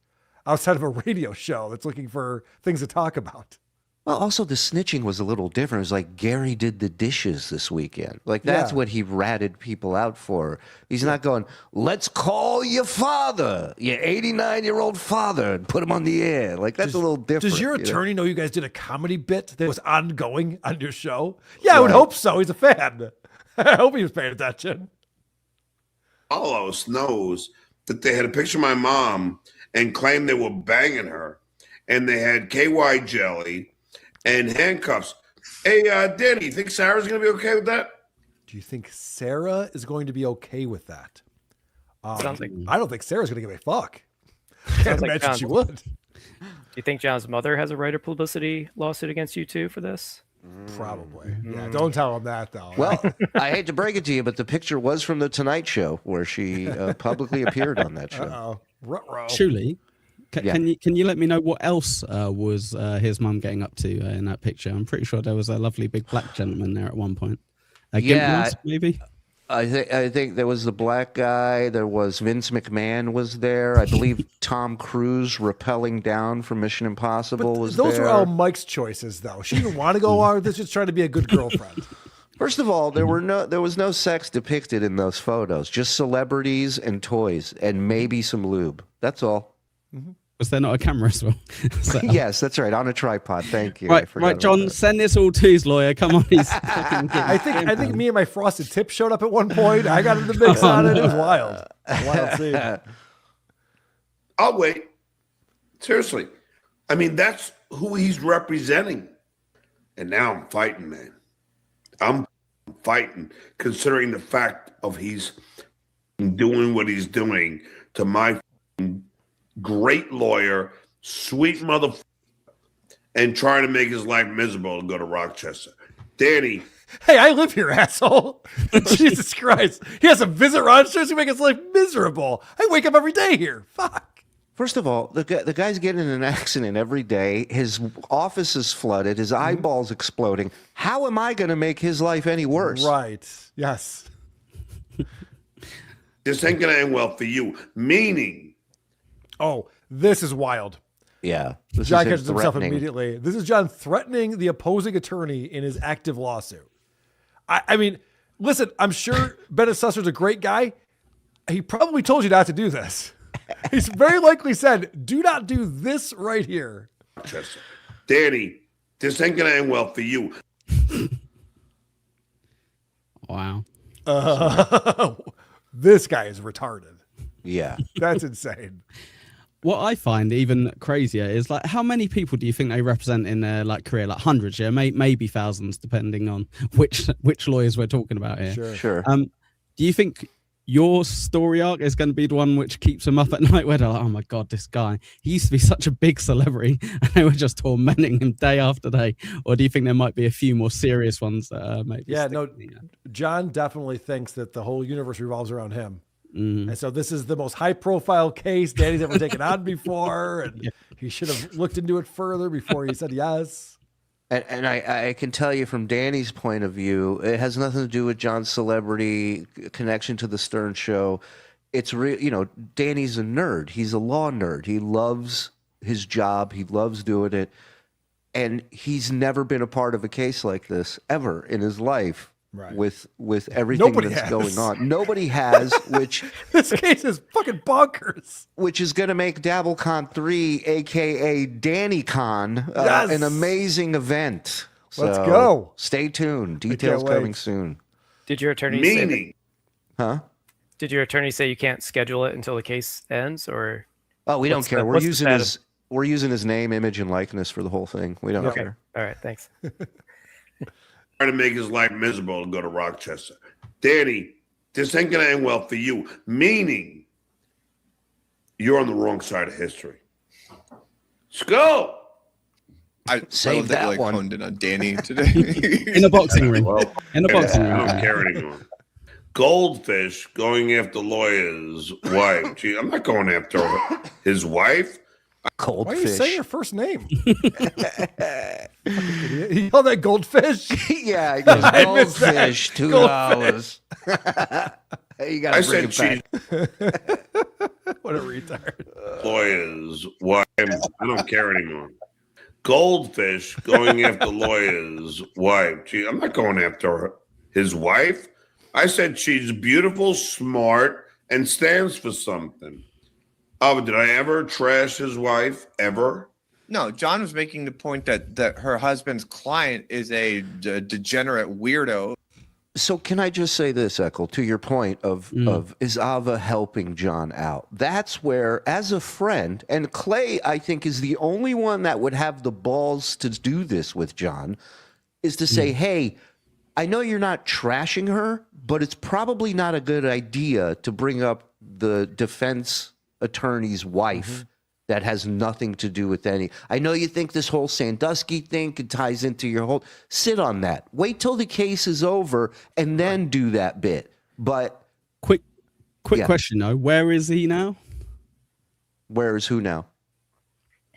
outside of a radio show that's looking for things to talk about. Well, also the snitching was a little different. It was like Gary did the dishes this weekend. Like that's what he ratted people out for. He's not going, let's call your father, your 89-year-old father, and put him on the air. Like that's a little different. Does your attorney know you guys did a comedy bit that was ongoing on your show? Yeah, I would hope so. He's a fan. I hope he was paying attention. Carlos knows that they had a picture of my mom and claimed they were banging her, and they had KY jelly and handcuffs. Hey, Danny, you think Sarah's going to be okay with that? Do you think Sarah is going to be okay with that? Sounds like I don't think Sarah's going to give a fuck. Can't imagine she would. Do you think John's mother has a right of publicity lawsuit against you too for this? Probably. Yeah, don't tell him that though. Well, I hate to break it to you, but the picture was from the Tonight Show where she publicly appeared on that show. Truly, can you let me know what else was his mum getting up to in that picture? I'm pretty sure there was a lovely big black gentleman there at one point. Maybe. I think there was the black guy. There was Vince McMahon was there. I believe Tom Cruise rappelling down from Mission Impossible was there. Those were all Mike's choices, though. She didn't want to go on. This just trying to be a good girlfriend. First of all, there was no sex depicted in those photos. Just celebrities and toys, and maybe some lube. That's all. Mm-hmm. Was there not a camera as well? Yes, that's right. On a tripod. Thank you. Right, John. Send this all to his lawyer. Come on, he's. I think me and my frosted tip showed up at one point. I got in the mix on it. It was wild. Wild scene. I'll wait. Seriously, I mean that's who he's representing, and now I'm fighting, man. I'm fighting, considering the fact of he's doing what he's doing to my great lawyer, sweet mother, and trying to make his life miserable to go to Rochester. Danny. Hey, I live here, asshole. Jesus Christ. He has to visit Rochester to make his life miserable. I wake up every day here. Fuck. First of all, the guy's getting in an accident every day. His office is flooded. His eyeballs exploding. How am I going to make his life any worse? Right. Yes. This ain't going to end well for you. Meaning. Oh, this is wild. Yeah. John catches himself immediately. This is John threatening the opposing attorney in his active lawsuit. I mean, listen, I'm sure Bennett Susser's a great guy. He probably told you not to do this. He's very likely said, do not do this right here. Danny, this ain't going to end well for you. Wow. This guy is retarded. Yeah. That's insane. What I find even crazier is like how many people do you think they represent in their like career? Like hundreds, yeah, maybe thousands, depending on which lawyers we're talking about here. Sure. Do you think your story arc is going to be the one which keeps them up at night where they're like, oh my God, this guy, he used to be such a big celebrity and they were just tormenting him day after day? Or do you think there might be a few more serious ones that maybe? Yeah, no, John definitely thinks that the whole universe revolves around him. And so this is the most high-profile case Danny's ever taken on before, and he should have looked into it further before he said yes. And I can tell you from Danny's point of view, it has nothing to do with John's celebrity connection to the Stern Show. It's real, Danny's a nerd. He's a law nerd. He loves his job. He loves doing it. And he's never been a part of a case like this ever in his life. Right. with everything Nobody that's has. going on. Nobody has, which this case is fucking bonkers. Which is going to make DabbleCon 3, aka DannyCon, Yes. an amazing event. Let's So go. Stay tuned. I can't Details coming wait. soon. Did your attorney say Meaning. Huh? Did your attorney say you can't schedule it until the case ends, or? Oh, we don't what's care. the- We're what's the using status? we're using his name, image, and likeness for the whole thing. We don't Okay. care. All right. Thanks. Trying to make his life miserable to go to Rochester. Danny, this ain't gonna end well for you. Meaning, you're on the wrong side of history. Let's go. I Save love that you, like, one. honed in on Danny today. In a boxing ring. In a boxing I ring. don't care anymore. Goldfish going after lawyer's wife. Gee, I'm not going after her. His wife. Goldfish. Why are you saying your first name? You call that goldfish? Yeah, he goes, I missed that. goldfish, $2. You got I to bring said it back. What a retard. Lawyer's wife. I don't care anymore. Goldfish going after lawyer's wife. Gee, I'm not going after her. His wife. I said she's beautiful, smart, and stands for something. Oh, did I ever trash his wife? Ever? No, John was making the point that her husband's client is a degenerate weirdo. So can I just say this, Eckel, to your point of is Ava helping John out? That's where, as a friend, and Clay, I think, is the only one that would have the balls to do this with John, is to say, hey, I know you're not trashing her, but it's probably not a good idea to bring up the defense attorney's wife that has nothing to do with any. I know you think this whole Sandusky thing ties into your whole. Sit on that. Wait till the case is over and then do that bit. But Quick Yeah. question though. Where is he now? where is who now?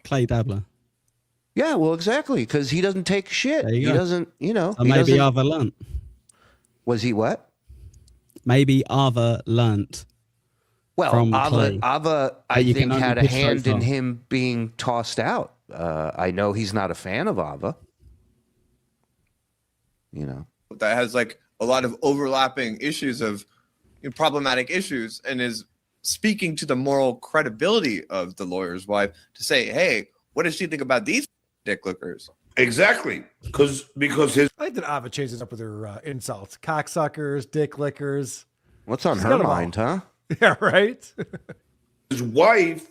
Clay Dabbler. Yeah, well, exactly, because he doesn't take shit. There you He go. doesn't, you know. So he maybe doesn't- Ava learnt. Was he what? Maybe Ava learnt. Well, from Clay. Ava, I That you can think, only had a push so hand in far. him being tossed out. I know he's not a fan of Ava. You know. That has like a lot of overlapping issues of problematic issues and is speaking to the moral credibility of the lawyer's wife to say, hey, what does she think about these dick lickers? Exactly. Because his I think that Ava changes up with her insults. Cocksuckers, dick lickers. What's on She's her got 'em all. mind, huh? Yeah, right? his wife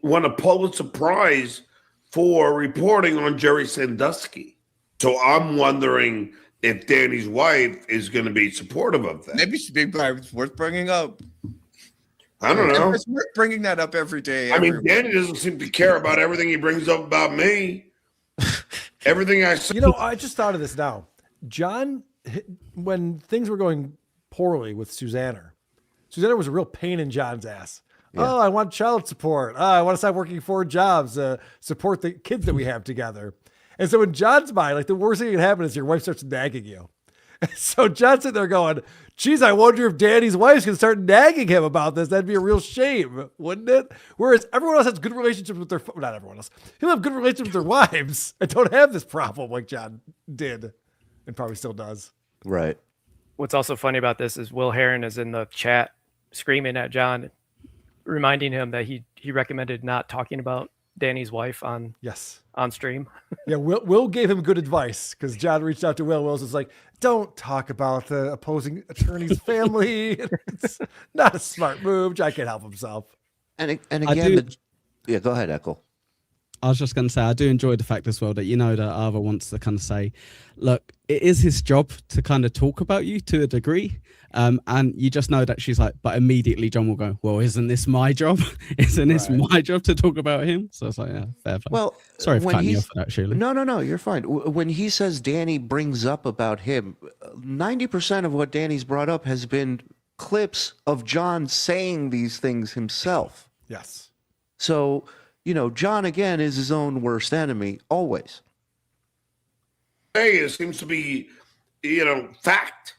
won a Pulitzer Prize for reporting on Jerry Sandusky. So I'm wondering if Danny's wife is going to be supportive of that. Maybe she's worth bringing up. I don't know. It's worth bringing that up every day. I mean, Danny doesn't seem to care about everything he brings up about me. Everything I say. You know, I just thought of this now. John, when things were going poorly with Susanna was a real pain in John's ass. Yeah. Oh, I want child support. Oh, I want to stop working 4 jobs, support the kids that we have together. And so in John's mind, like the worst thing that can happen is your wife starts nagging you. So John's sitting there going, geez, I wonder if Danny's wife's going to start nagging him about this. That'd be a real shame, wouldn't it? Whereas everyone else has good relationships with their, not everyone else, he'll have good relationships with their wives and don't have this problem like John did and probably still does. Right. What's also funny about this is Will Heron is in the chat screaming at John, reminding him that he recommended not talking about Danny's wife on stream. Yeah, Will gave him good advice because John reached out to Will. Will's was like, don't talk about the opposing attorney's family. It's not a smart move. John can't help himself. And I again, do- yeah, go ahead, Eckel. I was just going to say, I do enjoy the fact as well that, that Ava wants to kind of say, look, it is his job to kind of talk about you to a degree. And you just know that she's like, but immediately John will go, well, isn't this my job? Isn't this my job to talk about him? So it's like, yeah, fair. Well, sorry for when cutting you he's- off for that, Shirley. No, you're fine. When he says Danny brings up about him, 90% of what Danny's brought up has been clips of John saying these things himself. Yes. So, John, again, is his own worst enemy, always. Hey, it seems to be, fact.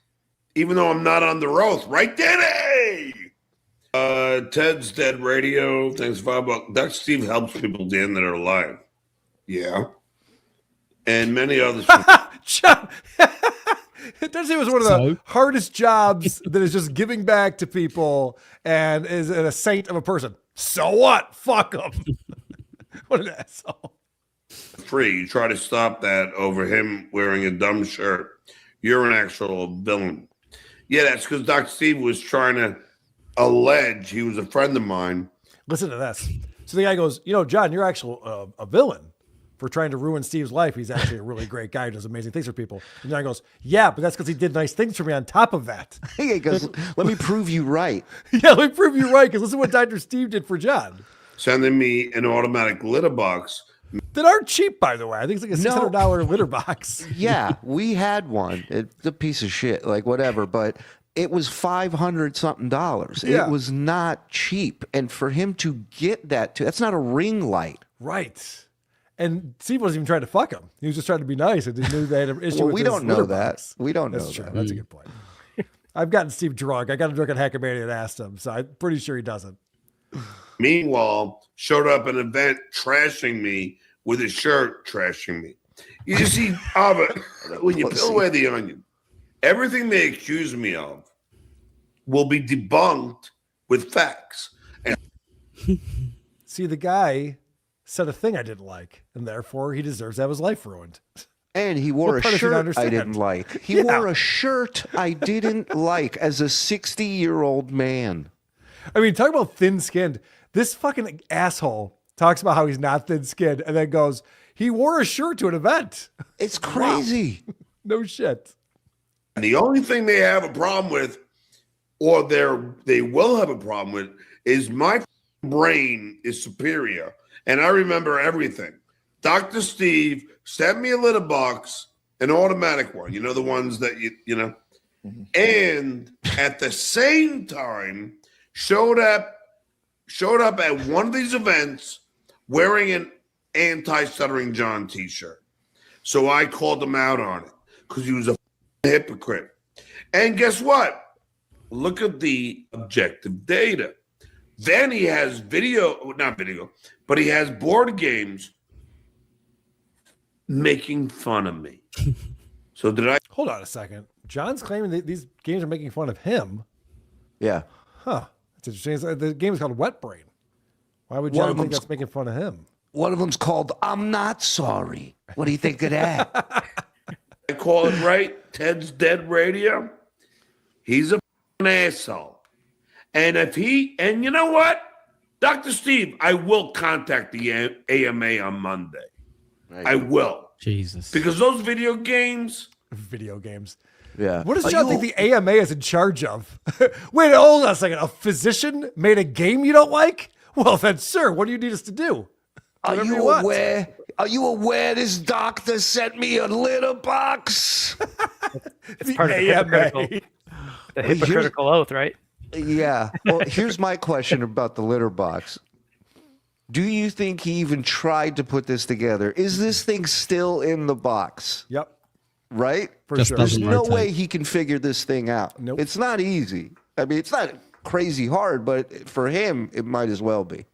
Even though I'm not on the oath, right, Danny? Ted's Dead Radio. Thanks for $5. That Steve helps people, Dan, that are alive. Yeah. And many others. John, Dempsey was one of the hardest jobs that is just giving back to people and is a saint of a person. So what? Fuck him. What an asshole. Free. You try to stop that over him wearing a dumb shirt. You're an actual villain. Yeah, that's because Dr. Steve was trying to allege he was a friend of mine. Listen to this. So the guy goes, John, you're actually a villain for trying to ruin Steve's life. He's actually a really great guy who does amazing things for people. And John goes, yeah, but that's because he did nice things for me on top of that. He goes, let me prove you right. Yeah, let me prove you right, because listen to what Dr. Steve did for John. Sending me an automatic litter box. That aren't cheap, by the way. I think it's like a $600 litter box. Yeah, we had one. It's a piece of shit, like whatever, but it was $500 something. Yeah. It was not cheap. And for him to get that that's not a ring light. Right. And Steve wasn't even trying to fuck him. He was just trying to be nice, and he knew they had an issue with we his don't know litter that. box. We don't know That's true. that. That's a good point. I've gotten Steve drunk. I got him drunk on Hackamania and asked him, so I'm pretty sure he doesn't. Meanwhile, showed up at an event trashing me with his shirt trashing me. You just see, when you peel away the onion, everything they accuse me of will be debunked with facts. And see, the guy said a thing I didn't like, and therefore he deserves to have his life ruined. And he wore a shirt I didn't like. He wore a shirt I didn't like as a 60-year-old man. I mean, talk about thin-skinned. This fucking asshole talks about how he's not thin-skinned and then goes, he wore a shirt to an event. It's crazy. Wow. No shit. And the only thing they have a problem with, or they will have a problem with, is my brain is superior. And I remember everything. Dr. Steve sent me a litter box, an automatic one, the ones that you know. And at the same time, showed up at one of these events wearing an anti-Stuttering John t-shirt. So I called him out on it because he was a hypocrite. And guess what? Look at the objective data. Then he has but he has board games making fun of me. So did I? Hold on a second. John's claiming that these games are making fun of him. Yeah. Huh. That's interesting. The game is called Wet Brain. Why would John think that's making fun of him? One of them's called I'm Not Sorry. What do you think of that? I call it right. Ted's Dead Radio. He's a asshole. And and you know what? Dr. Steve, I will contact the AMA on Monday. Right. I will. Jesus. Because those video games. Yeah. What does John think the AMA is in charge of? Wait, hold on a second. A physician made a game you don't like? Well, then, sir, what do you need us to do? Are you aware this doctor sent me a litter box? It's part of the hypocritical oath, right? Yeah. Well, here's my question about the litter box. Do you think he even tried to put this together? Is this thing still in the box? Yep. Right? For sure. There's no way he can figure this thing out. Nope. It's not easy. I mean, it's not crazy hard, but for him, it might as well be.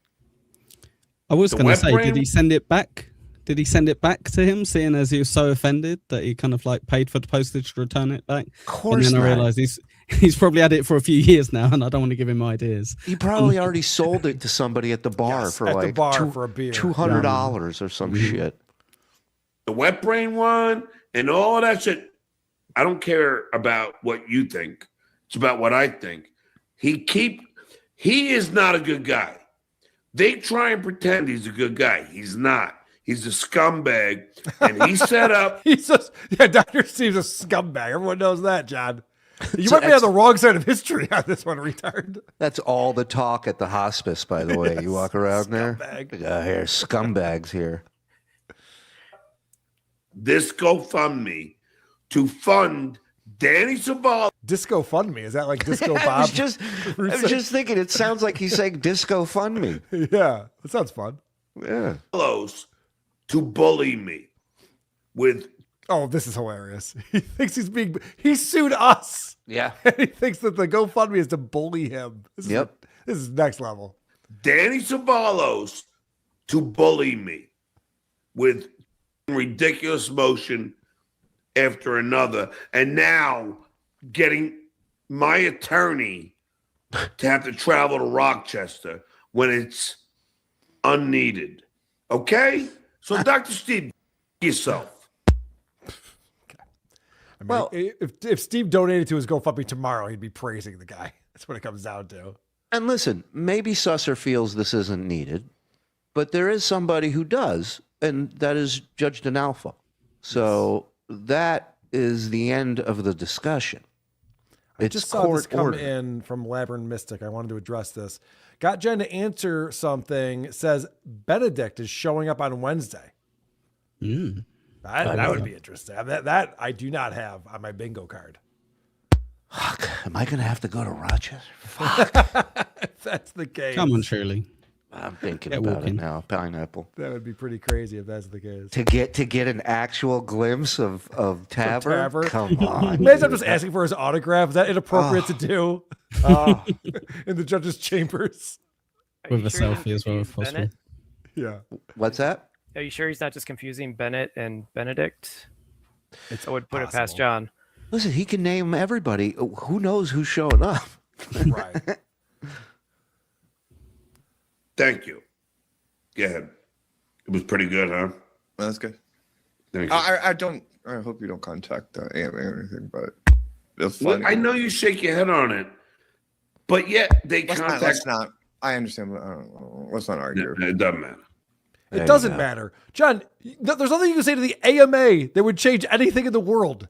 I was going to say, did he send it back? Did he send it back to him, seeing as he was so offended that he kind of like paid for the postage to return it back? Of course And then I not. realized he's probably had it for a few years now, and I don't want to give him ideas. He probably already sold it to somebody at the bar for like for a beer. $200 or some shit. The Wet Brain one and all of that shit. I don't care about what you think. It's about what I think. He is not a good guy. They try and pretend he's a good guy. He's not. He's a scumbag. And he set up. Dr. Steve's a scumbag. Everyone knows that, John. You might be on the wrong side of history on this one, retard. That's all the talk at the hospice, by the way. You walk around there. Here, scumbags here. This GoFundMe to fund Danny Saval. Disco Fund Me. Is that like Disco Bob? I was just thinking, it sounds like he's saying Disco Fund Me. Yeah, that sounds fun. Yeah. To bully me with. Oh, this is hilarious. He thinks he sued us. Yeah. And he thinks that the GoFundMe is to bully him. This is next level. Danny Savalos to bully me with ridiculous motion after another, and now getting my attorney to have to travel to Rochester when it's unneeded. Okay? So, Dr. Steve, yourself. I mean, if Steve donated to his GoFundMe tomorrow, he'd be praising the guy. That's what it comes down to. And listen, maybe Susser feels this isn't needed, but there is somebody who does, and that is Judge D'Onofrio. So that is the end of the discussion. I just saw this come in from Labyrinth Mystic. I wanted to address this. Got Jen to answer something. Says Benedict is showing up on Wednesday. That would be interesting. That I do not have on my bingo card. Fuck. Am I going to have to go to Rochester? If that's the case. Come on, Shirley. I'm thinking about it now. Pineapple. That would be pretty crazy if that's the case. To get an actual glimpse of Taver? Come on. Imagine I'm just asking for his autograph. Is that inappropriate to do? In the judge's chambers. With a selfie as well, if possible. Bennett? Yeah. What's that? Are you sure he's not just confusing Bennett and Benedict? I would put it past possible. John. Listen, he can name everybody. Who knows who's showing up? Right. Thank you. Go ahead. It was pretty good, huh? Well, that's good. Thank you. I hope you don't contact the AMA or anything, but it's funny. I know you shake your head on it, but yet they contact. Let's not. I understand. But let's not argue. It doesn't matter. It doesn't matter. John, there's nothing you can say to the AMA that would change anything in the world.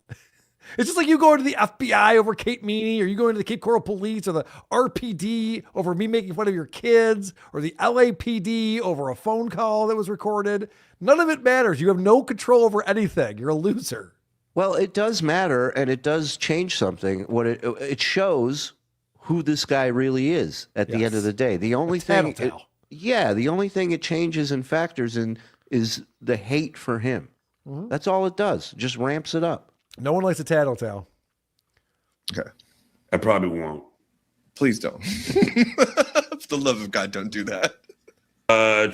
It's just like you going to the FBI over Kate Meany, or you going to the Cape Coral Police, or the RPD over me making fun of your kids, or the LAPD over a phone call that was recorded. None of it matters. You have no control over anything. You're a loser. Well, it does matter, and it does change something. What it shows who this guy really is at the end of the day. The only thing, the only thing it changes and factors in is the hate for him. Mm-hmm. That's all it does. Just ramps it up. No one likes a tattletale. Okay. I probably won't. Please don't. For the love of God, don't do that.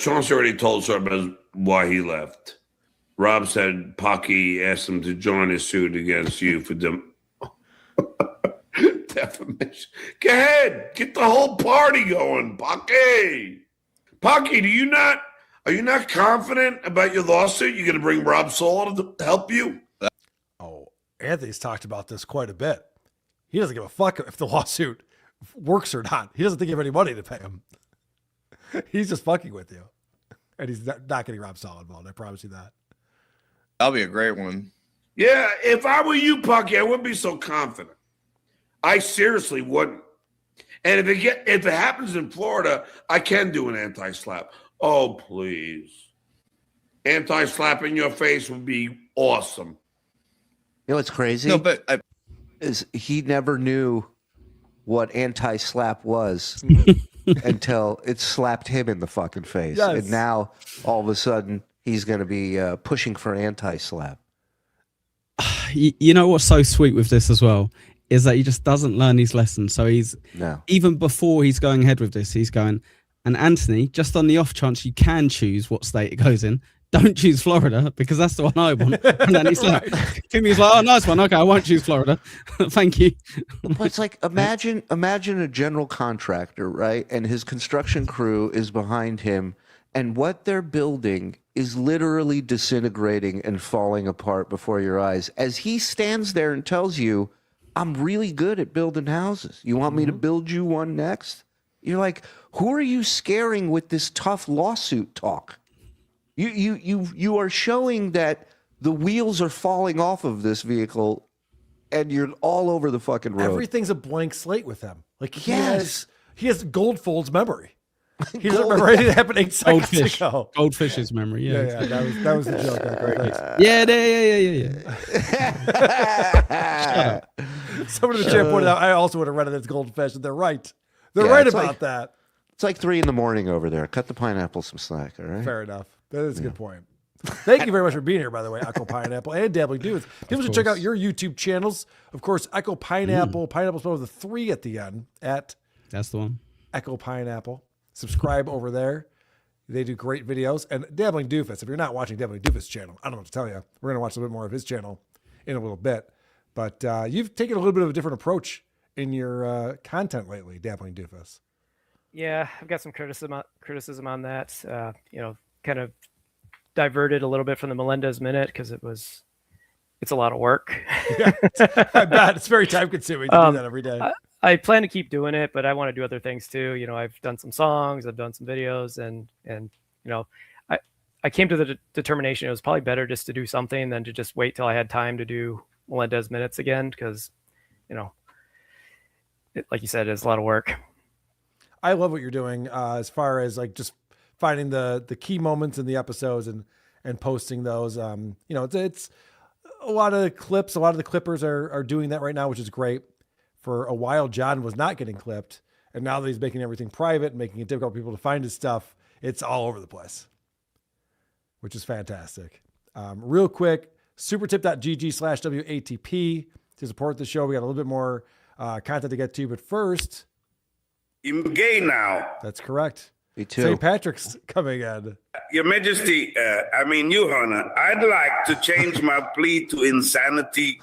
Chauncey already told Sarbez why he left. Rob said Pocky asked him to join his suit against you for defamation. Go ahead. Get the whole party going, Pocky. Pocky, are you not confident about your lawsuit? You're going to bring Rob Saul to help you? Anthony's talked about this quite a bit. He doesn't give a fuck if the lawsuit works or not. He doesn't think you have any money to pay him. He's just fucking with you. And he's not getting Rob Saul involved. I promise you that. That'll be a great one. Yeah, if I were you, Pocky, I wouldn't be so confident. I seriously wouldn't. And if it happens in Florida, I can do an anti-slap. Oh, please. Anti-slap in your face would be awesome. You know what's crazy? No, but is he never knew what anti-slap was until it slapped him in the fucking face. Yes. And now, all of a sudden, he's going to be pushing for anti-slap. You know what's so sweet with this as well is that he just doesn't learn his lessons. So even before he's going ahead with this, he's going, and Anthony, just on the off chance you can choose what state it goes in, don't choose Florida because that's the one I want. And then he's like, Timmy's like, oh, nice one. Okay, I won't choose Florida. Thank you. But it's like, imagine a general contractor, right? And his construction crew is behind him, and what they're building is literally disintegrating and falling apart before your eyes. As he stands there and tells you, I'm really good at building houses. You want me to build you one next? You're like, who are you scaring with this tough lawsuit talk? You are showing that the wheels are falling off of this vehicle and you're all over the fucking road. Everything's a blank slate with him. Like he has Goldfold's memory. He doesn't remember anything that happened 8 seconds ago. Goldfish's memory, yeah. That was the joke. Yeah. Someone in the chat pointed out, I also would have read it as goldfish, and they're right. They're right about that. It's like 3 a.m. over there. Cut the pineapple some slack, all right? Fair enough. That is a good point. Thank you very much for being here, by the way, Echo Pineapple and Dabbling Dudes. People should check out your YouTube channels. Of course, Echo Pineapple. Pineapple spelled with a 3 at the end at That's the one. Echo Pineapple. Subscribe over there. They do great videos. And Dabbling Doofus, if you're not watching Dabbling Doofus' channel, I don't know what to tell you. We're going to watch a little bit more of his channel in a little bit. But you've taken a little bit of a different approach in your content lately, Dabbling Doofus. Yeah, I've got some criticism on that. Kind of diverted a little bit from the Melendez Minute because it's a lot of work. Yeah, I bet it's very time consuming to do that every day. I plan to keep doing it, but I want to do other things too. I've done some songs, I've done some videos, and I came to the determination it was probably better just to do something than to just wait till I had time to do Melendez Minutes again, because like you said, it's a lot of work. I love what you're doing as far as like just finding the key moments in the episodes and posting those. It's a lot of clips. A lot of the clippers are doing that right now, which is great. For a while, John was not getting clipped, and now that he's making everything private and making it difficult for people to find his stuff, it's all over the place, which is fantastic. Real quick, supertip.gg/WATP to support the show. We got a little bit more content to get to, but first, I'm gay now. That's correct. Me too. St. Patrick's coming in. Your Majesty, Your Honor, I'd like to change my plea to insanity.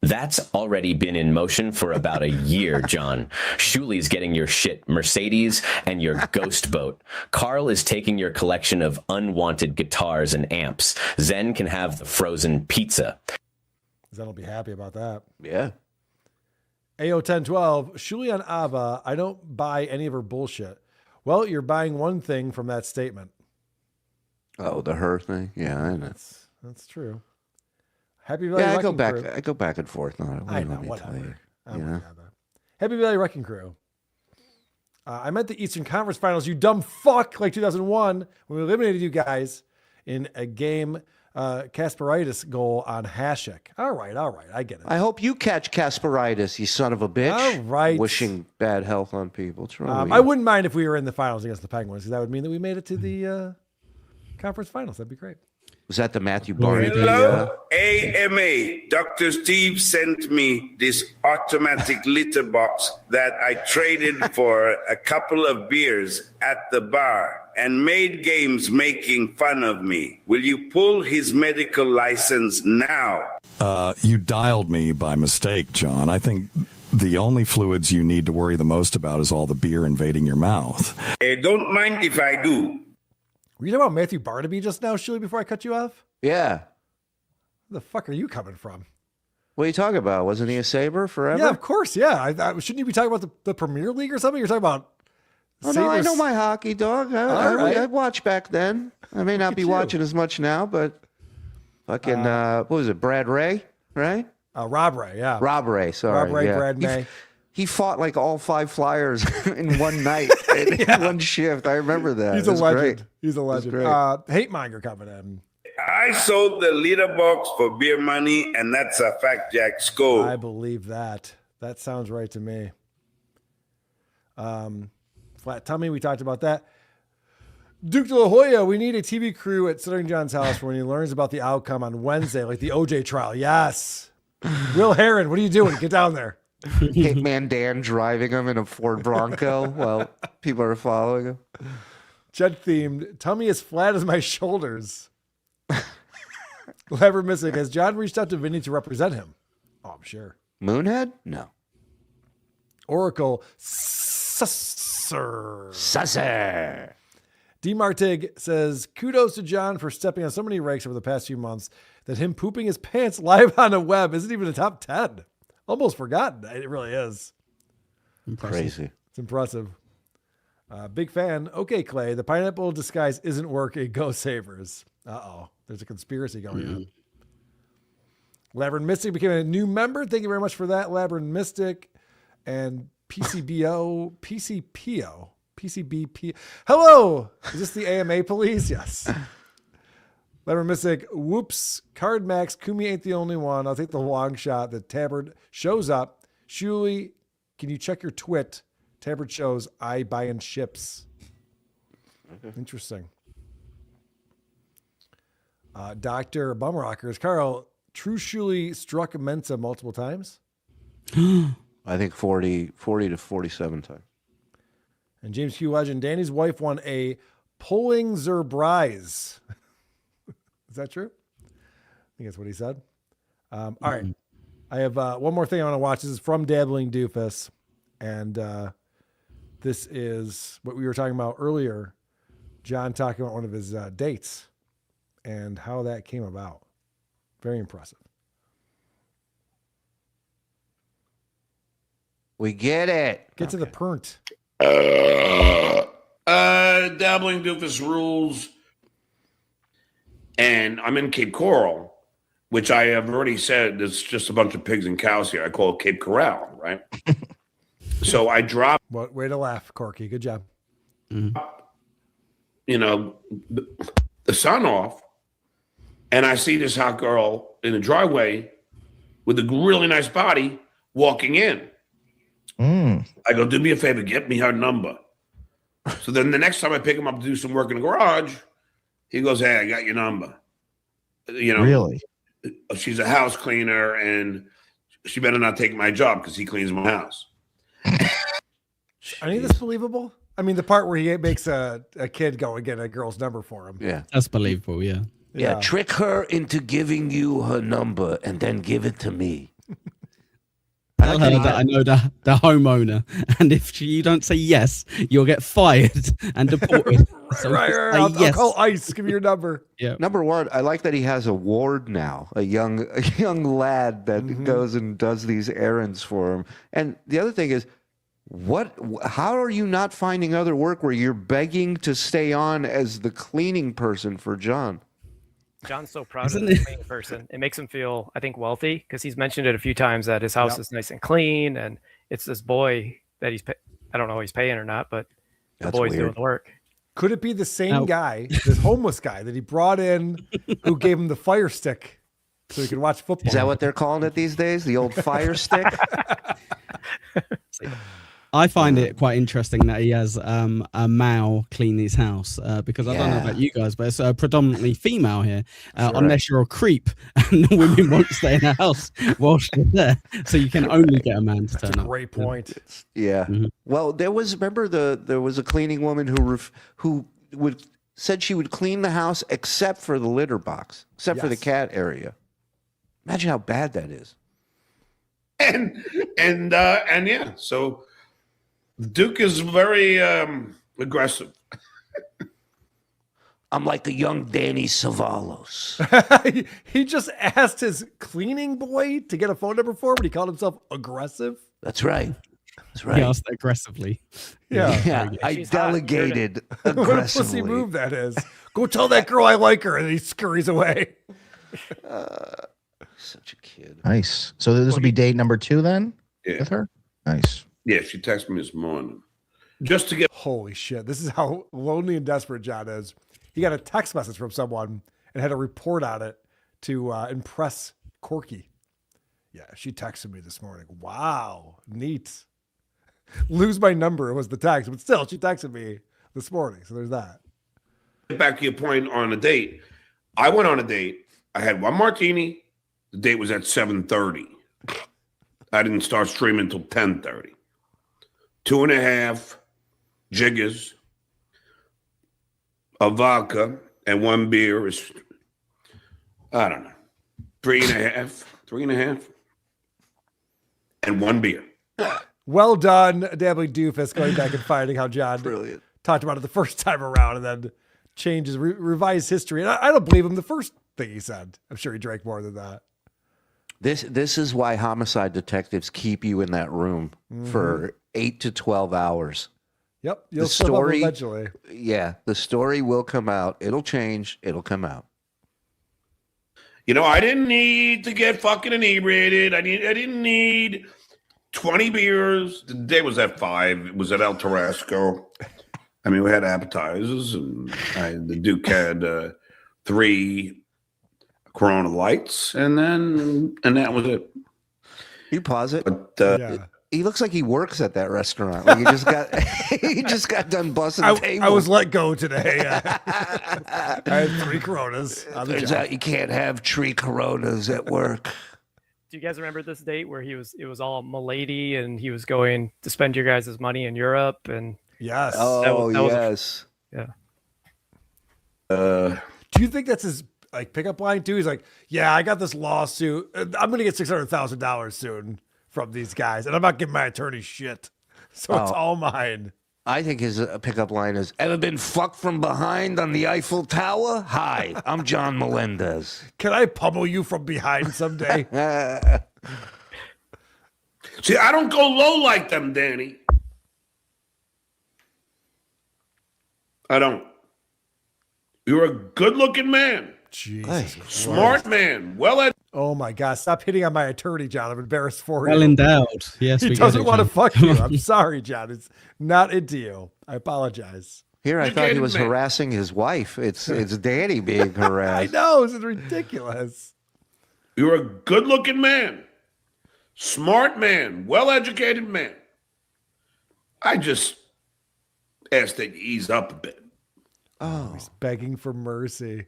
That's already been in motion for about a year, John. Shuli's getting your shit Mercedes and your ghost boat. Carl is taking your collection of unwanted guitars and amps. Zen can have the frozen pizza. Zen will be happy about that. Yeah. AO1012, Shuli on Ava, I don't buy any of her bullshit. Well, you're buying one thing from that statement. Oh, the her thing? Yeah, I know. That's true. Happy Valley I Wrecking Crew. I go back and forth on it. I know, whatever. Happy Valley Wrecking Crew. I meant the Eastern Conference Finals, you dumb fuck, like 2001, when we eliminated you guys in a game Kasperitis goal on Hasek. All right, I get it. I hope you catch Kasperitis, you son of a bitch. All right. Wishing bad health on people. What's wrong with I you? wouldn't mind if we were in the finals against the Penguins, because that would mean that we made it to the conference finals. That'd be great. Was that the Matthew Barnaby? Hello, AMA. Dr. Steve sent me this automatic litter box that I traded for a couple of beers at the bar and made games making fun of me. Will you pull his medical license now? You dialed me by mistake, John. I think the only fluids you need to worry the most about is all the beer invading your mouth. Don't mind if I do. Were you talking about Matthew Barnaby just now, Shuli, before I cut you off? Yeah. Where the fuck are you coming from? What are you talking about? Wasn't he a Sabre forever? Yeah, of course, yeah. Shouldn't you be talking about the Premier League or something? You're talking about Oh, no, I know my hockey, dog. I watched back then. I may not be watching as much now, but fucking, what was it, Brad Ray, right? Rob Ray, yeah. Rob Ray, sorry. Rob Ray, yeah. Brad May. He fought like all 5 Flyers in one night, in one shift. I remember that. He's a legend. Great. He's a legend. Hate Monger coming in. I sold the litter box for beer money, and that's a fact, Jack Skull. I believe that. That sounds right to me. Flat tummy, we talked about that. Duke de la Hoya, we need a TV crew at Stuttering John's house when he learns about the outcome on Wednesday, like the OJ trial. Yes. Will Heron, what are you doing? Get down there. Hitman Dan driving him in a Ford Bronco while people are following him. Jet themed, tummy as flat as my shoulders. Lever missing. Has John reached out to Vinny to represent him? Oh, I'm sure. Moonhead? No. Oracle Susser. Susser. D. Martig says, kudos to John for stepping on so many rakes over the past few months that him pooping his pants live on the web isn't even a top 10. Almost forgotten. It really is. Impressive. Crazy. It's impressive. Big fan. Okay, Clay, the pineapple disguise isn't working. Go Sabres. Uh-oh. There's a conspiracy going on. Labyrinth Mystic became a new member. Thank you very much for that, Labyrinth Mystic. And PCBP. Hello! Is this the AMA police? Yes. Labyrinth Mystic. Whoops. Card Max. Kumi ain't the only one. I'll take the long shot that Tabbert shows up. Shuli, can you check your twit? Tabbert shows I buy in ships. Okay. Interesting. Dr. Bumrockers. Carl, True Shuli struck Mensa multiple times? I think 40 to 47 times. And James Q. Legend, Danny's wife won a Pulitzer Prize. Is that true? I think that's what he said. All right. I have one more thing I want to watch. This is from Dabbling Doofus. And this is what we were talking about earlier. John talking about one of his dates and how that came about. Very impressive. We get it. Get to the point. Dabbling Doofus rules. And I'm in Cape Coral, which I have already said there's just a bunch of pigs and cows here. I call it Cape Corral, right? So I drop. What way to laugh, Corky. Good job. You know, the sun off, and I see this hot girl in the driveway with a really nice body walking in. I go, do me a favor, get me her number. So then the next time I pick him up to do some work in the garage, he goes, hey, I got your number. You know, really? She's a house cleaner, and she better not take my job because he cleans my house. Any of this believable? I mean, the part where he makes a kid go and get a girl's number for him. Yeah. That's believable, yeah. Yeah, trick her into giving you her number and then give it to me. Tell her that I know the homeowner, and if you don't say yes, you'll get fired and deported. So right. I'll call ICE. Give me your number. Yeah. Number one, I like that he has a ward now, a young lad that goes and does these errands for him. And the other thing is, how are you not finding other work where you're begging to stay on as the cleaning person for John? John's so proud of the cleaning person. It makes him feel, I think, wealthy because he's mentioned it a few times that his house is nice and clean, and it's this boy that I don't know if he's paying or not, but the boy's doing the work. Could it be the same guy, this homeless guy that he brought in, who gave him the fire stick so he could watch football? Is that what they're calling it these days? The old fire stick? I find it quite interesting that he has a male clean his house because I don't know about you guys, but it's predominantly female here, unless you're a creep and the women won't stay in the house whilst you're there. So you can only get a man to turn up. Great point. Yeah. Well, there was a cleaning woman who said she would clean the house except for the litter box, except for the cat area. Imagine how bad that is. And yeah, so Duke is very aggressive. I'm like a young Danny Savalos. He just asked his cleaning boy to get a phone number for him, but he called himself aggressive. That's right. That's right. He asked aggressively. Yeah. I delegated aggressively. What a pussy move that is. Go tell that girl I like her, and he scurries away. Such a kid. Nice. So this will be date number 2 then with her? Nice. Yeah, she texted me this morning just to get. Holy shit! This is how lonely and desperate John is. He got a text message from someone and had a report on it to impress Corky. Yeah, she texted me this morning. Wow, neat. Lose my number was the text, but still, she texted me this morning. So there's that. Back to your point on a date. I went on a date. I had one martini. The date was at 7:30. I didn't start streaming until 10:30. 2.5 jiggers of vodka and 1 beer is, I don't know, 3.5, and 1 beer. Well done, Dabbling Doofus, going back and finding how John talked about it the first time around and then changes, revised history. And I don't believe him the first thing he said. I'm sure he drank more than that. This is why homicide detectives keep you in that room for 8 to 12 hours. Yep, you'll slip up eventually. Yeah, the story will come out. It'll change. It'll come out. You know, I didn't need to get fucking inebriated. I didn't need 20 beers. The day was at 5. It was at El Tarasco. I mean, we had appetizers, and the Duke had 3 Corona Lights, and that was it. You pause it. But, he looks like he works at that restaurant. Like he just got done busting the table. I was let go today. I had 3 Coronas. Turns out you can't have 3 Coronas at work. Do you guys remember this date where it was all milady and he was going to spend your guys' money in Europe? And yes. Oh, yes. Yeah. Do you think that's his like pickup line too? He's like, yeah, I got this lawsuit. I'm going to get $600,000 soon from these guys, and I'm not giving my attorney shit. So it's all mine. I think his pickup line is, ever been fucked from behind on the Eiffel Tower? Hi, I'm John Melendez. Can I pummel you from behind someday? See, I don't go low like them, Danny. I don't. You're a good-looking man. Jesus Smart man. Well, oh my God! Stop hitting on my attorney, John. I'm embarrassed for you. Well endowed. Yes, he we get doesn't it, want to John. fuck you. I'm sorry, John. It's not into you. I apologize. Here, I thought he was harassing his wife. It's Danny being I harassed. know. This is ridiculous. you're a good-looking man. Smart man. Well-educated man. I just ask that you ease up a bit. Oh, he's begging for mercy.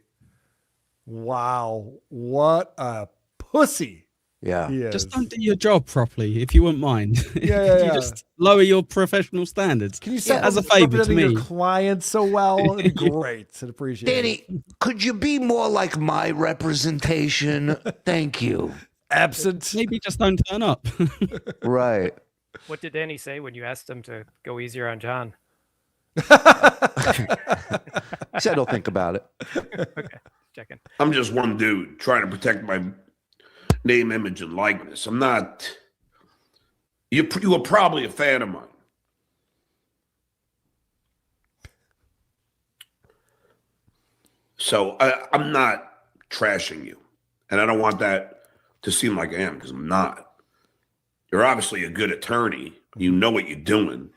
Wow. What a pussy. Yeah. He is. Just don't do your job properly, if you wouldn't mind. Yeah, Could you just lower your professional standards? Can you stop as a favor to representing me? your clients so well? It'd be great. I'd appreciate it. Danny, could you be more like my representation? Thank you. Absent. Maybe just don't turn up. Right. What did Danny say when you asked him to go easier on John? He said, "Don't think about it." Okay, checking. I'm just one dude trying to protect my name, image, and likeness. I'm not. You were probably a fan of mine. So I'm not trashing you. And I don't want that to seem like I am, because I'm not. You're obviously a good attorney. You know what you're doing.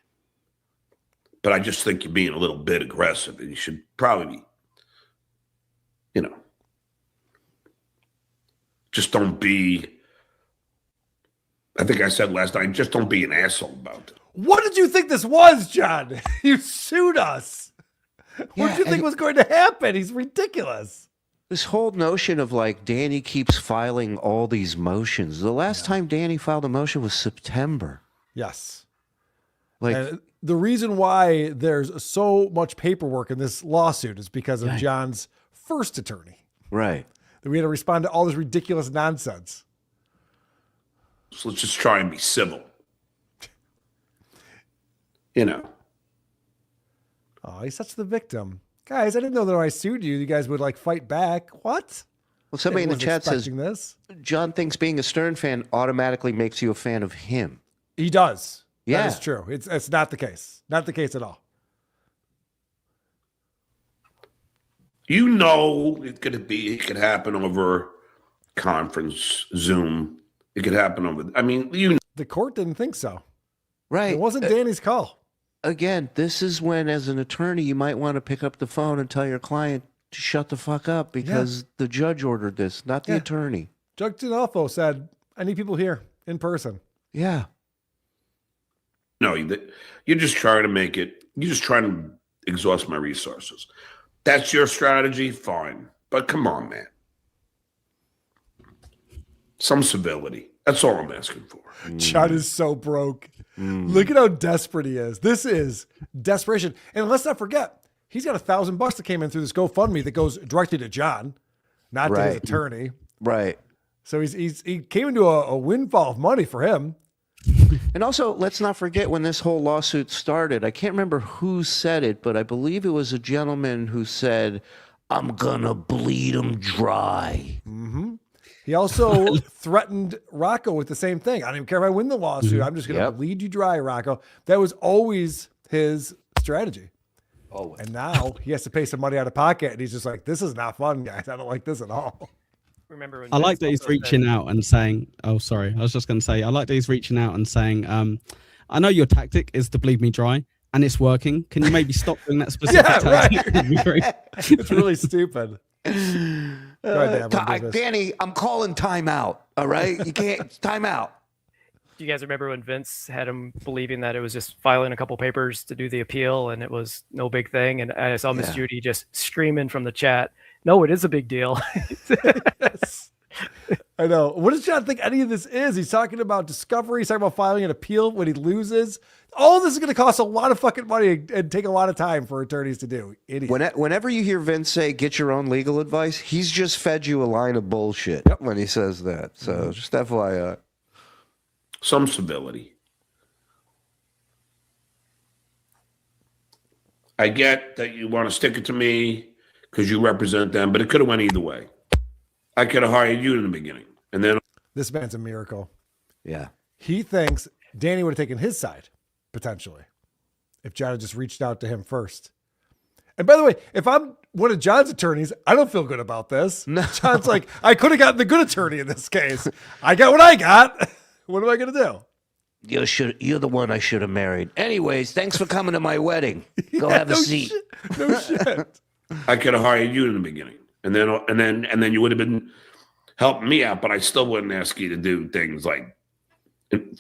But I just think you're being a little bit aggressive, and you should probably be, just don't be, I think I said last night, just don't be an asshole about it. What did you think this was, John? You sued us. What did you think was going to happen? He's ridiculous. This whole notion of like Danny keeps filing all these motions. The last time Danny filed a motion was September. Yes. Like, and the reason why there's so much paperwork in this lawsuit is because of John's first attorney. Right. That we had to respond to all this ridiculous nonsense. So let's just try and be civil. Oh, he's such the victim. Guys, I didn't know that when I sued you, you guys would like fight back. What? Well, somebody in the chat says, this. John thinks being a Stern fan automatically makes you a fan of him. He does. Yeah. That is true. It's not the case. Not the case at all. It could happen over conference, Zoom. It could happen over, The court didn't think so. Right. It wasn't Danny's call. Again, this is when, as an attorney, you might want to pick up the phone and tell your client to shut the fuck up because the judge ordered this, not the attorney. Judge Dinolfo said, I need people here in person. Yeah. No, you're just trying to make it, you're just trying to exhaust my resources. That's your strategy, fine. But come on, man. Some civility. That's all I'm asking for. John is so broke. Look at how desperate he is. This is desperation. And let's not forget, he's got $1,000 that came in through this GoFundMe that goes directly to John, not to his attorney. Right. So he came into a windfall of money for him. And also, let's not forget when this whole lawsuit started, I can't remember who said it, but I believe it was a gentleman who said, I'm gonna bleed him dry. Mm-hmm. He also threatened Rocco with the same thing. I don't even care if I win the lawsuit. I'm just going to bleed you dry, Rocco. That was always his strategy. Oh, and now he has to pay some money out of pocket, and he's just like, "This is not fun, guys. I don't like this at all." Remember when I like that he's reaching out and saying, "Oh, sorry, I was just going to say, I like that he's reaching out and saying, I know your tactic is to bleed me dry, and it's working. Can you maybe stop doing that specific tactic?" Right. It's really stupid. Go ahead, Dan, Danny, I'm calling timeout. All right, you can't timeout. Do you guys remember when Vince had him believing that it was just filing a couple papers to do the appeal and it was no big thing? And I saw Miss Judy just screaming from the chat, "No, it is a big deal." Yes. I know. What does John think any of this is? He's talking about discovery. He's talking about filing an appeal when he loses. All this is going to cost a lot of fucking money and take a lot of time for attorneys to do. Idiot. Whenever you hear Vince say, get your own legal advice, he's just fed you a line of bullshit when he says that. So just FYI. Some civility. I get that you want to stick it to me because you represent them, but it could have went either way. I could have hired you in the beginning. And then This man's a miracle. Yeah. He thinks Danny would have taken his side, potentially, if John had just reached out to him first. And by the way, if I'm one of John's attorneys, I don't feel good about this. No. John's like, I could have gotten the good attorney in this case. I got what I got. What am I going to do? You're the one I should have married. Anyways, thanks for coming to my wedding. Go have a seat. No shit. I could have hired you in the beginning. And then you would have been helping me out, but I still wouldn't ask you to do things like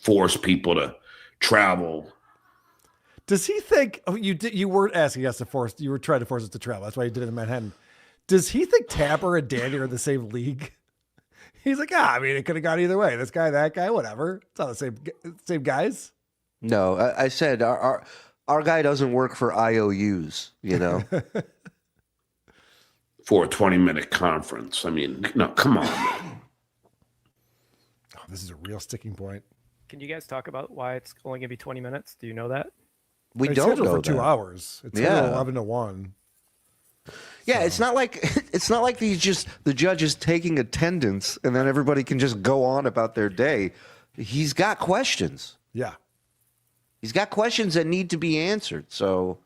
force people to travel. Does he think you weren't asking us to force, you were trying to force us to travel. That's why you did it in Manhattan. Does he think Tapper and Danny are in the same league? He's like, I mean, it could have gone either way. This guy, that guy, whatever. It's all the same guys. No, I said our guy doesn't work for IOUs, you know. For a 20-minute conference. I mean, no, come on. Man. Oh, this is a real sticking point. Can you guys talk about why it's only going to be 20 minutes? Do you know that? We It's don't scheduled know for 2 that. hours. It's 11 to 1. Yeah, it's not like the judge is taking attendance and then everybody can just go on about their day. He's got questions. Yeah. He's got questions that need to be answered. So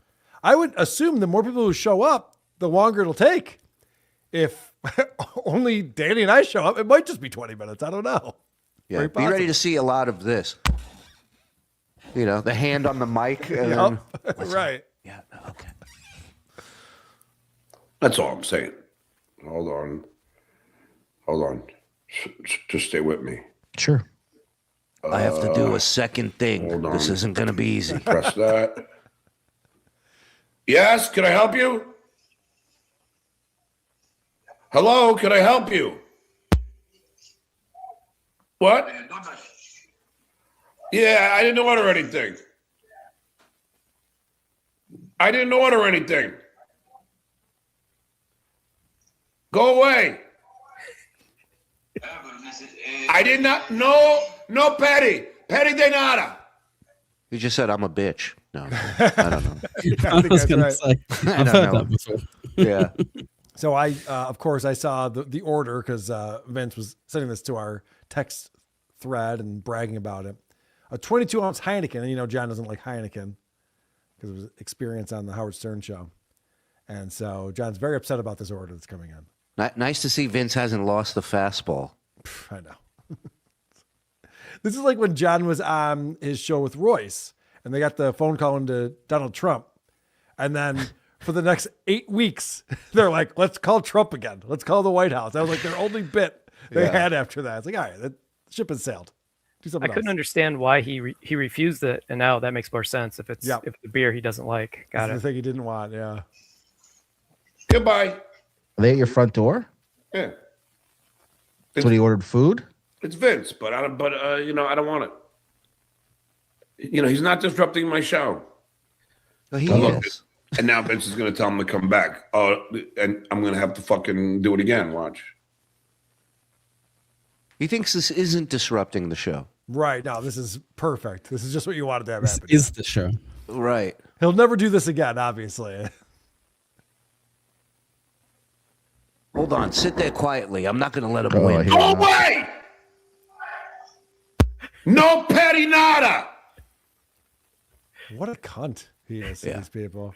I would assume the more people who show up, the longer it'll take. If only Danny and I show up, it might just be 20 minutes. I don't know. yeah, Very be ready possible. to see a lot of this. You know, the hand on the mic. And then, Right. Yeah, okay. That's all I'm saying. Hold on. Just stay with me. Sure. I have to do a second thing. Hold on. This isn't going to be easy. Press that. Yes, can I help you? Hello, can I help you? What? Yeah, I didn't order anything. Go away. I did not. No, Petty de nada. You just said I'm a bitch. No, I don't know. I was going to say, I've heard that before. Yeah. So of course, I saw the order because Vince was sending this to our text thread and bragging about it. A 22-ounce Heineken, and you know John doesn't like Heineken because of his experience on the Howard Stern show. And so John's very upset about this order that's coming in. Nice to see Vince hasn't lost the fastball. I know. This is like when John was on his show with Royce and they got the phone call into Donald Trump. And then for the next 8 weeks, they're like, let's call Trump again. Let's call the White House. That was like their only bit they had after that. It's like, all right, the ship has sailed. Do something I couldn't else. understand why he refused it, and now that makes more sense if it's if the beer he doesn't like. Got That's it. the thing he didn't want, yeah. Goodbye. Are they at your front door? Yeah. So he ordered food? It's Vince, but I don't want it. You know, he's not disrupting my show. Well, he Look, is. and now Vince is going to tell him to come back. Oh, and I'm going to have to fucking do it again. Watch. He thinks this isn't disrupting the show. Right. No, this is perfect. This is just what you wanted to have This happen. is the show. Right. He'll never do this again, obviously. Hold on. Sit there quietly. I'm not going to let him win. Go away! No petty nada! What a cunt he is to these people.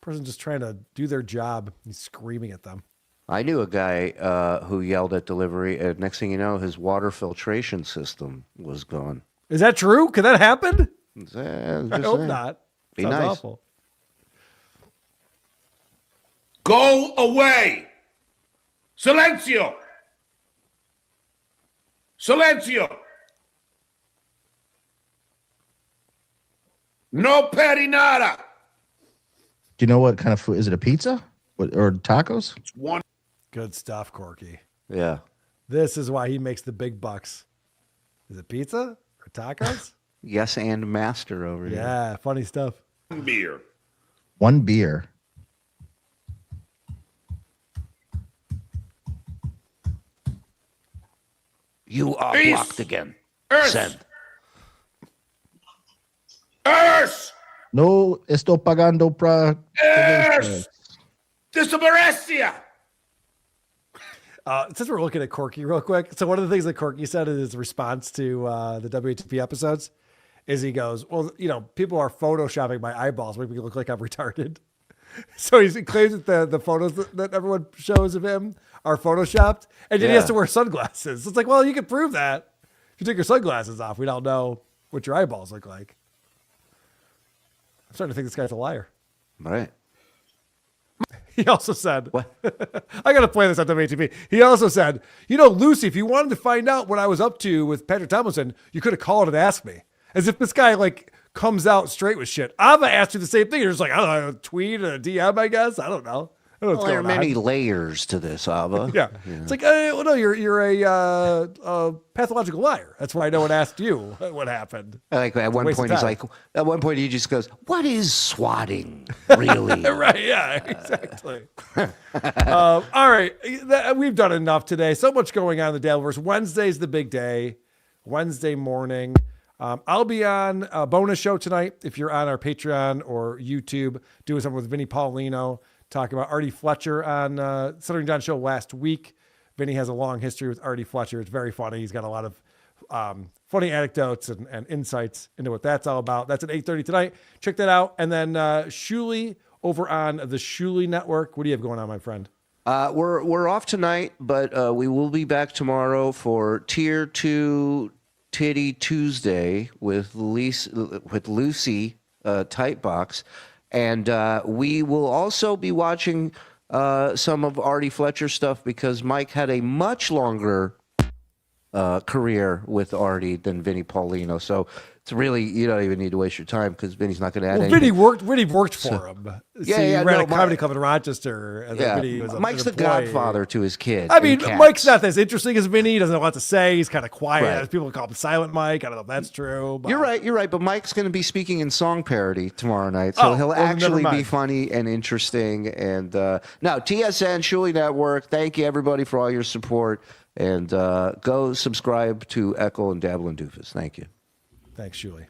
Person just trying to do their job. He's screaming at them. I knew a guy who yelled at delivery, and next thing you know, his water filtration system was gone. Is that true? Could that happen? I hope not. Be Sounds nice. awful. Go away! Silencio! Silencio! No petty nada! Do you know what kind of food? Is it a pizza or tacos? It's one. Good stuff, Corky. Yeah. This is why he makes the big bucks. Is it pizza or tacos? Yes, and master over here. Yeah, funny stuff. Beer. One beer. You are Peace. blocked again. Earth. Send. Earth. No estoy pagando para. Earth. Desaparecia. Since we're looking at Corky real quick, so one of the things that Corky said in his response to the WATP episodes is he goes, well, people are photoshopping my eyeballs, making me look like I'm retarded. So he claims that the photos that everyone shows of him are photoshopped, and then he has to wear sunglasses. It's like, well, you can prove that. If you take your sunglasses off, we don't know what your eyeballs look like. I'm starting to think this guy's a liar. Right. He also said, I got to play this on WATP. He also said, Lucy, if you wanted to find out what I was up to with Patrick Tomlinson, you could have called and asked me. As if this guy comes out straight with shit. Ava asked you the same thing. You're just like, I don't know, a tweet, a DM, I guess. I don't know. There are many layers to this, Ava. Yeah. It's like, well, no, you're a pathological liar. That's why no one asked you what happened. Like at one point he just goes, "What is swatting, really?" Right? Yeah, exactly. All right, we've done enough today. So much going on in the Dabbleverse. Wednesday's the big day. Wednesday morning. I'll be on a bonus show tonight. If you're on our Patreon or YouTube, doing something with Vinny Paulino, talking about Artie Fletcher on Southern John show last week. Vinny has a long history with Artie Fletcher. It's very funny. He's got a lot of funny anecdotes and insights into what that's all about. That's at 8:30 tonight. Check that out. And then Shuley over on the Shuley Network. What do you have going on, my friend? We're off tonight, but we will be back tomorrow for Tier 2 Titty Tuesday with Lucy Tightbox. And we will also be watching some of Artie Fletcher stuff because Mike had a much longer career with Artie than Vinny Paulino. So it's really, you don't even need to waste your time because Vinny's not going to add anything. Vinny worked for him. He ran a comedy club in Rochester. And Vinny was Mike's the godfather to his kid. I mean, Mike's not as interesting as Vinny. He doesn't know what to say. He's kind of quiet. Right. People call him Silent Mike. I don't know if that's true. But... You're right. But Mike's going to be speaking in song parody tomorrow night. So he'll actually be funny and interesting. And now, TSN, Shuley Network, thank you, everybody, for all your support. And go subscribe to Echo and Dabble and Doofus. Thank you. Thanks, Shuley.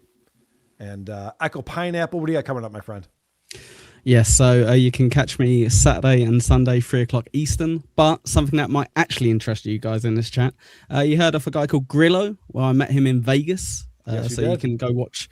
And Echo Pineapple, what do you got coming up, my friend? Yes, so you can catch me Saturday and Sunday, 3:00 Eastern. But something that might actually interest you guys in this chat. You heard of a guy called Grillo? Well, I met him in Vegas. Yes, you can go watch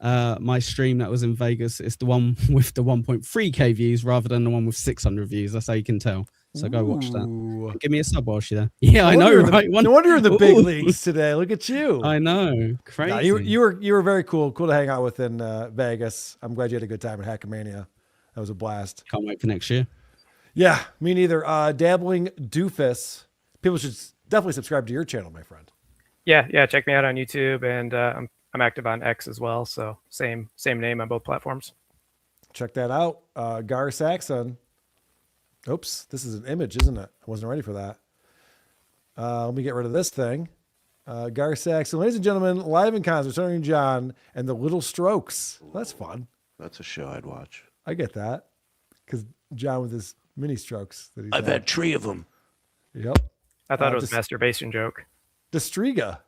my stream that was in Vegas. It's the one with the 1.3K views rather than the one with 600 views. That's how you can tell. So go watch that. Give me a sub whilst you're there. Yeah, I know, right? No wonder you're in the big leagues today. Look at you. I know. Crazy. No, you were very cool. Cool to hang out with in Vegas. I'm glad you had a good time at Hackamania. That was a blast. Can't wait for next year. Yeah, me neither. Dabbling Doofus. People should definitely subscribe to your channel, my friend. Yeah. Check me out on YouTube, and I'm active on X as well. So same name on both platforms. Check that out. Gar Saxon. Oops, this is an image, isn't it? I wasn't ready for that. Let me get rid of this thing. Gar Saxon, ladies and gentlemen, live in concert, Southern John and the Little Strokes. That's fun. That's a show I'd watch. I get that. Because John with his mini strokes. That I've had 3 of them. Yep. I thought it was a masturbation joke. Destriga.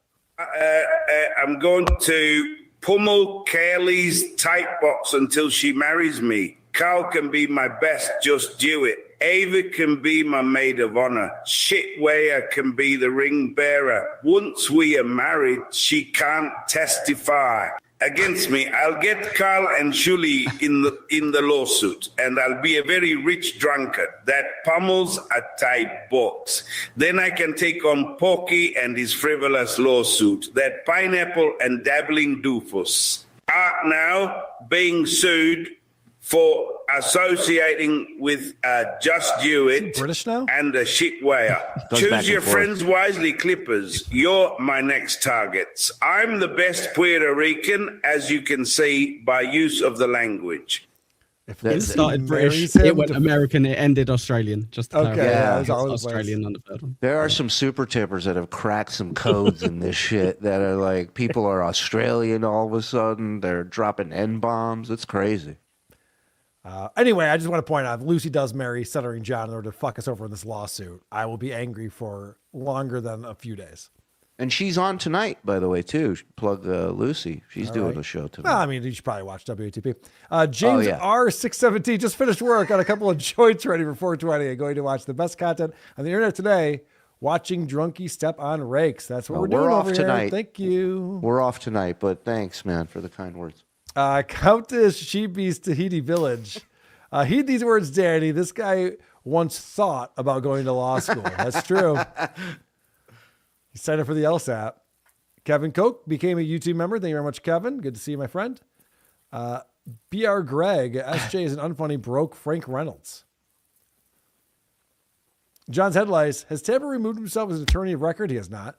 I'm going to pummel Kaylee's tight box until she marries me. Carl can be my best, just do it. Ava can be my maid of honor. Shitwaya can be the ring bearer. Once we are married, she can't testify against me. I'll get Carl and Shuley in the lawsuit, and I'll be a very rich drunkard that pummels a tight box. Then I can take on Porky and his frivolous lawsuit. That Pineapple and Dabbling Doofus are now being sued for associating with Just Do It British now? And a shitware. Choose your friends wisely, Clippers. You're my next targets. I'm the best Puerto Rican, as you can see by use of the language. If It started British, it went American, it ended Australian. Just to clarify. Yeah, it was all over the place. Australian on the third one. There are some super tippers that have cracked some codes in this shit that are like, people are Australian all of a sudden. They're dropping N-bombs. It's crazy. Anyway, I just want to point out, if Lucy does marry Stuttering John in order to fuck us over in this lawsuit, I will be angry for longer than a few days. And she's on tonight, by the way, too. Plug Lucy. She's doing a show tonight. Well, I mean, you should probably watch WATP. James R617 just finished work on a couple of joints ready for 420 and going to watch the best content on the internet today, watching Drunky step on rakes. That's what we're doing off over tonight. Here. Thank you. We're off tonight, but thanks, man, for the kind words. Countess Sheepi's Tahiti Village. Heed these words, Danny. This guy once thought about going to law school. That's true. He signed up for the LSAT. Kevin Koch became a YouTube member. Thank you very much, Kevin. Good to see you, my friend. BR Greg, SJ is an unfunny broke Frank Reynolds. John's headlines. Has Tabor removed himself as an attorney of record? He has not.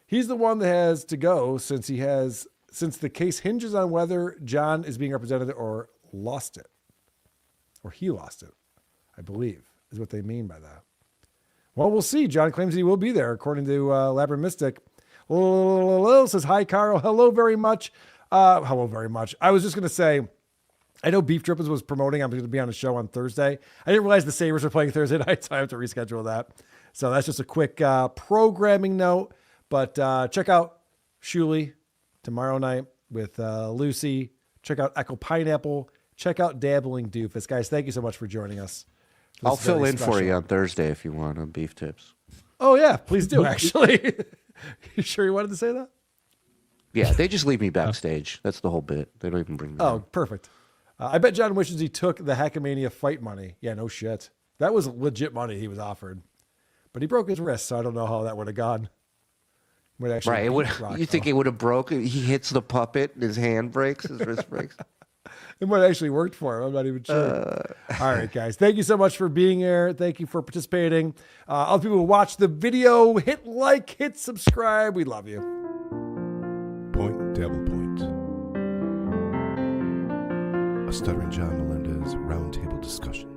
He's the one that has to go since the case hinges on whether John is being represented or lost it. Or he lost it, I believe, is what they mean by that. Well, we'll see. John claims he will be there, according to Labyrinth Mystic. Lil says, hi, Carl. Hello very much. Hello very much. I was just going to say, I know Beef Drippers was promoting. I'm going to be on a show on Thursday. I didn't realize the Sabres were playing Thursday night, so I have to reschedule that. So that's just a quick programming note. But check out Shuli tomorrow night with Lucy. Check out Echo Pineapple. Check out Dabbling Doofus. Guys, thank you so much for joining us. I'll fill in for you on Thursday if you want on Beef Tips. Oh, yeah. Please do, actually. You sure you wanted to say that? Yeah, they just leave me backstage. That's the whole bit. They don't even bring me Oh, in. perfect. I bet John wishes he took the Hackamania fight money. Yeah, no shit. That was legit money he was offered. But he broke his wrist, so I don't know how that would have gone. Right. You think it would have broken? He hits the puppet and his hand breaks, his wrist breaks. It might have actually worked for him. I'm not even sure. All right, guys. Thank you so much for being here. Thank you for participating. Other people who watch the video, hit like, hit subscribe. We love you. Point, Dabble, Point. A Stuttering John Melendez roundtable discussion.